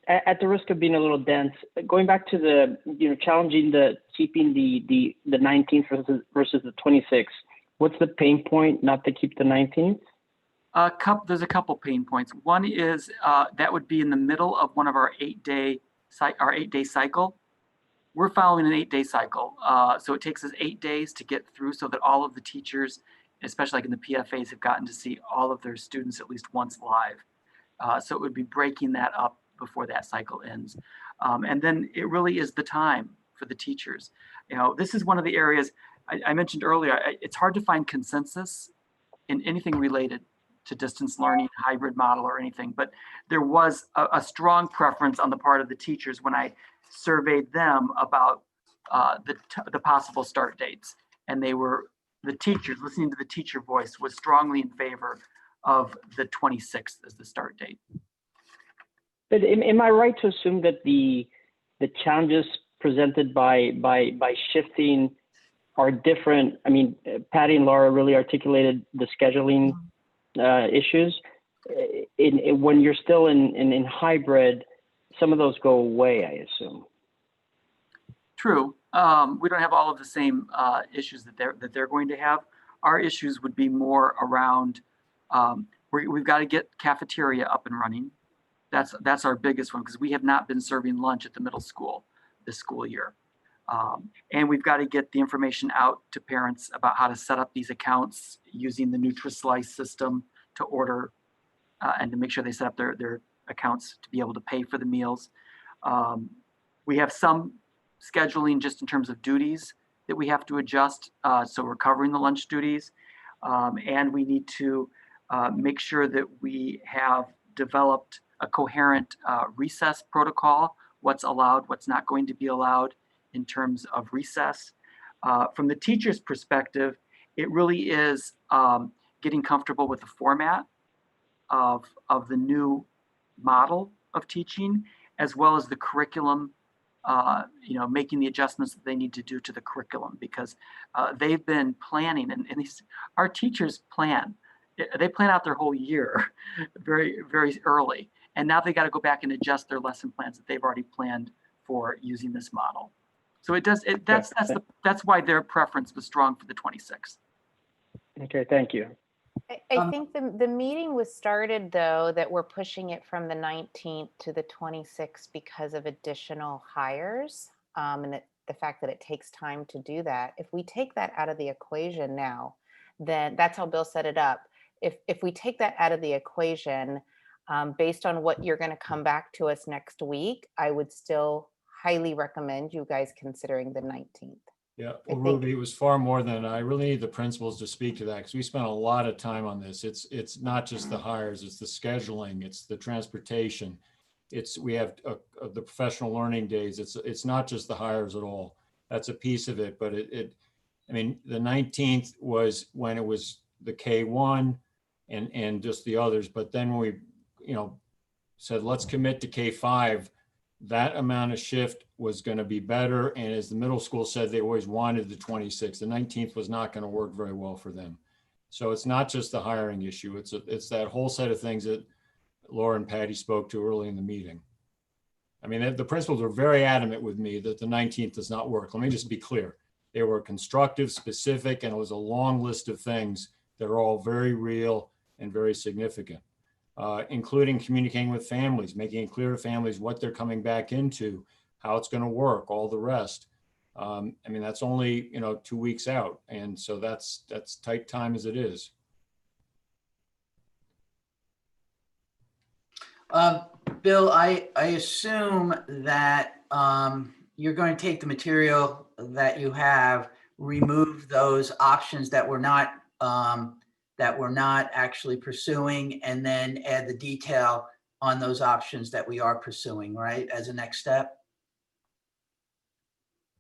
at the risk of being a little dense, going back to the, challenging keeping the 19th versus the 26th, what's the pain point not to keep the 19th? There's a couple pain points. One is that would be in the middle of one of our 8-day cycle. We're following an 8-day cycle. So it takes us 8 days to get through so that all of the teachers, especially like in the PFAs, have gotten to see all of their students at least once live. So it would be breaking that up before that cycle ends. And then it really is the time for the teachers. This is one of the areas I mentioned earlier. It's hard to find consensus in anything related to distance learning, hybrid model, or anything, but there was a strong preference on the part of the teachers when I surveyed them about the possible start dates. And the teachers, listening to the teacher voice, was strongly in favor of the 26th as the start date. But am I right to assume that the challenges presented by shifting are different? I mean, Patty and Laura really articulated the scheduling issues. When you're still in hybrid, some of those go away, I assume. True. We don't have all of the same issues that they're going to have. Our issues would be more around we've got to get cafeteria up and running. That's our biggest one, because we have not been serving lunch at the middle school this school year. And we've got to get the information out to parents about how to set up these accounts using the NutriSlice system to order and to make sure they set up their accounts to be able to pay for the meals. We have some scheduling just in terms of duties that we have to adjust. So we're covering the lunch duties. And we need to make sure that we have developed a coherent recess protocol, what's allowed, what's not going to be allowed in terms of recess. From the teacher's perspective, it really is getting comfortable with the format of the new model of teaching, as well as the curriculum, making the adjustments that they need to do to the curriculum, because they've been planning, and our teachers plan. They plan out their whole year very, very early. And now they got to go back and adjust their lesson plans that they've already planned for using this model. So that's why their preference was strong for the 26th. Okay, thank you. I think the meeting was started, though, that we're pushing it from the 19th to the 26th because of additional hires, and the fact that it takes time to do that. If we take that out of the equation now, then that's how Bill set it up. If we take that out of the equation, based on what you're going to come back to us next week, I would still highly recommend you guys considering the 19th. Yeah, well, Ruby, it was far more than I really need the principals to speak to that, because we spent a lot of time on this. It's not just the hires, it's the scheduling, it's the transportation, we have the professional learning days. It's not just the hires at all. That's a piece of it, but I mean, the 19th was when it was the K1 and just the others, but then when we said let's commit to K5, that amount of shift was going to be better. And as the middle school said, they always wanted the 26th. The 19th was not going to work very well for them. So it's not just the hiring issue. It's that whole set of things that Laura and Patty spoke to early in the meeting. I mean, the principals were very adamant with me that the 19th does not work. Let me just be clear. They were constructive, specific, and it was a long list of things that are all very real and very significant. Including communicating with families, making it clear to families what they're coming back into, how it's going to work, all the rest. I mean, that's only 2 weeks out, and so that's tight time as it is. Bill, I assume that you're going to take the material that you have, remove those options that we're not actually pursuing, and then add the detail on those options that we are pursuing, right, as a next step?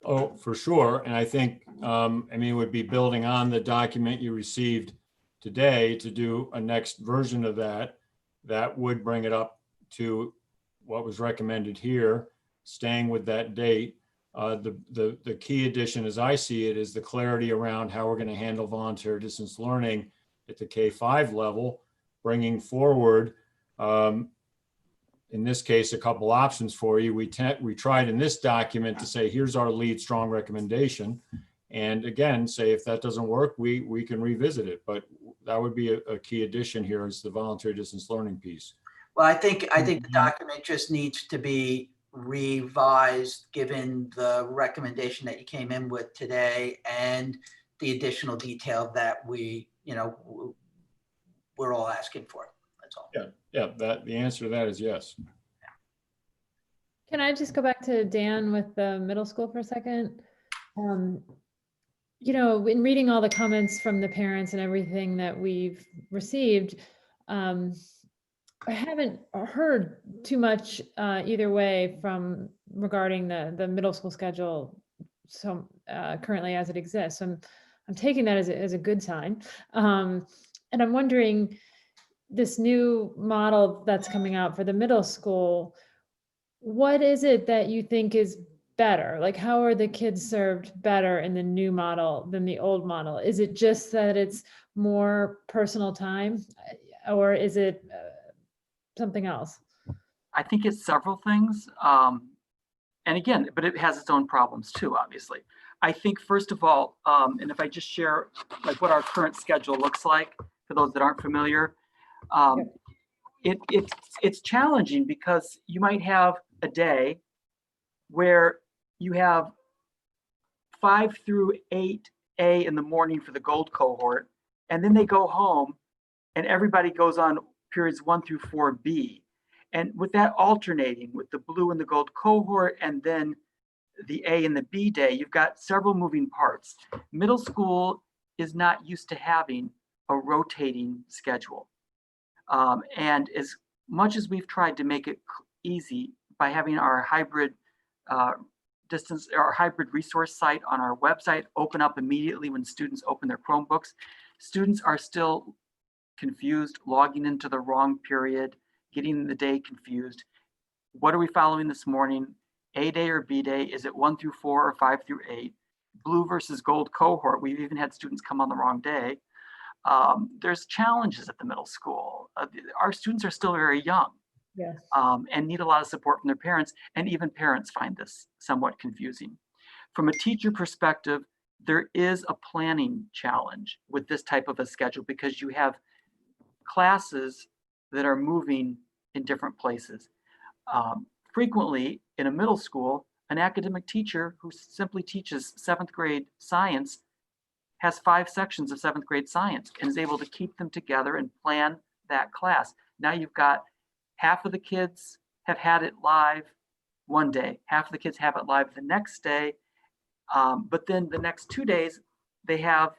Oh, for sure. And I think, I mean, it would be building on the document you received today to do a next version of that. That would bring it up to what was recommended here, staying with that date. The key addition, as I see it, is the clarity around how we're going to handle voluntary distance learning at the K-5 level, bringing forward, in this case, a couple options for you. We tried in this document to say, here's our lead strong recommendation. And again, say if that doesn't work, we can revisit it. But that would be a key addition here, is the voluntary distance learning piece. Well, I think the document just needs to be revised given the recommendation that you came in with today and the additional detail that we're all asking for. That's all. Yeah, the answer to that is yes. Can I just go back to Dan with the middle school for a second? You know, in reading all the comments from the parents and everything that we've received, I haven't heard too much either way from regarding the middle school schedule. So currently as it exists, I'm taking that as a good sign. And I'm wondering, this new model that's coming out for the middle school, what is it that you think is better? Like, how are the kids served better in the new model than the old model? Is it just that it's more personal time, or is it something else? I think it's several things. And again, but it has its own problems too, obviously. I think first of all, and if I just share like what our current schedule looks like for those that aren't familiar, it's challenging because you might have a day where you have 5 through 8A in the morning for the gold cohort, and then they go home and everybody goes on periods 1 through 4B. And with that alternating with the blue and the gold cohort and then the A and the B day, you've got several moving parts. Middle school is not used to having a rotating schedule. And as much as we've tried to make it easy by having our hybrid our hybrid resource site on our website open up immediately when students open their Chromebooks, students are still confused, logging into the wrong period, getting the day confused. What are we following this morning? A day or B day? Is it 1 through 4 or 5 through 8? Blue versus gold cohort. We've even had students come on the wrong day. There's challenges at the middle school. Our students are still very young. Yes. And need a lot of support from their parents, and even parents find this somewhat confusing. From a teacher perspective, there is a planning challenge with this type of a schedule because you have classes that are moving in different places. Frequently in a middle school, an academic teacher who simply teaches 7th grade science has 5 sections of 7th grade science and is able to keep them together and plan that class. Now you've got half of the kids have had it live one day, half of the kids have it live the next day, but then the next 2 days they have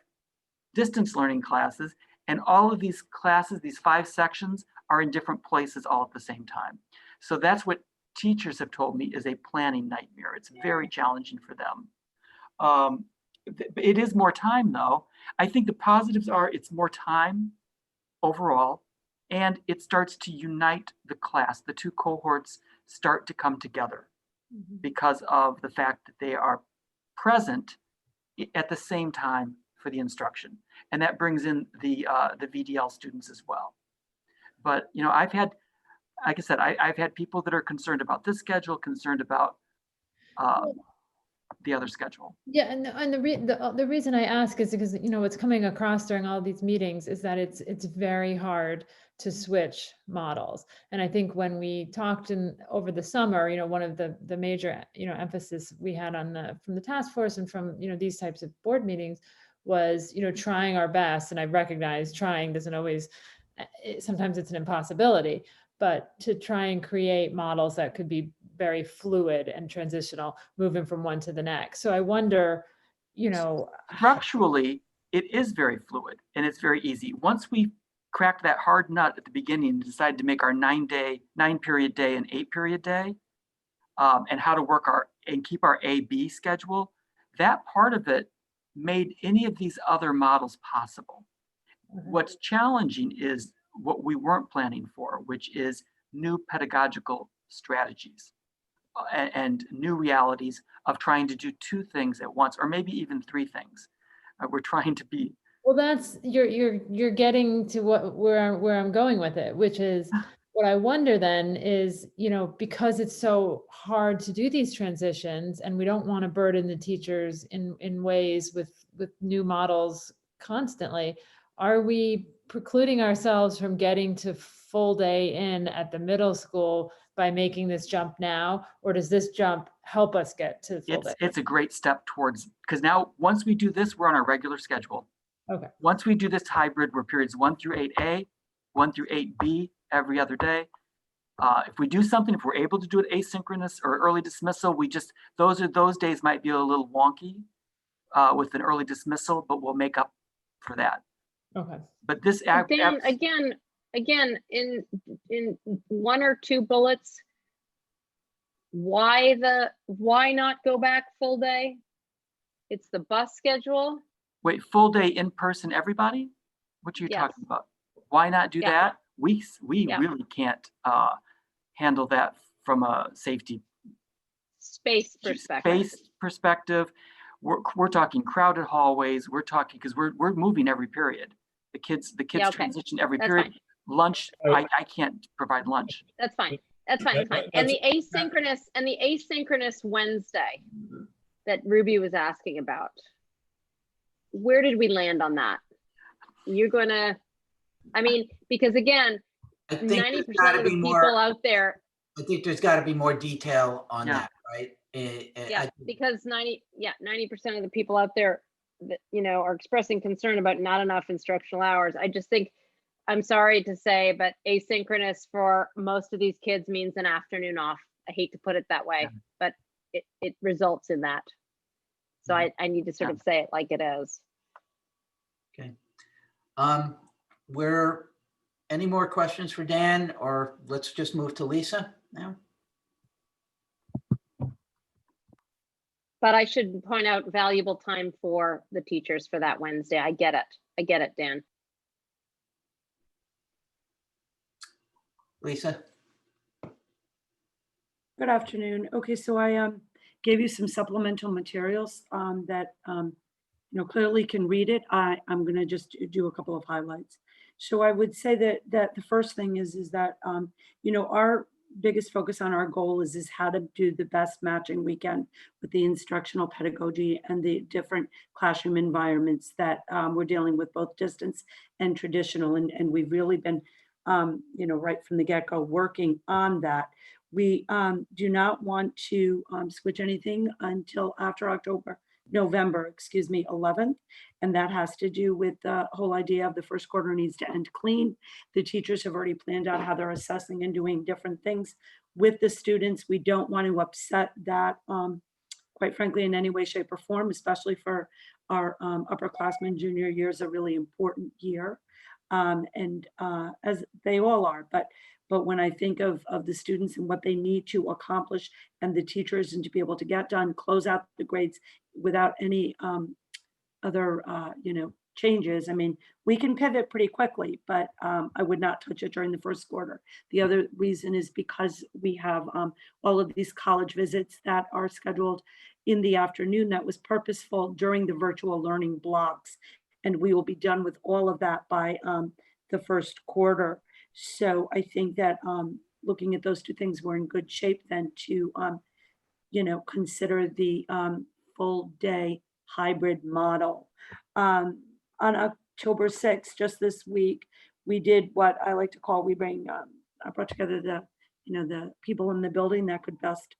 distance learning classes, and all of these classes, these 5 sections, are in different places all at the same time. So that's what teachers have told me is a planning nightmare. It's very challenging for them. It is more time though. I think the positives are it's more time overall, and it starts to unite the class. The 2 cohorts start to come together because of the fact that they are present at the same time for the instruction. And that brings in the VDL students as well. But, you know, I've had, like I said, I've had people that are concerned about this schedule, concerned about the other schedule. Yeah, and the reason I ask is because, you know, what's coming across during all these meetings is that it's very hard to switch models. And I think when we talked over the summer, you know, one of the major, you know, emphasis we had from the task force and from, you know, these types of board meetings was, you know, trying our best. And I recognize trying doesn't always, sometimes it's an impossibility, but to try and create models that could be very fluid and transitional, moving from one to the next. So I wonder, you know, Structurally, it is very fluid and it's very easy. Once we crack that hard nut at the beginning and decide to make our 9-period day and 8-period day, and how to work and keep our A-B schedule, that part of it made any of these other models possible. What's challenging is what we weren't planning for, which is new pedagogical strategies and new realities of trying to do 2 things at once, or maybe even 3 things. We're trying to be. Well, that's you're getting to where I'm going with it, which is what I wonder then is, you know, because it's so hard to do these transitions and we don't want to burden the teachers in ways with new models constantly, are we precluding ourselves from getting to full day in at the middle school by making this jump now, or does this jump help us get to full day? It's a great step towards, because now once we do this, we're on our regular schedule. Okay. Once we do this hybrid, we're periods 1 through 8A, 1 through 8B every other day. If we do something, if we're able to do it asynchronous or early dismissal, those days might be a little wonky with an early dismissal, but we'll make up for that. Okay. But this Dan, again, in 1 or 2 bullets, why not go back full day? It's the bus schedule. Wait, full day in person, everybody? What are you talking about? Why not do that? We really can't handle that from a safety space perspective. We're talking crowded hallways. We're talking, because we're moving every period. The kids transition every period. Fine. Lunch, I can't provide lunch. That's fine. That's fine. And the asynchronous Wednesday that Ruby was asking about, where did we land on that? You're gonna, I mean, because again, 90% of the people out there. I think there's got to be more detail on that, right? Because 90% of the people out there that, you know, are expressing concern about not enough instructional hours. I just think, I'm sorry to say, but asynchronous for most of these kids means an afternoon off. I hate to put it that way, but it results in that. So I need to sort of say it like it is. Okay. Any more questions for Dan, or let's just move to Lisa now? But I should point out valuable time for the teachers for that Wednesday. I get it, Dan. Lisa. Good afternoon. Okay, so I gave you some supplemental materials that you know, clearly can read it. I'm going to just do a couple of highlights. So I would say that the first thing is that you know, our biggest focus on our goal is how to do the best matching we can with the instructional pedagogy and the different classroom environments that we're dealing with, both distance and traditional. And we've really been, you know, right from the get-go working on that. We do not want to switch anything until after November 11th. And that has to do with the whole idea of the first quarter needs to end clean. The teachers have already planned out how they're assessing and doing different things with the students. We don't want to upset that, quite frankly, in any way, shape, or form, especially for our upperclassmen. Junior year is a really important year, and as they all are. But when I think of the students and what they need to accomplish and the teachers, and to be able to get done, close out the grades without any other you know, changes. I mean, we can pivot pretty quickly, but I would not touch it during the first quarter. The other reason is because we have all of these college visits that are scheduled in the afternoon. That was purposeful during the virtual learning blocks, and we will be done with all of that by the first quarter. So I think that looking at those 2 things, we're in good shape then to, you know, consider the full day hybrid model. On October 6th, just this week, we did what I like to call, I brought together the, you know, the people in the building that could best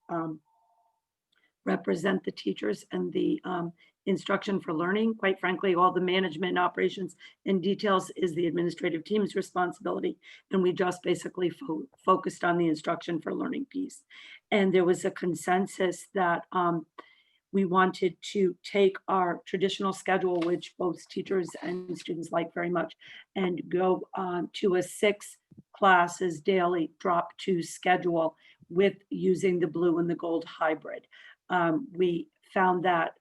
represent the teachers and the instruction for learning. Quite frankly, all the management and operations and details is the administrative team's responsibility. And we just basically focused on the instruction for learning piece. And there was a consensus that we wanted to take our traditional schedule, which both teachers and students like very much, and go to a 6 classes daily drop 2 schedule with using the blue and the gold hybrid. We found that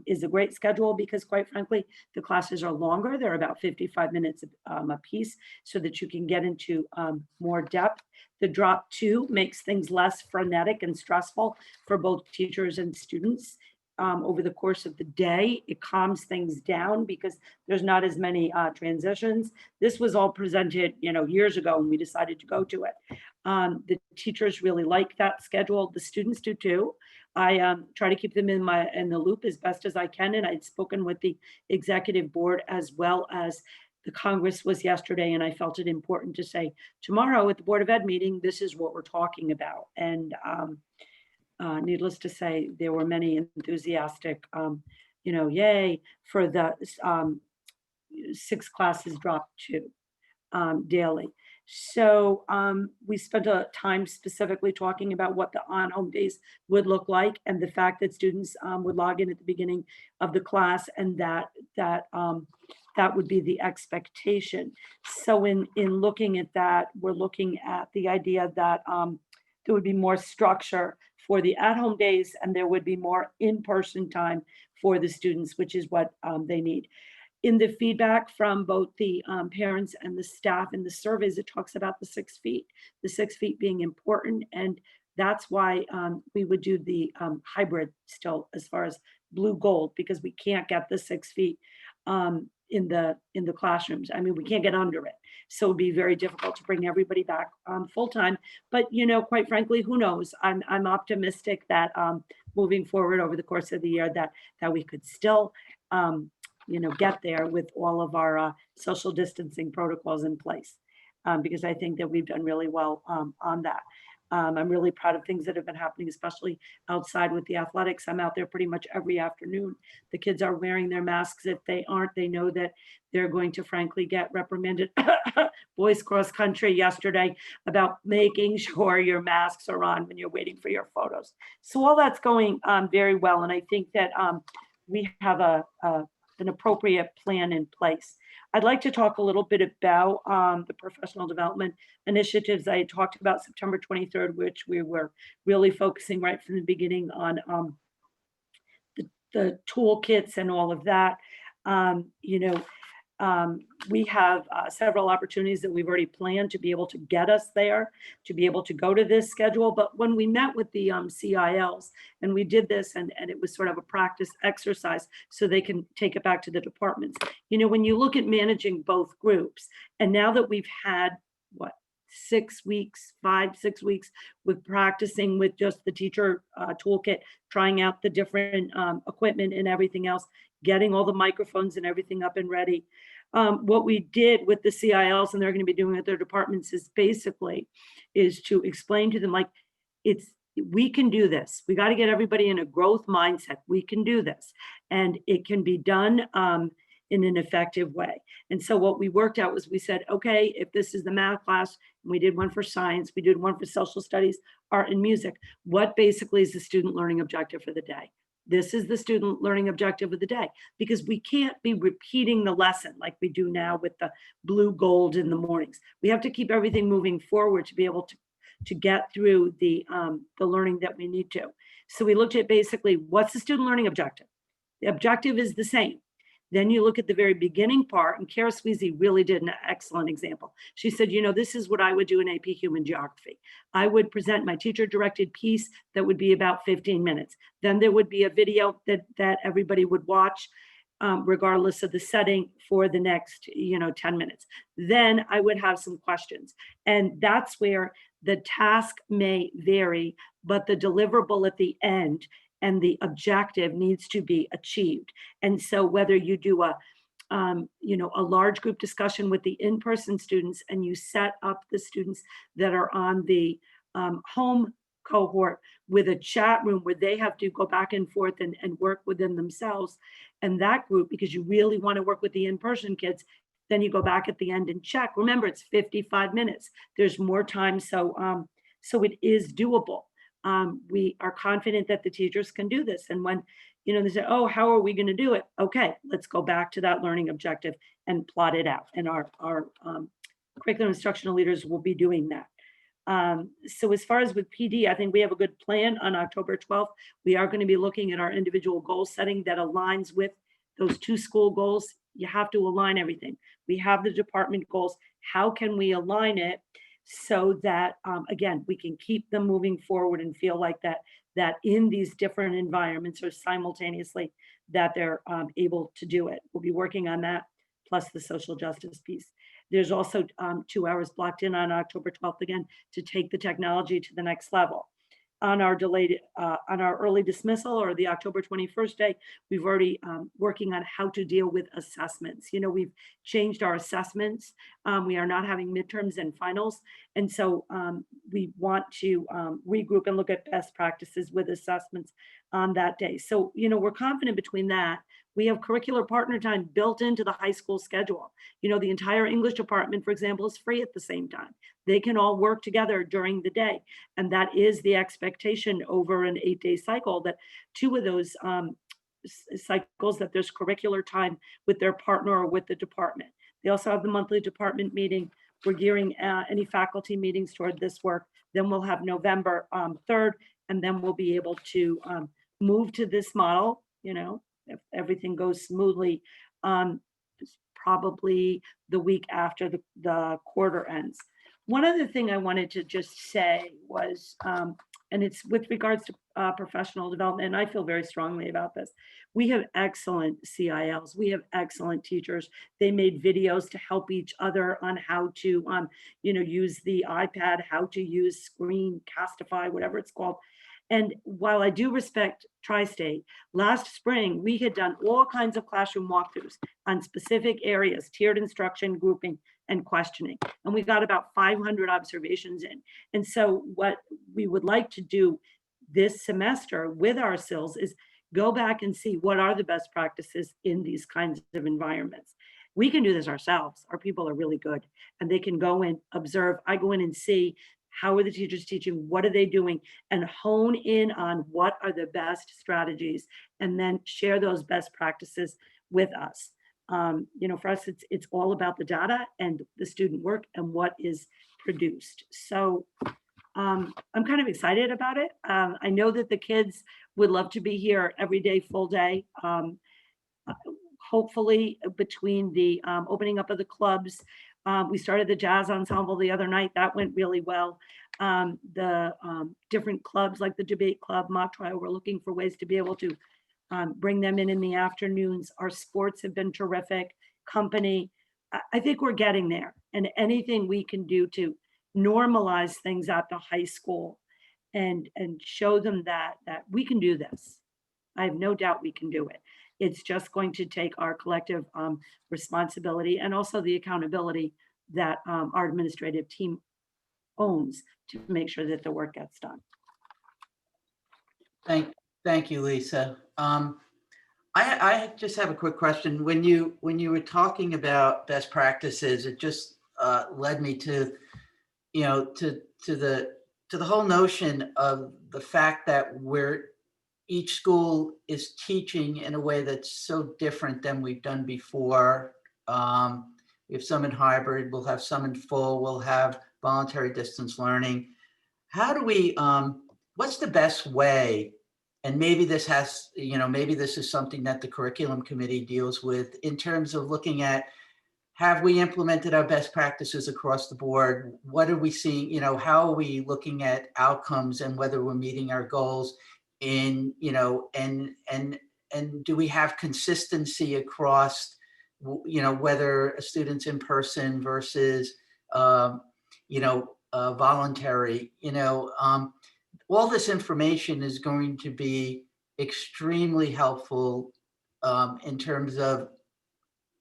is a great schedule because quite frankly, the classes are longer. They're about 55 minutes a piece so that you can get into more depth. The drop 2 makes things less frenetic and stressful for both teachers and students. Over the course of the day, it calms things down because there's not as many transitions. This was all presented, years ago when we decided to go to it. The teachers really like that schedule. The students do too. I try to keep them in the loop as best as I can. And I'd spoken with the executive board as well as the Congress was yesterday. And I felt it important to say tomorrow at the Board of Ed meeting, this is what we're talking about. And needless to say, there were many enthusiastic, yay for the 6 classes drop 2 daily. So we spent a time specifically talking about what the on-home days would look like and the fact that students would log in at the beginning of the class and that would be the expectation. So in looking at that, we're looking at the idea that there would be more structure for the at-home days and there would be more in-person time for the students, which is what they need. In the feedback from both the parents and the staff in the surveys, it talks about the 6 feet being important. And that's why we would do the hybrid still as far as blue gold, because we can't get the 6 feet in the classrooms. I mean, we can't get under it. So it'd be very difficult to bring everybody back full time. But, quite frankly, who knows? I'm optimistic that moving forward over the course of the year that we could still get there with all of our social distancing protocols in place, because I think that we've done really well on that. I'm really proud of things that have been happening, especially outside with the athletics. I'm out there pretty much every afternoon. The kids are wearing their masks. If they aren't, they know that they're going to frankly get reprimanded. Boys cross country yesterday about making sure your masks are on when you're waiting for your photos. So all that's going very well. And I think that we have an appropriate plan in place. I'd like to talk a little bit about the professional development initiatives I talked about September 23rd, which we were really focusing right from the beginning on the toolkits and all of that. We have several opportunities that we've already planned to be able to get us there, to be able to go to this schedule. But when we met with the CILs and we did this and it was sort of a practice exercise so they can take it back to the departments. When you look at managing both groups, and now that we've had, 6 weeks, 5-6 weeks with practicing with just the teacher toolkit, trying out the different equipment and everything else, getting all the microphones and everything up and ready. What we did with the CILs, and they're going to be doing at their departments, is to explain to them, we can do this. We got to get everybody in a growth mindset. We can do this. And it can be done in an effective way. And so what we worked out was we said, okay, if this is the math class, and we did one for science, we did one for social studies, art and music, what basically is the student learning objective for the day? This is the student learning objective of the day, because we can't be repeating the lesson like we do now with the blue gold in the mornings. We have to keep everything moving forward to be able to get through the learning that we need to. So we looked at basically, what's the student learning objective? The objective is the same. Then you look at the very beginning part, and Kara Sweezy really did an excellent example. She said, this is what I would do in AP Human Geography. I would present my teacher-directed piece that would be about 15 minutes. Then there would be a video that everybody would watch, regardless of the setting, for the next 10 minutes. Then I would have some questions. And that's where the task may vary, but the deliverable at the end and the objective needs to be achieved. And so whether you do a large group discussion with the in-person students and you set up the students that are on the home cohort with a chat room where they have to go back and forth and work within themselves. And that group, because you really want to work with the in-person kids, then you go back at the end and check. Remember, it's 55 minutes. There's more time, so so it is doable. We are confident that the teachers can do this. And when, they say, oh, how are we going to do it? Okay, let's go back to that learning objective and plot it out. And our curriculum instructional leaders will be doing that. So as far as with PD, I think we have a good plan on October 12th. We are going to be looking at our individual goal setting that aligns with those 2 school goals. You have to align everything. We have the department goals. How can we align it so that, again, we can keep them moving forward and feel like that in these different environments or simultaneously that they're able to do it. We'll be working on that, plus the social justice piece. There's also 2 hours blocked in on October 12th again to take the technology to the next level. On our early dismissal or the October 21st day, we've already working on how to deal with assessments. We've changed our assessments. We are not having midterms and finals. And so we want to regroup and look at best practices with assessments on that day. So, we're confident between that. We have curricular partner time built into the high school schedule. The entire English department, for example, is free at the same time. They can all work together during the day. And that is the expectation over an 8-day cycle, that 2 of those cycles that there's curricular time with their partner or with the department. They also have the monthly department meeting. We're gearing any faculty meetings toward this work. Then we'll have November 3rd, and then we'll be able to move to this model, if everything goes smoothly, probably the week after the quarter ends. One other thing I wanted to just say was, and it's with regards to professional development, and I feel very strongly about this. We have excellent CILs. We have excellent teachers. They made videos to help each other on how to, use the iPad, how to use Screencastify, whatever it's called. And while I do respect Tri-State, last spring, we had done all kinds of classroom walkthroughs on specific areas, tiered instruction, grouping, and questioning. And we got about 500 observations in. And so what we would like to do this semester with our SILs is go back and see what are the best practices in these kinds of environments. We can do this ourselves. Our people are really good, and they can go and observe. I go in and see, how are the teachers teaching? What are they doing? And hone in on what are the best strategies, and then share those best practices with us. For us, it's all about the data and the student work and what is produced. So I'm kind of excited about it. I know that the kids would love to be here every day, full day. Hopefully between the opening up of the clubs, we started the jazz ensemble the other night. That went really well. The different clubs like the debate club, mock trial, we're looking for ways to be able to bring them in the afternoons. Our sports have been terrific. Company, I think we're getting there. And anything we can do to normalize things at the high school and show them that we can do this. I have no doubt we can do it. It's just going to take our collective responsibility and also the accountability that our administrative team owns to make sure that the work gets done. Thank you, Lisa. I just have a quick question. When you were talking about best practices, it just led me to, to the whole notion of the fact that each school is teaching in a way that's so different than we've done before. We have some in hybrid, we'll have some in full, we'll have voluntary distance learning. How do we, what's the best way? And maybe this has, maybe this is something that the curriculum committee deals with in terms of looking at, have we implemented our best practices across the board? What are we seeing? How are we looking at outcomes and whether we're meeting our goals? And do we have consistency across, whether a student's in person versus, voluntary, all this information is going to be extremely helpful in terms of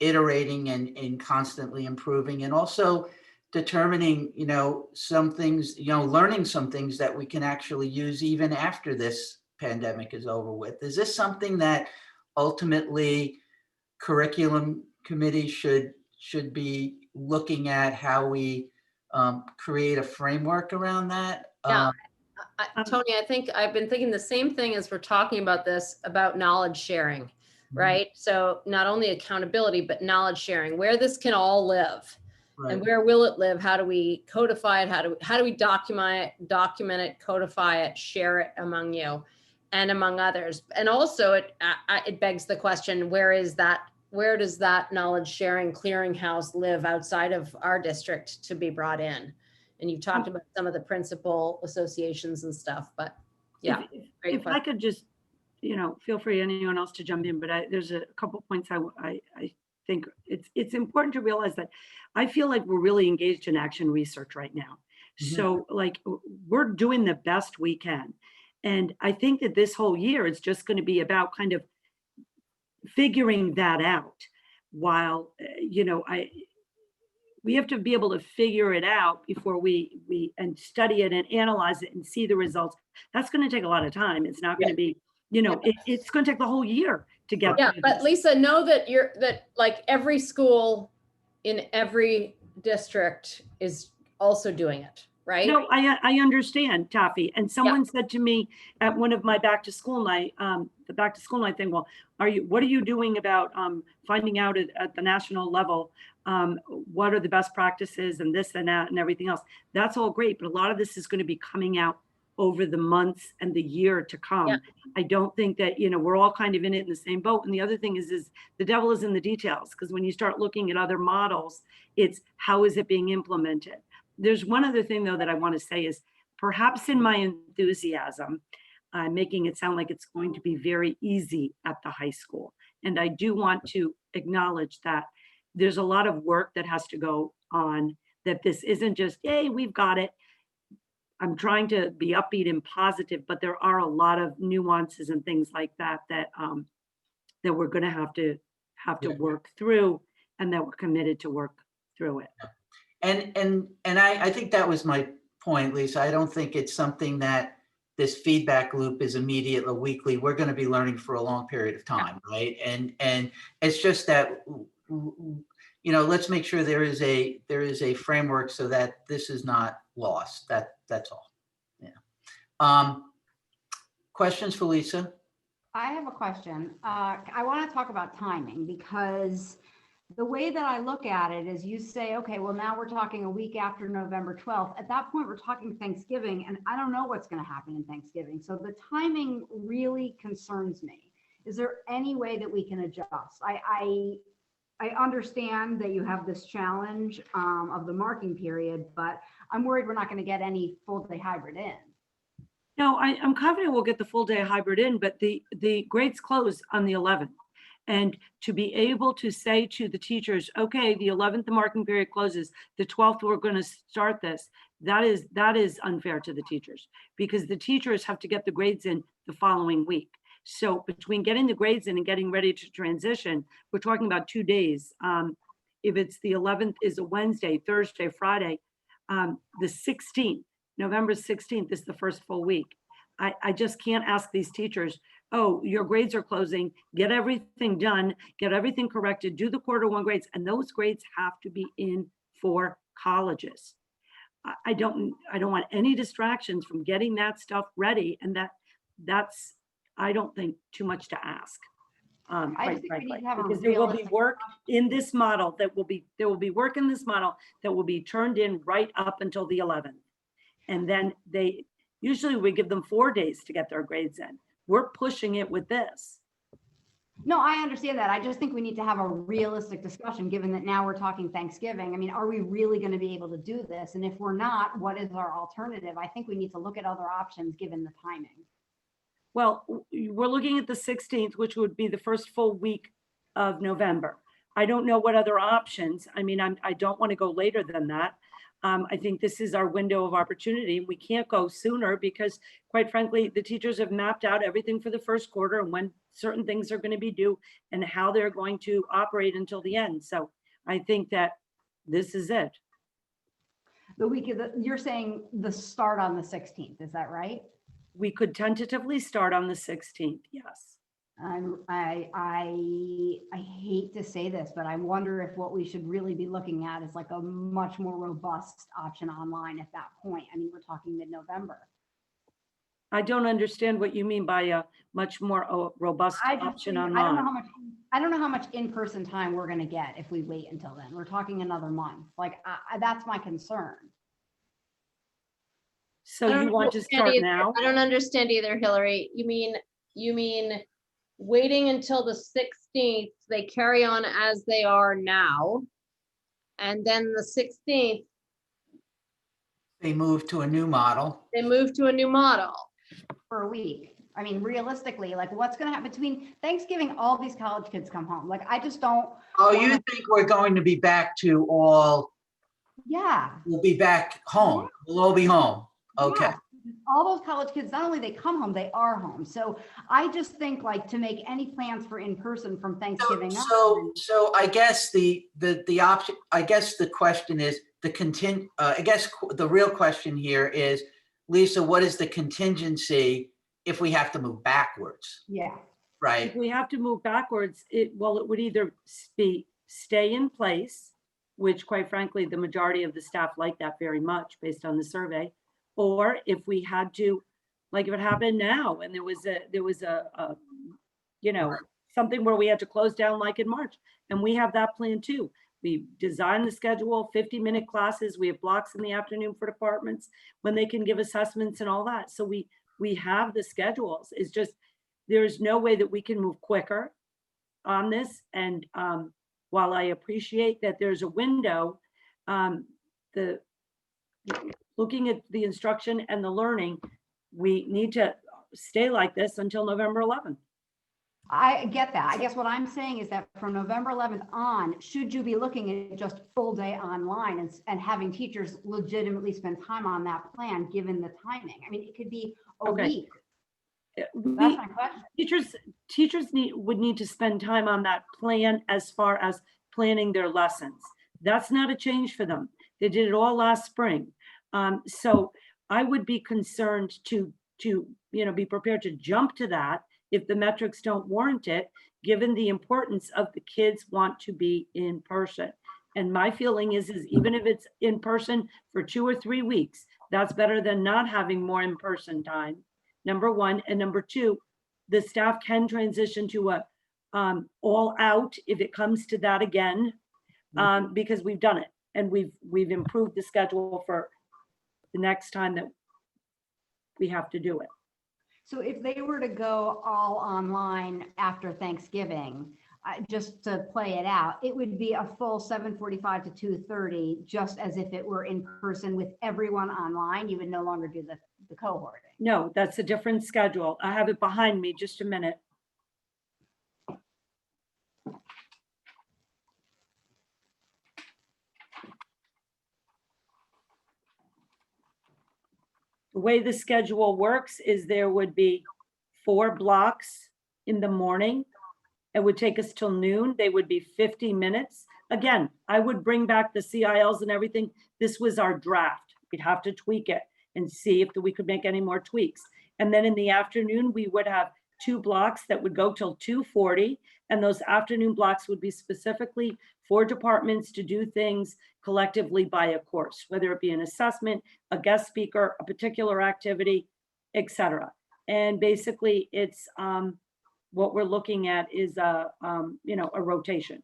iterating and constantly improving, and also determining, some things, learning some things that we can actually use even after this pandemic is over with. Is this something that ultimately curriculum committee should be looking at, how we create a framework around that? Yeah. Tony, I think I've been thinking the same thing as we're talking about this, about knowledge sharing, right? So not only accountability, but knowledge sharing, where this can all live. Right. And where will it live? How do we codify it? How do we document it, codify it, share it among you and among others? And also it begs the question, where does that knowledge sharing clearinghouse live outside of our district to be brought in? And you've talked about some of the principal associations and stuff, but yeah. If I could just, feel free, anyone else to jump in, but there's a couple points I think it's important to realize that I feel like we're really engaged in action research right now. So like we're doing the best we can. And I think that this whole year is just going to be about kind of figuring that out while, we have to be able to figure it out before we and study it and analyze it and see the results. That's going to take a lot of time. It's not going to be, it's going to take the whole year to get. Yeah, but Lisa, know that like every school in every district is also doing it, right? No, I understand, Taffy. And someone said to me at one of my back to school night, the back to school night thing, well, what are you doing about finding out at the national level what are the best practices and this and that and everything else? That's all great, but a lot of this is going to be coming out over the months and the year to come. Yeah. I don't think that, we're all kind of in it in the same boat. And the other thing is the devil is in the details, because when you start looking at other models, it's how is it being implemented? There's one other thing though that I want to say is, perhaps in my enthusiasm, I'm making it sound like it's going to be very easy at the high school. And I do want to acknowledge that there's a lot of work that has to go on, that this isn't just, yay, we've got it. I'm trying to be upbeat and positive, but there are a lot of nuances and things like that that we're going to have to work through, and that we're committed to work through it. And I think that was my point, Lisa. I don't think it's something that this feedback loop is immediate or weekly. We're going to be learning for a long period of time, right? And it's just that, let's make sure there is a framework so that this is not lost. That's all. Yeah. Questions for Lisa? I have a question. I want to talk about timing, because the way that I look at it is, you say, okay, well, now we're talking a week after November 12th. At that point, we're talking Thanksgiving, and I don't know what's going to happen in Thanksgiving. So the timing really concerns me. Is there any way that we can adjust? I understand that you have this challenge of the marking period, but I'm worried we're not going to get any full day hybrid in. No, I'm confident we'll get the full day hybrid in, but the grades close on the 11th. And to be able to say to the teachers, okay, the 11th, the marking period closes, the 12th, we're going to start this. That is unfair to the teachers, because the teachers have to get the grades in the following week. So between getting the grades in and getting ready to transition, we're talking about 2 days. If it's the 11th is a Wednesday, Thursday, Friday, the 16th, November 16th is the first full week. I just can't ask these teachers, oh, your grades are closing, get everything done, get everything corrected, do the Q1 grades, and those grades have to be in for colleges. I don't want any distractions from getting that stuff ready, and that's I don't think too much to ask. Because there will be work in this model there will be work in this model that will be turned in right up until the 11th, and then usually we give them 4 days to get their grades in. We're pushing it with this. No, I understand that. I just think we need to have a realistic discussion, given that now we're talking Thanksgiving. I mean, are we really going to be able to do this? And if we're not, what is our alternative? I think we need to look at other options given the timing. Well, we're looking at the 16th, which would be the first full week of November. I don't know what other options. I mean, I don't want to go later than that. I think this is our window of opportunity. We can't go sooner because, quite frankly, the teachers have mapped out everything for the first quarter and when certain things are going to be due and how they're going to operate until the end. So I think that this is it. The week of you're saying the start on the 16th, is that right? We could tentatively start on the 16th, yes. I hate to say this, but I wonder if what we should really be looking at is like a much more robust option online at that point. I mean, we're talking mid-November. I don't understand what you mean by a much more robust option online. I don't know how much in-person time we're going to get if we wait until then. We're talking another month. Like that's my concern. So you want to start now? I don't understand either, Hillary. You mean waiting until the 16th, they carry on as they are now, and then the 16th, They move to a new model. they move to a new model. For a week. I mean, realistically, like what's going to happen between Thanksgiving, all these college kids come home. Like, I just don't. Oh, you think we're going to be back to all? Yeah. We'll be back home. We'll all be home. Okay. Yeah. All those college kids, not only they come home, they are home. So I just think like to make any plans for in-person from Thanksgiving. So I guess the option, I guess the question is I guess the real question here is, Lisa, what is the contingency if we have to move backwards? Yeah. Right. If we have to move backwards, it would either be stay in place, which quite frankly, the majority of the staff like that very much based on the survey. Or if we had to, like if it happened now and there was a you know, something where we had to close down like in March, and we have that plan too. We designed the schedule, 50-minute classes. We have blocks in the afternoon for departments when they can give assessments and all that. So we have the schedules. It's just, there's no way that we can move quicker on this. And while I appreciate that there's a window, looking at the instruction and the learning, we need to stay like this until November 11th. I get that. I guess what I'm saying is that from November 11th on, should you be looking at just full day online and having teachers legitimately spend time on that plan, given the timing? I mean, it could be a week. That's my question. Teachers would need to spend time on that plan as far as planning their lessons. That's not a change for them. They did it all last spring. So I would be concerned to be prepared to jump to that if the metrics don't warrant it, given the importance of the kids want to be in person. And my feeling is even if it's in person for 2 or 3 weeks, that's better than not having more in-person time, number one. And number two, the staff can transition to a all out if it comes to that again, because we've done it and we've improved the schedule for the next time that we have to do it. So if they were to go all online after Thanksgiving, just to play it out, it would be a full 7:45 to 2:30, just as if it were in person with everyone online. You would no longer do the cohorting. No, that's a different schedule. I have it behind me, just a minute. The way the schedule works is there would be 4 blocks in the morning. It would take us till noon. They would be 50 minutes. Again, I would bring back the CILs and everything. This was our draft. We'd have to tweak it and see if we could make any more tweaks. And then in the afternoon, we would have 2 blocks that would go till 2:40. And those afternoon blocks would be specifically for departments to do things collectively by a course, whether it be an assessment, a guest speaker, a particular activity, etc. And basically it's what we're looking at is a rotation.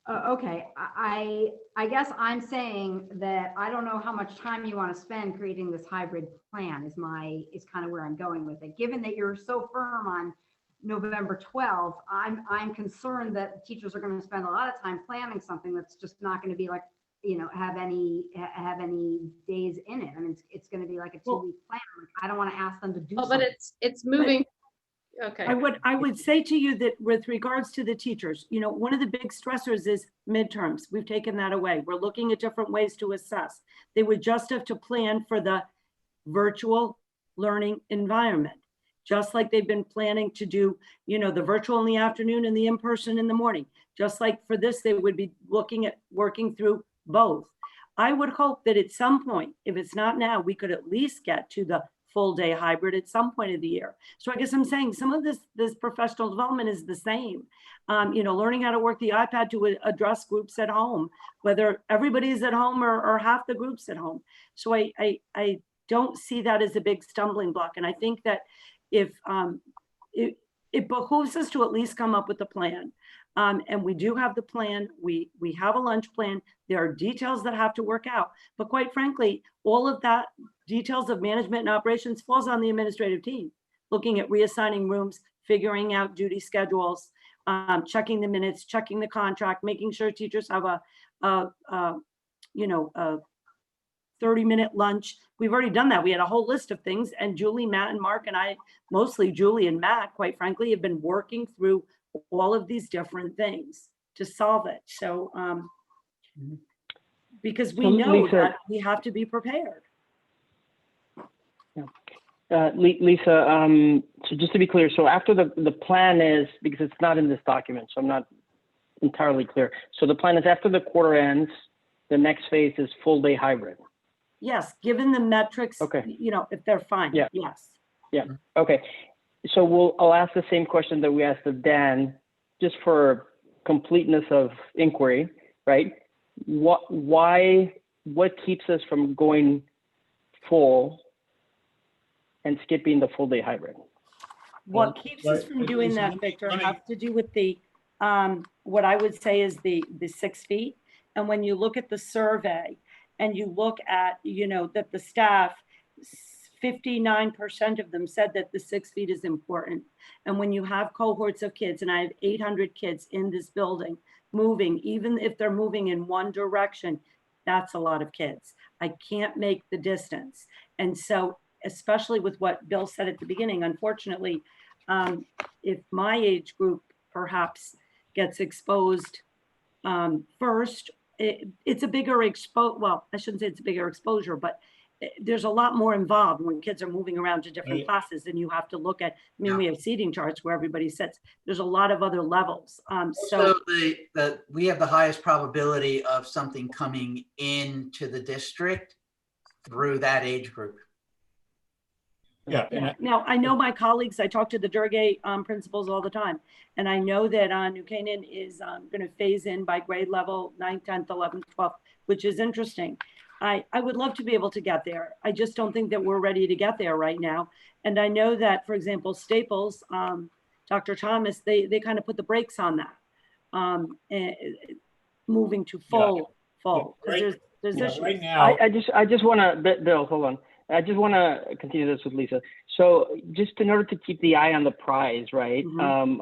Okay, I guess I'm saying that I don't know how much time you want to spend creating this hybrid plan is kind of where I'm going with it. Given that you're so firm on November 12th, I'm concerned that teachers are going to spend a lot of time planning something that's just not going to be like, have any days in it. I mean, it's going to be like a 2-week plan. Like, I don't want to ask them to do something. But it's moving. Okay. I would say to you that with regards to the teachers, one of the big stressors is midterms. We've taken that away. We're looking at different ways to assess. They would just have to plan for the virtual learning environment, just like they've been planning to do, the virtual in the afternoon and the in-person in the morning. Just like for this, they would be looking at working through both. I would hope that at some point, if it's not now, we could at least get to the full day hybrid at some point of the year. So I guess I'm saying some of this professional development is the same. Learning how to work the iPad to address groups at home, whether everybody's at home or half the groups at home. So I don't see that as a big stumbling block. And I think that if it behooves us to at least come up with a plan. And we do have the plan. We have a lunch plan. There are details that have to work out. But quite frankly, all of that details of management and operations falls on the administrative team, looking at reassigning rooms, figuring out duty schedules, checking the minutes, checking the contract, making sure teachers have a 30-minute lunch. We've already done that. We had a whole list of things, and Julie, Matt, and Mark, and I, mostly Julie and Matt, quite frankly, have been working through all of these different things to solve it. So, because we know Lisa, that we have to be prepared. Lisa, so just to be clear, so after the plan is, because it's not in this document, so I'm not entirely clear. So the plan is after the quarter ends, the next phase is full day hybrid. Yes, given the metrics, okay, if they're fine. Yeah. Yes. Yeah. Okay. So I'll ask the same question that we asked of Dan, just for completeness of inquiry, right? What keeps us from going full and skipping the full day hybrid? What keeps us from doing that, Victor, has to do with the what I would say is the 6 feet. And when you look at the survey and you look at, that the staff, 59% of them said that the 6 feet is important. And when you have cohorts of kids, and I have 800 kids in this building moving, even if they're moving in one direction, that's a lot of kids. I can't make the distance. And so, especially with what Bill said at the beginning, unfortunately, if my age group perhaps gets exposed first, it's a bigger well, I shouldn't say it's a bigger exposure, but there's a lot more involved when kids are moving around to different classes, and you have to look at, we have seating charts where everybody sits. There's a lot of other levels. So we have the highest probability of something coming into the district through that age group. Yeah. Now, I know my colleagues, I talk to the Durgay principals all the time, and I know that New Canaan is going to phase in by grade level 9th, 10th, 11th, 12th, which is interesting. I would love to be able to get there. I just don't think that we're ready to get there right now. And I know that, for example, Staples, Dr. Thomas, they kind of put the brakes on that, moving to full. There's issues. Right now, I just want to, Bill, hold on. I just want to continue this with Lisa. So just in order to keep the eye on the prize, right?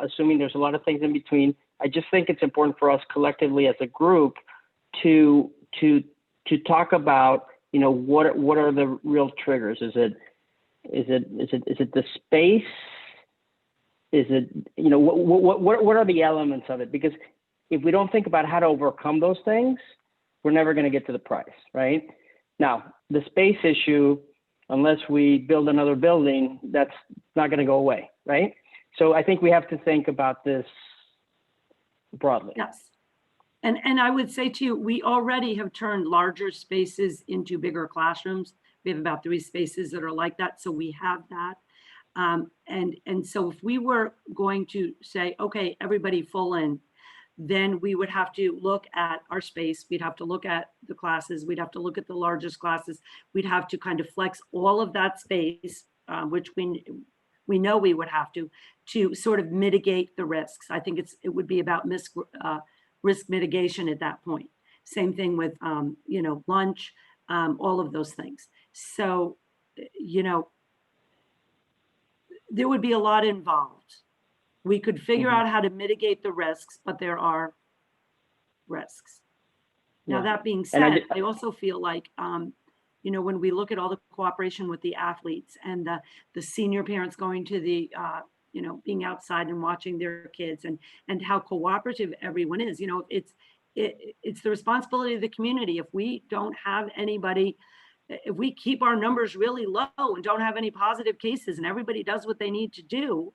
Assuming there's a lot of things in between, I just think it's important for us collectively as a group to talk about, what are the real triggers? Is it the space? Is it, what are the elements of it? Because if we don't think about how to overcome those things, we're never going to get to the prize, right? Now, the space issue, unless we build another building, that's not going to go away, right? So I think we have to think about this broadly. Yes. And I would say to you, we already have turned larger spaces into bigger classrooms. We have about 3 spaces that are like that. So we have that. And so if we were going to say, okay, everybody full in, then we would have to look at our space. We'd have to look at the classes. We'd have to look at the largest classes. We'd have to kind of flex all of that space, which we know we would have to sort of mitigate the risks. I think it would be about risk mitigation at that point. Same thing with, lunch, all of those things. So, there would be a lot involved. We could figure out how to mitigate the risks, but there are risks. Now, that being said, I also feel like, when we look at all the cooperation with the athletes and the senior parents going to the, being outside and watching their kids and how cooperative everyone is, it's the responsibility of the community. If we don't have anybody, if we keep our numbers really low and don't have any positive cases and everybody does what they need to do,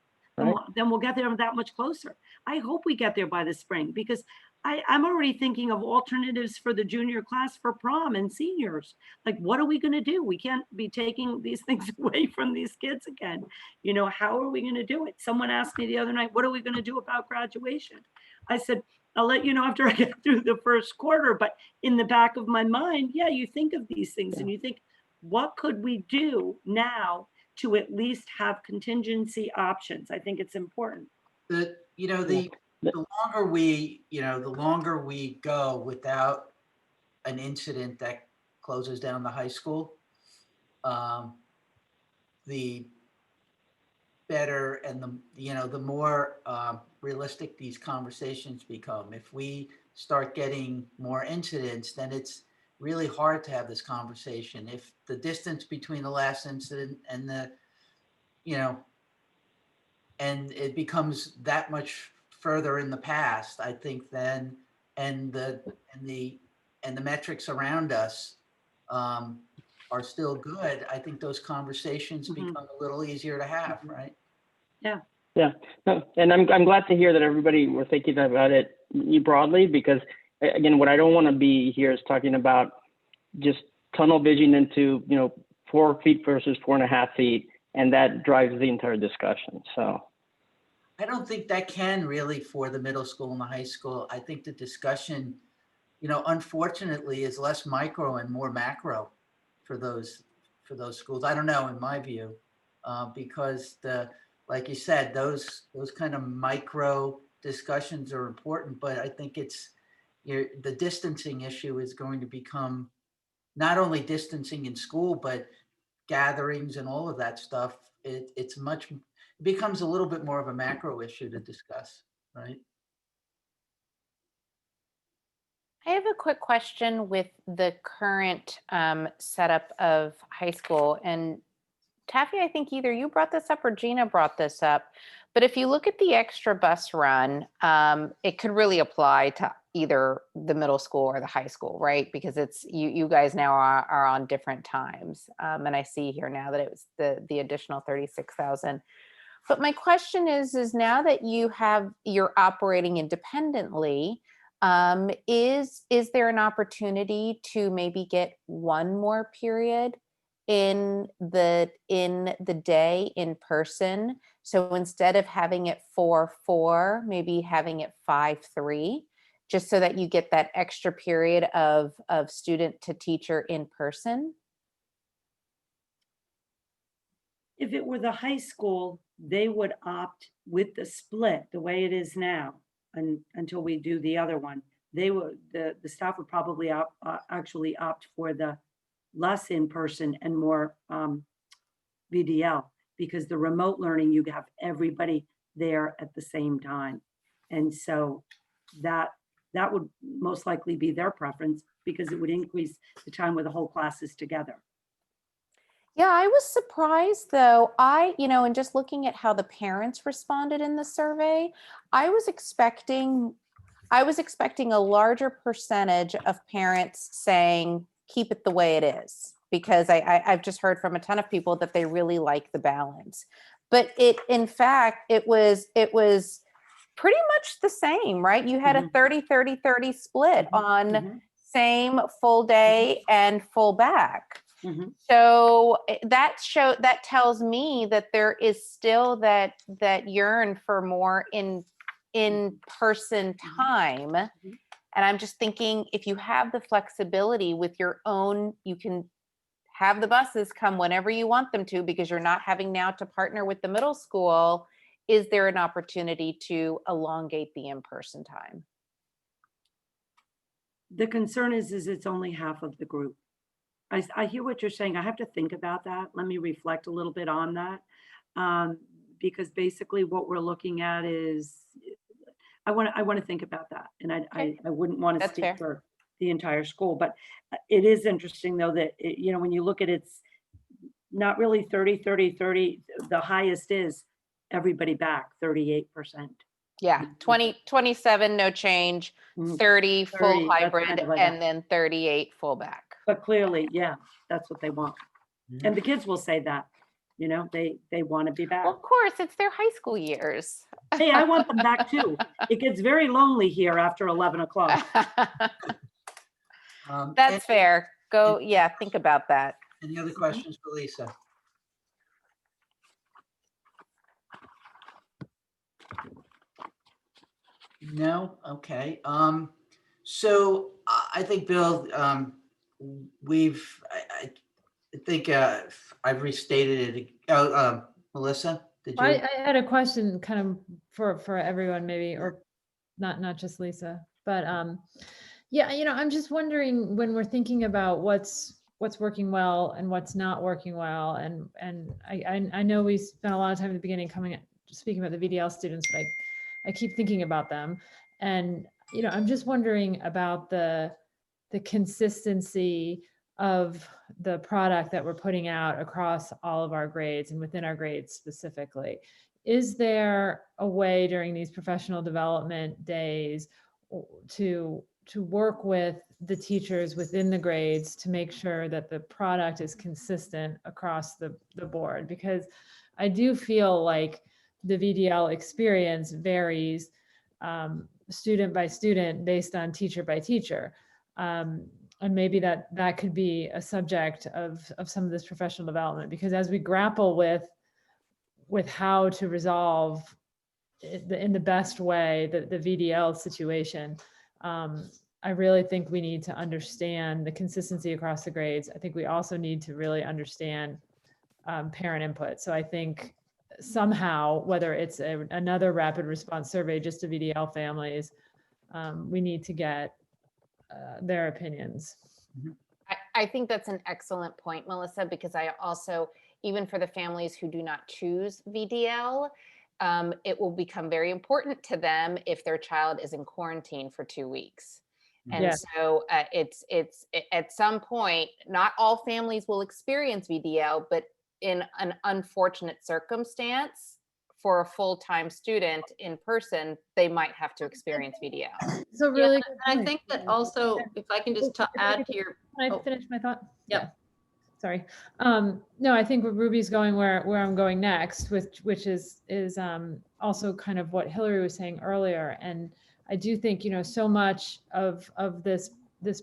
then we'll get there that much closer. I hope we get there by the spring, because I'm already thinking of alternatives for the junior class for prom and seniors. Like, what are we going to do? We can't be taking these things away from these kids again. You know, how are we going to do it? Someone asked me the other night, what are we going to do about graduation? I said, I'll let you know after I get through the first quarter. But in the back of my mind, yeah, you think of these things and you think, what could we do now to at least have contingency options? I think it's important. The longer we go without an incident that closes down the high school, the better and the more realistic these conversations become. If we start getting more incidents, then it's really hard to have this conversation. If the distance between the last incident and and it becomes that much further in the past, I think then, and the metrics around us are still good, I think those conversations become a little easier to have, right? Yeah. Yeah. No, and I'm glad to hear that everybody were thinking about it broadly, because again, what I don't want to be here is talking about just tunnel vision into 4 feet versus 4.5 feet, and that drives the entire discussion. So I don't think that can really for the middle school and the high school. I think the discussion, unfortunately, is less micro and more macro for those schools. I don't know, in my view, because like you said, those kind of micro discussions are important, but I think it's the distancing issue is going to become not only distancing in school, but gatherings and all of that stuff. It becomes a little bit more of a macro issue to discuss, right? I have a quick question with the current setup of high school. And Taffy, I think either you brought this up or Gina brought this up. But if you look at the extra bus run, it could really apply to either the middle school or the high school, right? Because it's you guys now are on different times. And I see here now that it was the additional 36,000. But my question is now that you're operating independently, is there an opportunity to maybe get one more period in the day in person? So instead of having it 4-4, maybe having it 5-3, just so that you get that extra period of student to teacher in person? If it were the high school, they would opt with the split the way it is now, and until we do the other one, the staff would probably actually opt for the less in person and more VDL, because the remote learning, you have everybody there at the same time. And so that would most likely be their preference, because it would increase the time where the whole class is together. Yeah, I was surprised though. And just looking at how the parents responded in the survey, I was expecting a larger percentage of parents saying, keep it the way it is, because I've just heard from a ton of people that they really like the balance. But in fact, it was pretty much the same, right? You had a 30-30-30 split on same full day and full back. So that tells me that there is still that yearn for more in-person time. And I'm just thinking, if you have the flexibility with your own, you can have the buses come whenever you want them to, because you're not having now to partner with the middle school. Is there an opportunity to elongate the in-person time? The concern is it's only half of the group. I hear what you're saying. I have to think about that. Let me reflect a little bit on that. Because basically what we're looking at is, I want to think about that. And I wouldn't want to speak for the entire school, but it is interesting though, that, when you look at it's not really 30-30-30, the highest is everybody back 38%. Yeah, 27, no change, 30 full hybrid, kind of like and then 38 full back. But clearly, yeah, that's what they want. And the kids will say that. You know, they want to be back. Well, of course, it's their high school years. Hey, I want them back too. It gets very lonely here after 11 o'clock. That's fair. Go, yeah, think about that. Any other questions for Lisa? No? Okay. So I think, Bill, I think I've restated it. Oh, Melissa, did you? I had a question kind of for everyone maybe, or not just Lisa, but yeah, I'm just wondering when we're thinking about what's working well and what's not working well, and I know we spent a lot of time at the beginning speaking about the VDL students, but I keep thinking about them, and I'm just wondering about the consistency of the product that we're putting out across all of our grades and within our grades specifically. Is there a way during these professional development days to work with the teachers within the grades to make sure that the product is consistent across the board? Because I do feel like the VDL experience varies student by student based on teacher by teacher. And maybe that could be a subject of some of this professional development, because as we grapple with how to resolve in the best way the VDL situation, I really think we need to understand the consistency across the grades. I think we also need to really understand parent input. So I think somehow, whether it's another rapid response survey just to VDL families, we need to get their opinions. I think that's an excellent point, Melissa, because I also, even for the families who do not choose VDL, it will become very important to them if their child is in quarantine for 2 weeks. And Yes. so it's at some point, not all families will experience VDL, but in an unfortunate circumstance, for a full-time student in person, they might have to experience VDL. So really, I think that also, if I can just add to your. Can I finish my thought? Yep. Yeah. Sorry. No, I think Ruby's going where I'm going next, which is also kind of what Hillary was saying earlier. And I do think, so much of this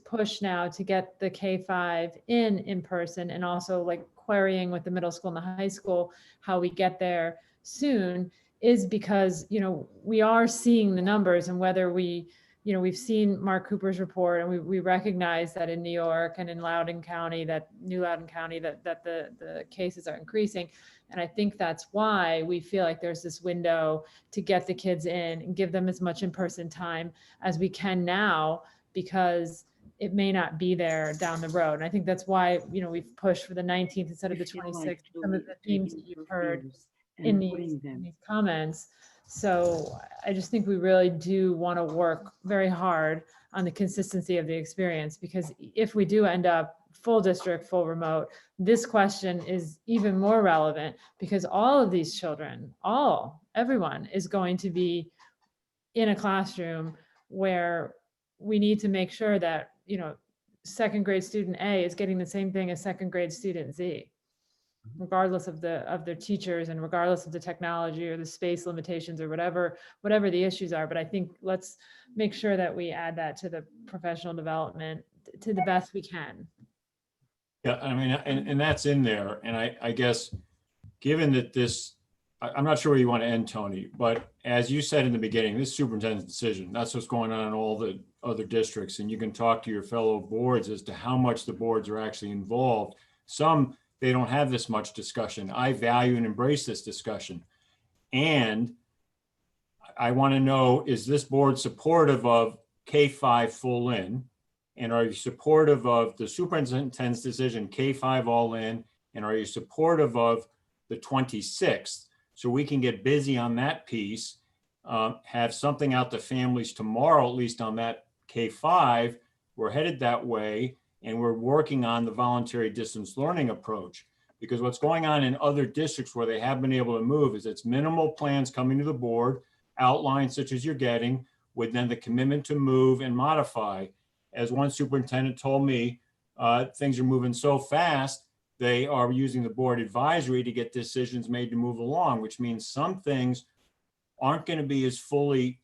push now to get the K-5 in person, and also like querying with the middle school and the high school how we get there soon, is because we are seeing the numbers, and whether we've seen Mark Cooper's report, and we recognize that in New York and in Loudoun County, that the cases are increasing. And I think that's why we feel like there's this window to get the kids in and give them as much in-person time as we can now, because it may not be there down the road. And I think that's why, we've pushed for the 19th instead of the 26th, some of the themes that you've heard in these comments. So I just think we really do want to work very hard on the consistency of the experience, because if we do end up full district, full remote, this question is even more relevant, because all of these children, everyone is going to be in a classroom where we need to make sure that, second grade student A is getting the same thing as second grade student Z, regardless of their teachers, and regardless of the technology or the space limitations or whatever the issues are. But I think let's make sure that we add that to the professional development to the best we can. Yeah, I mean, and that's in there. And I guess, given that I'm not sure where you want to end, Tony, but as you said in the beginning, this is superintendent's decision. That's what's going on in all the other districts. And you can talk to your fellow boards as to how much the boards are actually involved. Some, they don't have this much discussion. I value and embrace this discussion. And I want to know, is this board supportive of K-5 full in? And are you supportive of the superintendent's decision, K-5 all in? And are you supportive of the 26th? So we can get busy on that piece, have something out to families tomorrow, at least on that K-5. We're headed that way, and we're working on the voluntary distance learning approach. Because what's going on in other districts where they have been able to move is it's minimal plans coming to the board, outlines such as you're getting, with then the commitment to move and modify. As one superintendent told me, things are moving so fast they are using the board advisory to get decisions made to move along, which means some things aren't going to be as fully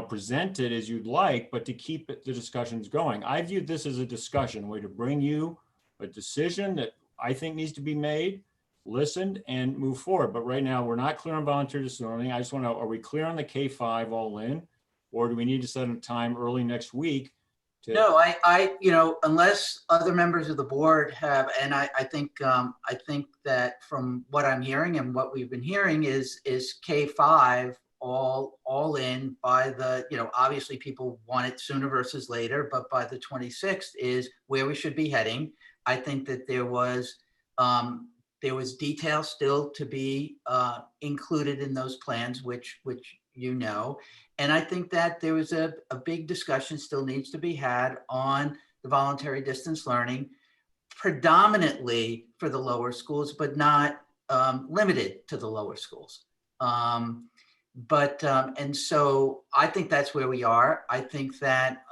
presented as you'd like, but to keep the discussions going. I view this as a discussion, way to bring you a decision that I think needs to be made, listened, and move forward. But right now, we're not clear on voluntary distance learning. I just want to know, are we clear on the K-5 all in? Or do we need to set a time early next week? No, I, unless other members of the board have, and I think that from what I'm hearing and what we've been hearing is K-5 all in by the, obviously people want it sooner versus later, but by the 26th is where we should be heading. I think that there was detail still to be included in those plans, which and I think that there was a big discussion still needs to be had on the voluntary distance learning, predominantly for the lower schools, but not limited to the lower schools. And so I think that's where we are. I think that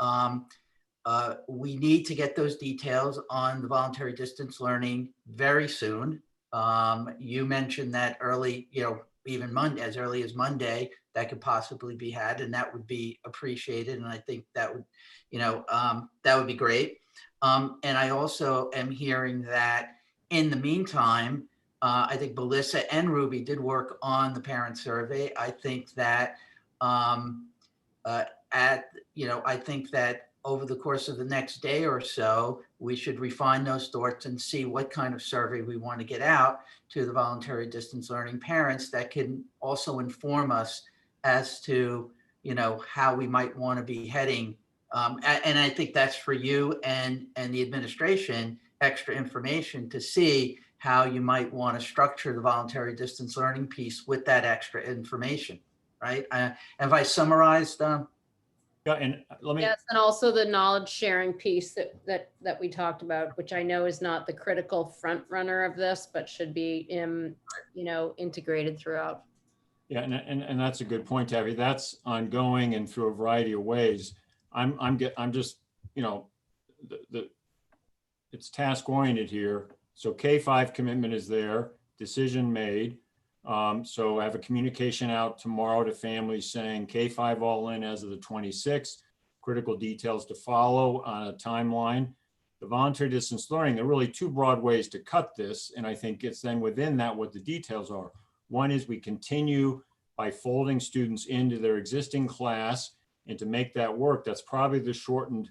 we need to get those details on the voluntary distance learning very soon. You mentioned that early, even Monday, as early as Monday, that could possibly be had, and that would be appreciated. And I think that would, that would be great. And I also am hearing that in the meantime, I think Melissa and Ruby did work on the parent survey. I think that I think that over the course of the next day or so, we should refine those thoughts and see what kind of survey we want to get out to the voluntary distance learning parents that can also inform us as to, how we might want to be heading. And I think that's for you and the administration, extra information to see how you might want to structure the voluntary distance learning piece with that extra information, right? Have I summarized? Yeah, and let me. Yes, and also the knowledge sharing piece that we talked about, which I know is not the critical front runner of this, but should be integrated throughout. Yeah, and that's a good point, Tabby. That's ongoing and through a variety of ways. I'm just, it's task oriented here. So K-5 commitment is there, decision made. So I have a communication out tomorrow to families saying K-5 all in as of the 26th, critical details to follow on a timeline. The voluntary distance learning, there are really two broad ways to cut this. And I think it's then within that what the details are. One is we continue by folding students into their existing class, and to make that work, that's probably the shortened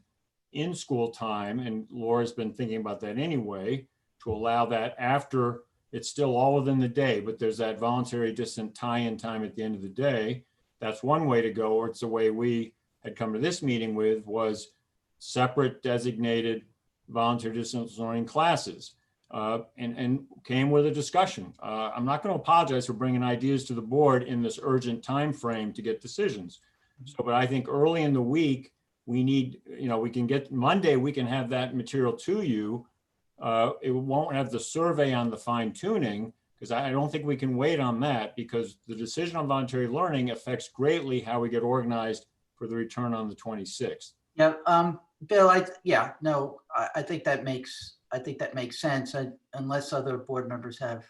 in-school time. And Laura's been thinking about that anyway, to allow that after. It's still all within the day, but there's that voluntary distant tie-in time at the end of the day. That's one way to go, or it's the way we had come to this meeting with, was separate designated voluntary distance learning classes, and came with a discussion. I'm not going to apologize for bringing ideas to the board in this urgent time frame to get decisions. So, but I think early in the week, we need, we can get Monday, we can have that material to you. It won't have the survey on the fine tuning, because I don't think we can wait on that, because the decision on voluntary learning affects greatly how we get organized for the return on the 26th. Yeah, Bill, I think that makes sense, unless other board members have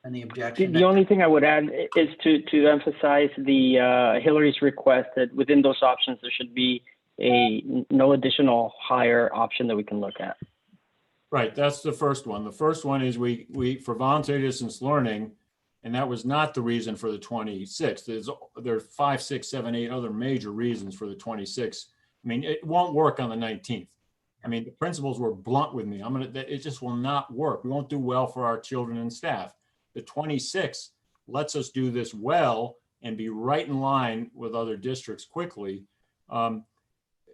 any objection. The only thing I would add is to emphasize the Hillary's request that within those options, there should be no additional higher option that we can look at. Right, that's the first one. The first one is we for voluntary distance learning, and that was not the reason for the 26th. There are 5, 6, 7, 8 other major reasons for the 26th. I mean, it won't work on the 19th. I mean, the principals were blunt with me. It just will not work. We won't do well for our children and staff. The 26th lets us do this well and be right in line with other districts quickly.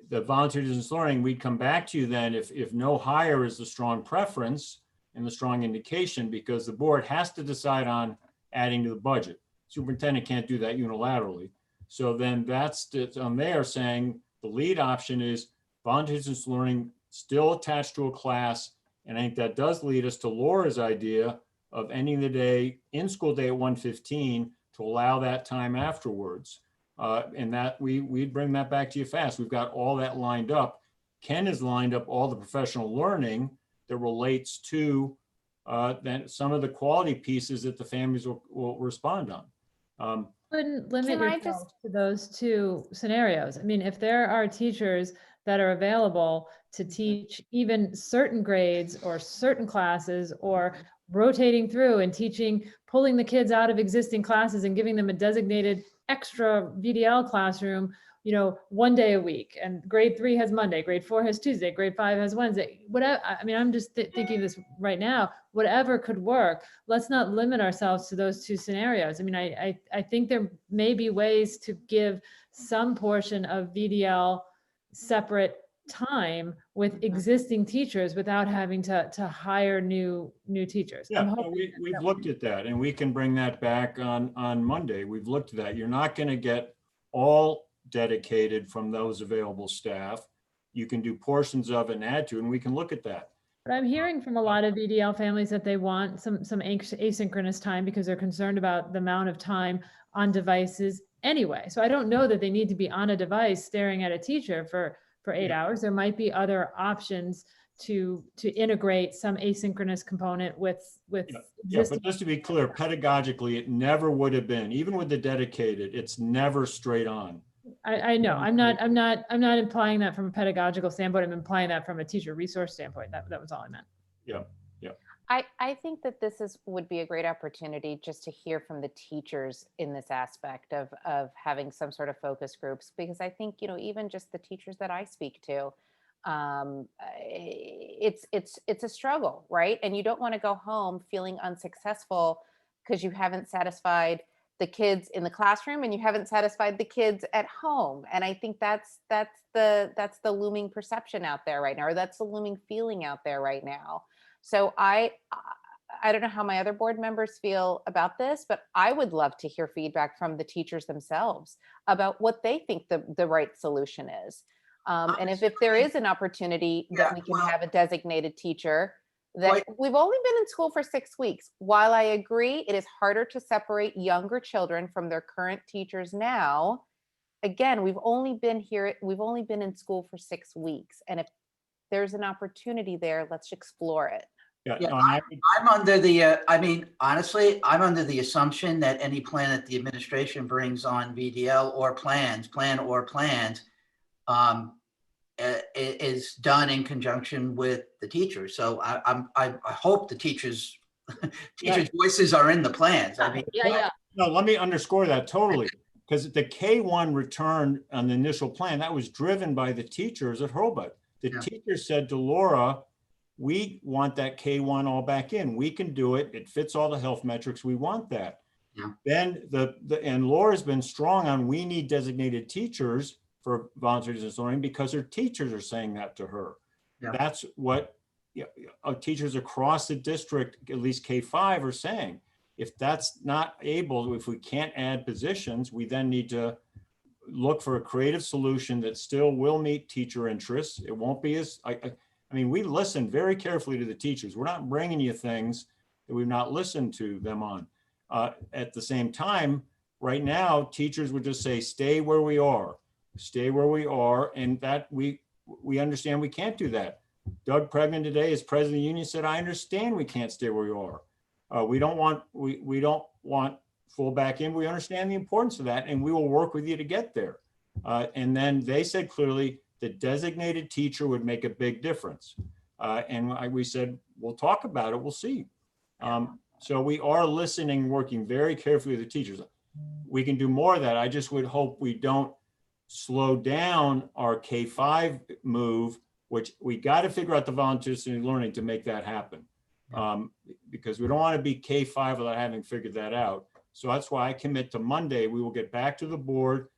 The voluntary distance learning, we'd come back to you then if no higher is the strong preference and the strong indication, because the board has to decide on adding to the budget. Superintendent can't do that unilaterally. So then that's on there saying the lead option is voluntary distance learning still attached to a class. And I think that does lead us to Laura's idea of ending the day, in-school day at 1:15 to allow that time afterwards. And that we'd bring that back to you fast. We've got all that lined up. Ken has lined up all the professional learning that relates to then some of the quality pieces that the families will respond on. Wouldn't limit Can I yourself to those two scenarios. I mean, if there are teachers that are available to teach even certain grades or certain classes, or rotating through and teaching, pulling the kids out of existing classes and giving them a designated extra VDL classroom, you know, 1 day a week, and grade 3 has Monday, grade 4 has Tuesday, grade 5 has Wednesday, whatever. I mean, I'm just thinking this right now, whatever could work. Let's not limit ourselves to those two scenarios. I mean, I think there may be ways to give some portion of VDL separate time with existing teachers without having to hire new teachers. Yeah, no, we've looked at that, and we can bring that back on Monday. We've looked at that. You're not going to get all dedicated from those available staff. You can do portions of it and add to, and we can look at that. But I'm hearing from a lot of VDL families that they want some asynchronous time because they're concerned about the amount of time on devices anyway. So I don't know that they need to be on a device staring at a teacher for 8 hours. There might be other options to integrate some asynchronous component with Yeah, but just to be clear, pedagogically, it never would have been, even with the dedicated, it's never straight on. I know. I'm not implying that from a pedagogical standpoint. I'm implying that from a teacher resource standpoint. That was all I meant. Yeah, yeah. I think that this would be a great opportunity just to hear from the teachers in this aspect of having some sort of focus groups, because I think, you know, even just the teachers that I speak to, it's a struggle, right? And you don't want to go home feeling unsuccessful because you haven't satisfied the kids in the classroom and you haven't satisfied the kids at home. And I think that's the looming perception out there right now, or that's the looming feeling out there right now. So I don't know how my other board members feel about this, but I would love to hear feedback from the teachers themselves about what they think the right solution is. And if there is an opportunity that we can have a designated teacher, that we've only been in school for 6 weeks. While I agree, it is harder to separate younger children from their current teachers now. Again, we've only been in school for 6 weeks. And if there's an opportunity there, let's explore it. Yeah, Yeah, no, I'm under the, I mean, honestly, I'm under the assumption that any plan that the administration brings on VDL or plan or plans, is done in conjunction with the teachers. So I hope the teachers voices are in the plans. I mean, no, let me underscore that totally, because the K1 return on the initial plan, that was driven by the teachers at Hurlbut. The teachers said to Laura, we want that K1 all back in. We can do it. It fits all the health metrics. We want that. Yeah. Then and Laura's been strong on, we need designated teachers for voluntary distance learning because her teachers are saying that to her. Yeah. That's what teachers across the district, at least K5, are saying. If that's not able, if we can't add positions, we then need to look for a creative solution that still will meet teacher interests. It won't be as, I mean, we listen very carefully to the teachers. We're not bringing you things that we've not listened to them on. At the same time, right now, teachers would just say, stay where we are. Stay where we are, and that we understand we can't do that. Doug Pregnan today, as president of the union, said, I understand we can't stay where we are. We don't want full back in. We understand the importance of that, and we will work with you to get there. And then they said clearly the designated teacher would make a big difference. And we said, we'll talk about it, we'll see. So we are listening, working very carefully with the teachers. We can do more of that. I just would hope we don't slow down our K5 move, which we got to figure out the voluntary learning to make that happen. Because we don't want to be K5 without having figured that out. So that's why I commit to Monday, we will get back to the board,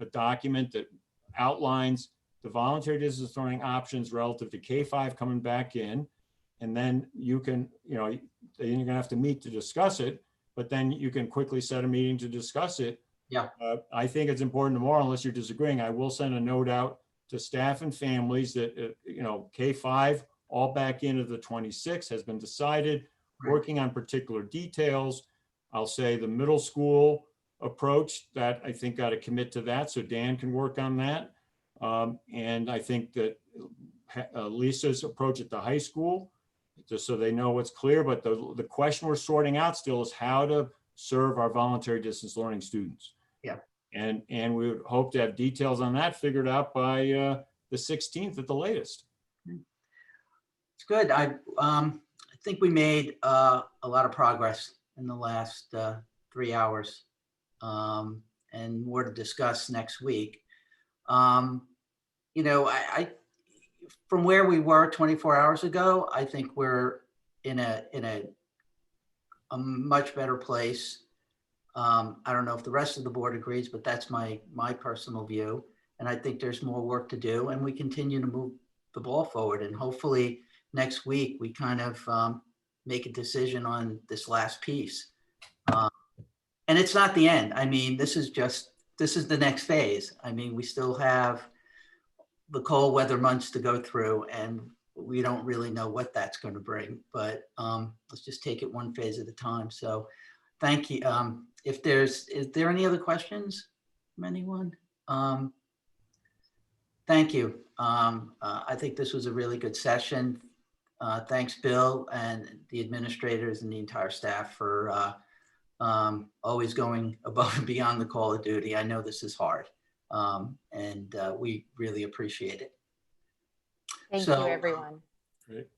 a document that outlines the voluntary distance learning options relative to K5 coming back in. And then you can, then you're gonna have to meet to discuss it, but then you can quickly set a meeting to discuss it. Yeah. I think it's important tomorrow, unless you're disagreeing, I will send a note out to staff and families that, K5 all back into the 26 has been decided, working on particular details. I'll say the middle school approach that I think got to commit to that. So Dan can work on that. And I think that Lisa's approach at the high school, just so they know what's clear, but the question we're sorting out still is how to serve our voluntary distance learning students. Yeah. And we would hope to have details on that figured out by the 16th at the latest. It's good. I think we made a lot of progress in the last 3 hours, and more to discuss next week. You know, I from where we were 24 hours ago, I think we're in a much better place. I don't know if the rest of the board agrees, but that's my personal view. And I think there's more work to do, and we continue to move the ball forward. And hopefully next week we kind of make a decision on this last piece. And it's not the end. I mean, this is the next phase. I mean, we still have the cold weather months to go through, and we don't really know what that's going to bring, but let's just take it one phase at a time. So thank you. Is there any other questions from anyone? Thank you. I think this was a really good session. Thanks, Bill, and the administrators and the entire staff for always going above and beyond the call of duty. I know this is hard, and we really appreciate it. Thank you, everyone. Great.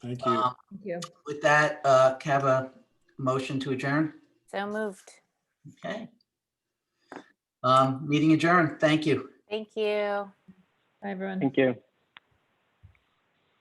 Thank you. Thank you. With that, can I have a motion to adjourn? So moved. Okay. Meeting adjourned. Thank you. Thank you. Bye, everyone. Thank you.